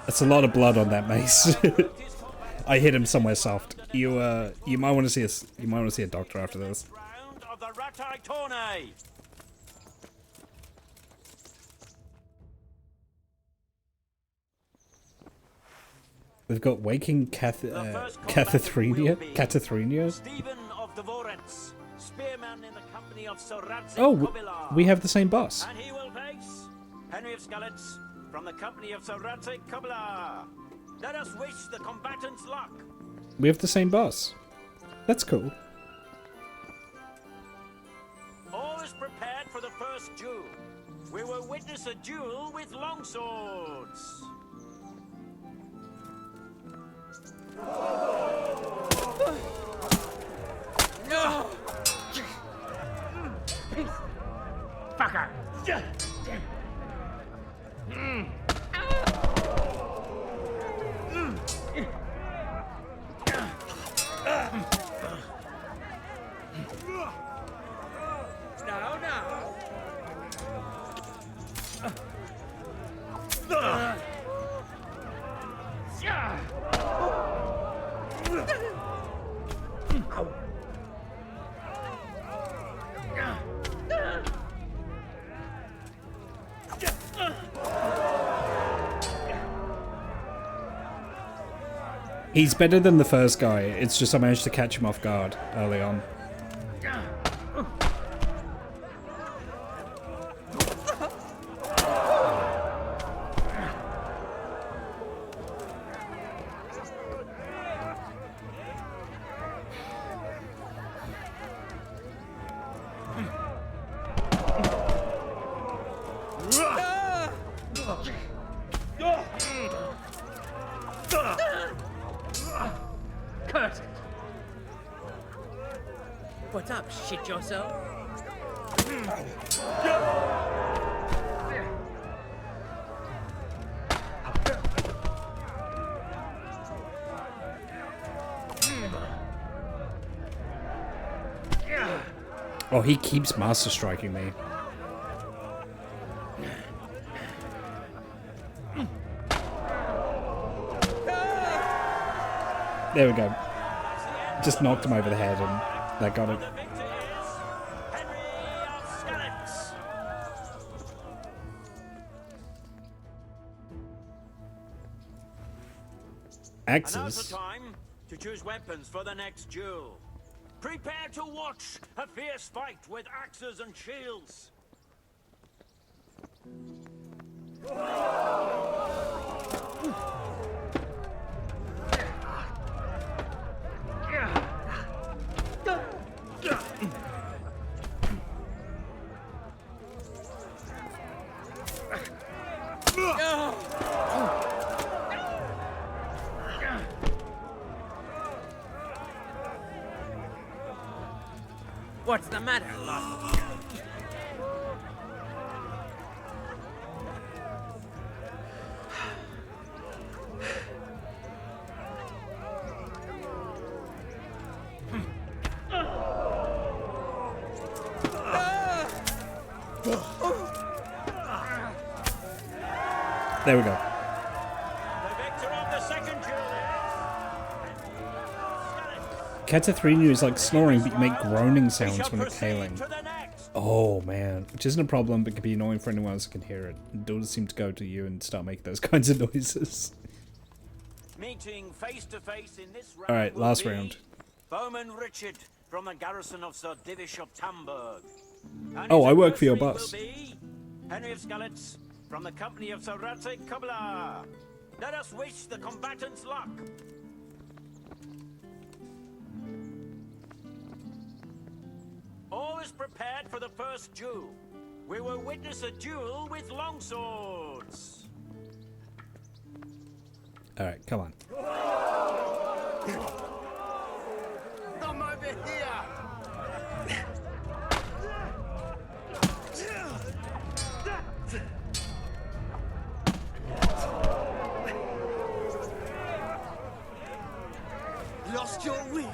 That's a lot of blood on that mace. I hit him somewhere soft. You might want to see a doctor after this. Round of the Ratai Tourney. We've got Waking Cathethrenia. Stephen of Dvorets, spearman in the company of Soradzik Oh, Kobilar. we have the same boss. And he will face Henry of Skalitz from the company of Soradzik Kobilar. Let us wish the combatants luck. We have the same boss. That's cool. All is prepared for the first duel. We will witness a duel with longswords. No! Fucker! He's better than the first guy. It's just I managed to catch him off guard early on. Curse it! What's up, shit yourself? Oh, he keeps master striking me. There we go. Just knocked him over the head and that got it. Now's Axes. the time to choose weapons for the next duel. Prepare to watch a fierce fight with axes and shields. What's the matter, Lost? There we go. The victor of the second duel Katathrinu is like snoring, but you make groaning sounds when it's hailing. Oh man, which isn't a problem, but can be annoying for anyone else who can hear it. It does seem to go to you and start making those kinds of noises. meeting face to face in this round. All right, will last be round. Bowman Richard from the garrison of Sir Divish of Tamburg. And Oh, his I work for your adversary boss. will be Henry of Skalitz from the company of Sir Radzig Kobyla. Let us wish the combatants luck. All is prepared for the first duel. We will witness a duel with longswords. All right, come on. Come over here! Lost your wind?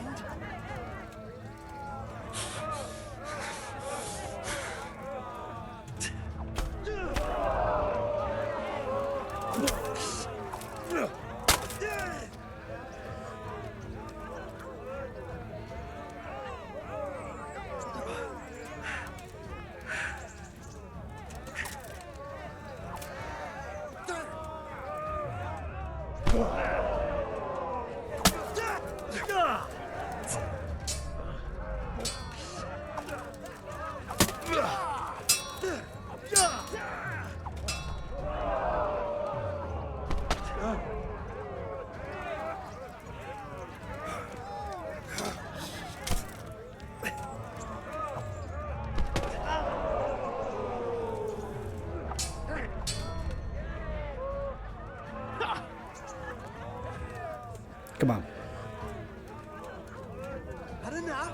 Come on. Had enough?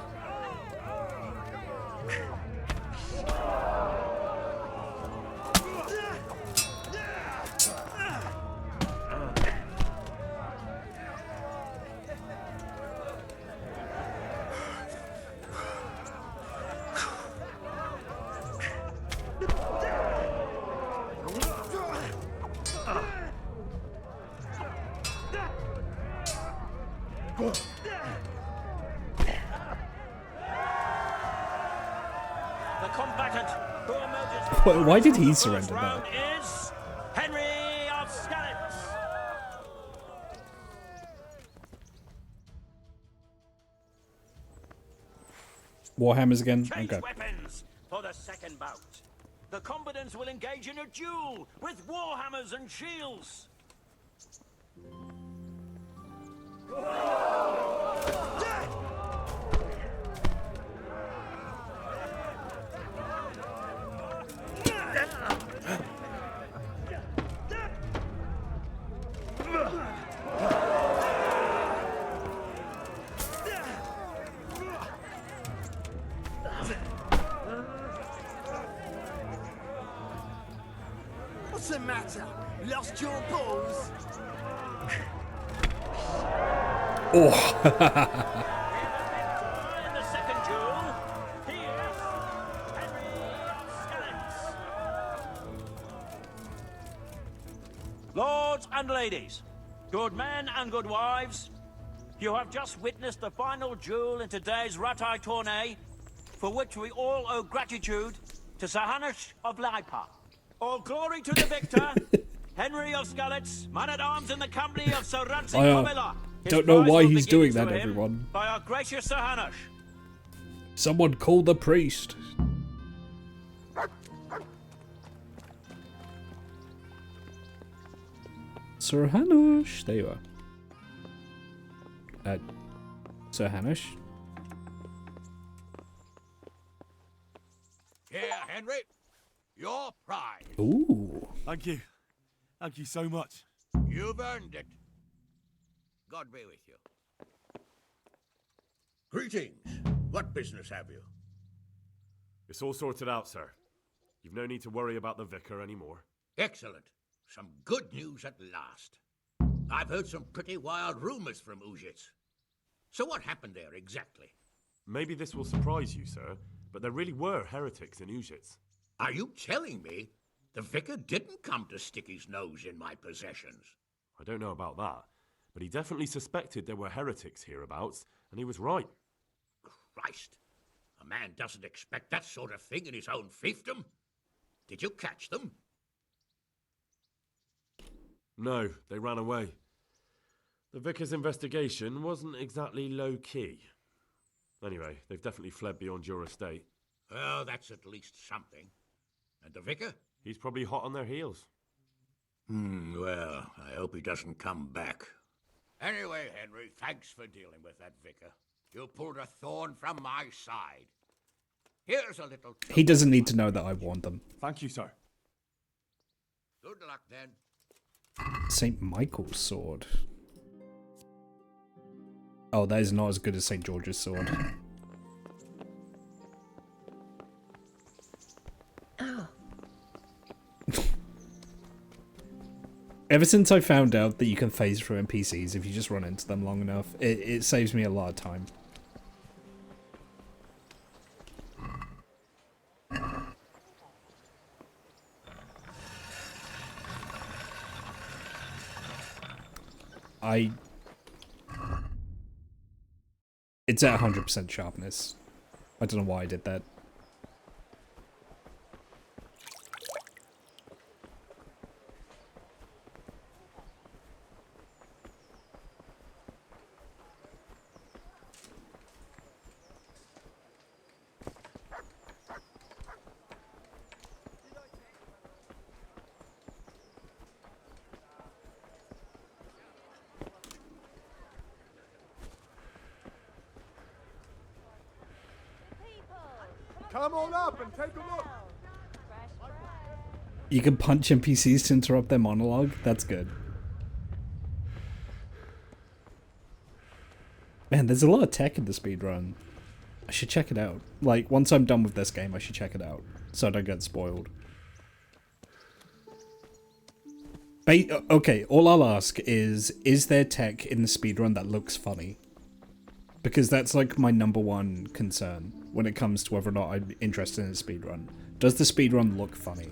The combatant who emerges Why did he from the surrender first round that? is Henry of Skalitz. Warhammers again? Change Okay. weapons for the second bout. The combatants will engage in a duel with warhammers and shields. What's the matter? Lost your balls? Oh. In the second duel, he is Henry of Skalitz. Lords and ladies, good men and good wives, you have just witnessed the final duel in today's Ratai tourney, for which we all owe gratitude to Sir Hanush of Leipa. All glory to the victor, Henry of Skalitz, man-at-arms in the company of Sir Radzig I Kobyla. His don't know prize why will he's be doing given that, to him everyone. By our gracious Sir Hanush. Someone call the priest. Sir Hanush. There you are. Sir Hanush. Here, Henry. Your prize. Ooh. Thank you. Thank you so much. You've earned it. God be with you. Greetings. What business have you? It's all sorted out, sir. You've no need to worry about the vicar anymore. Excellent. Some good news at last. I've heard some pretty wild rumors from Uzhitz. So what happened there exactly? Maybe this will surprise you, sir, but there really were heretics in Uzhitz. Are you telling me the vicar didn't come to stick his nose in my possessions? I don't know about that, but he definitely suspected there were heretics hereabouts, and he was right. Christ, a man doesn't expect that sort of thing in his own fiefdom. Did you catch them? No, they ran away. The vicar's investigation wasn't exactly low-key. Anyway, they've definitely fled beyond your estate. Well, that's at least something. And the vicar? He's probably hot on their heels. Well, I hope he doesn't come back. Anyway, Henry, thanks for dealing with that vicar. You pulled a thorn from my side. Here's a little... He doesn't need to know that I warned them. Thank you, sir. Good luck, then. St. Michael's sword. Oh, that is not as good as St. George's sword. Oh. Ever since I found out that you can phase through NPCs if you just run into them long enough, it saves me a lot of time. It's at 100% sharpness. I don't know why I did that. Come on up and take a look. You can punch NPCs to interrupt their monologue? That's good. Man, there's a lot of tech in the speedrun. I should check it out. Like, once I'm done with this game, I should check it out, so I don't get spoiled. Okay, all I'll ask is there tech in the speedrun that looks funny? Because that's like my #1 concern when it comes to whether or not I'm interested in a speedrun. Does the speedrun look funny?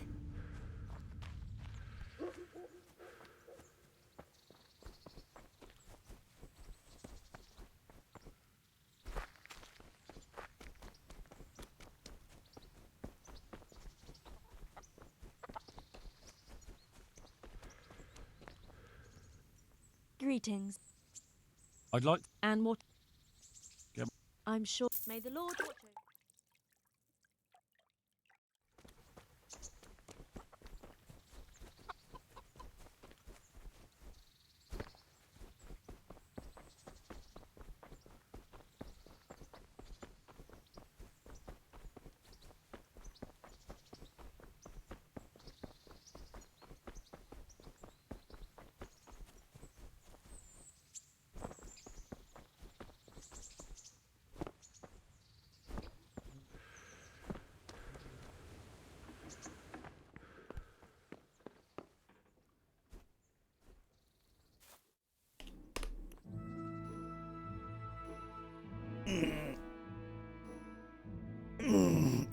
Greetings. I'd like... And what? Yep. I'm sure. May the Lord watch over.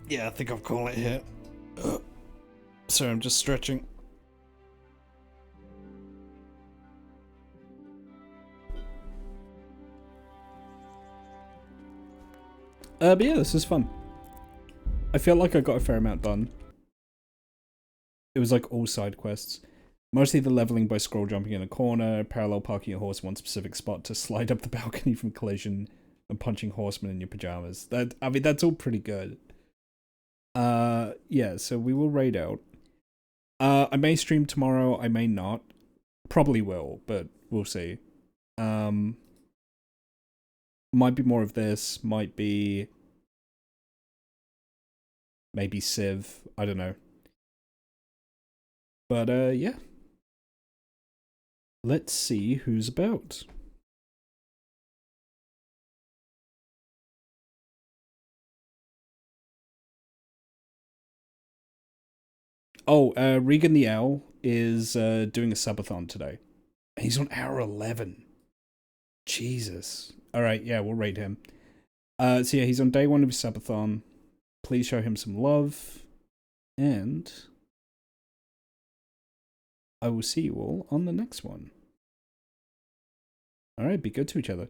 Yeah, I think I'll call it here. Sorry, I'm just stretching. But yeah, this is fun. I feel like I got a fair amount done. It was like all side quests. Mostly the leveling by scroll jumping in a corner, parallel parking your horse in one specific spot to slide up the balcony from collision, and punching horsemen in your pajamas. I mean, that's all pretty good. Yeah, so we will raid out. I may stream tomorrow, I may not. Probably will, but we'll see. Might be more of this, might be... maybe Civ, I don't know. But, yeah. Let's see who's about. Oh, Regan the Owl is doing a subathon today. He's on hour 11. Jesus. All right, yeah, we'll rate him. So yeah, he's on day 1 of his subathon. Please show him some love. And I will see you all on the next one. All right, be good to each other.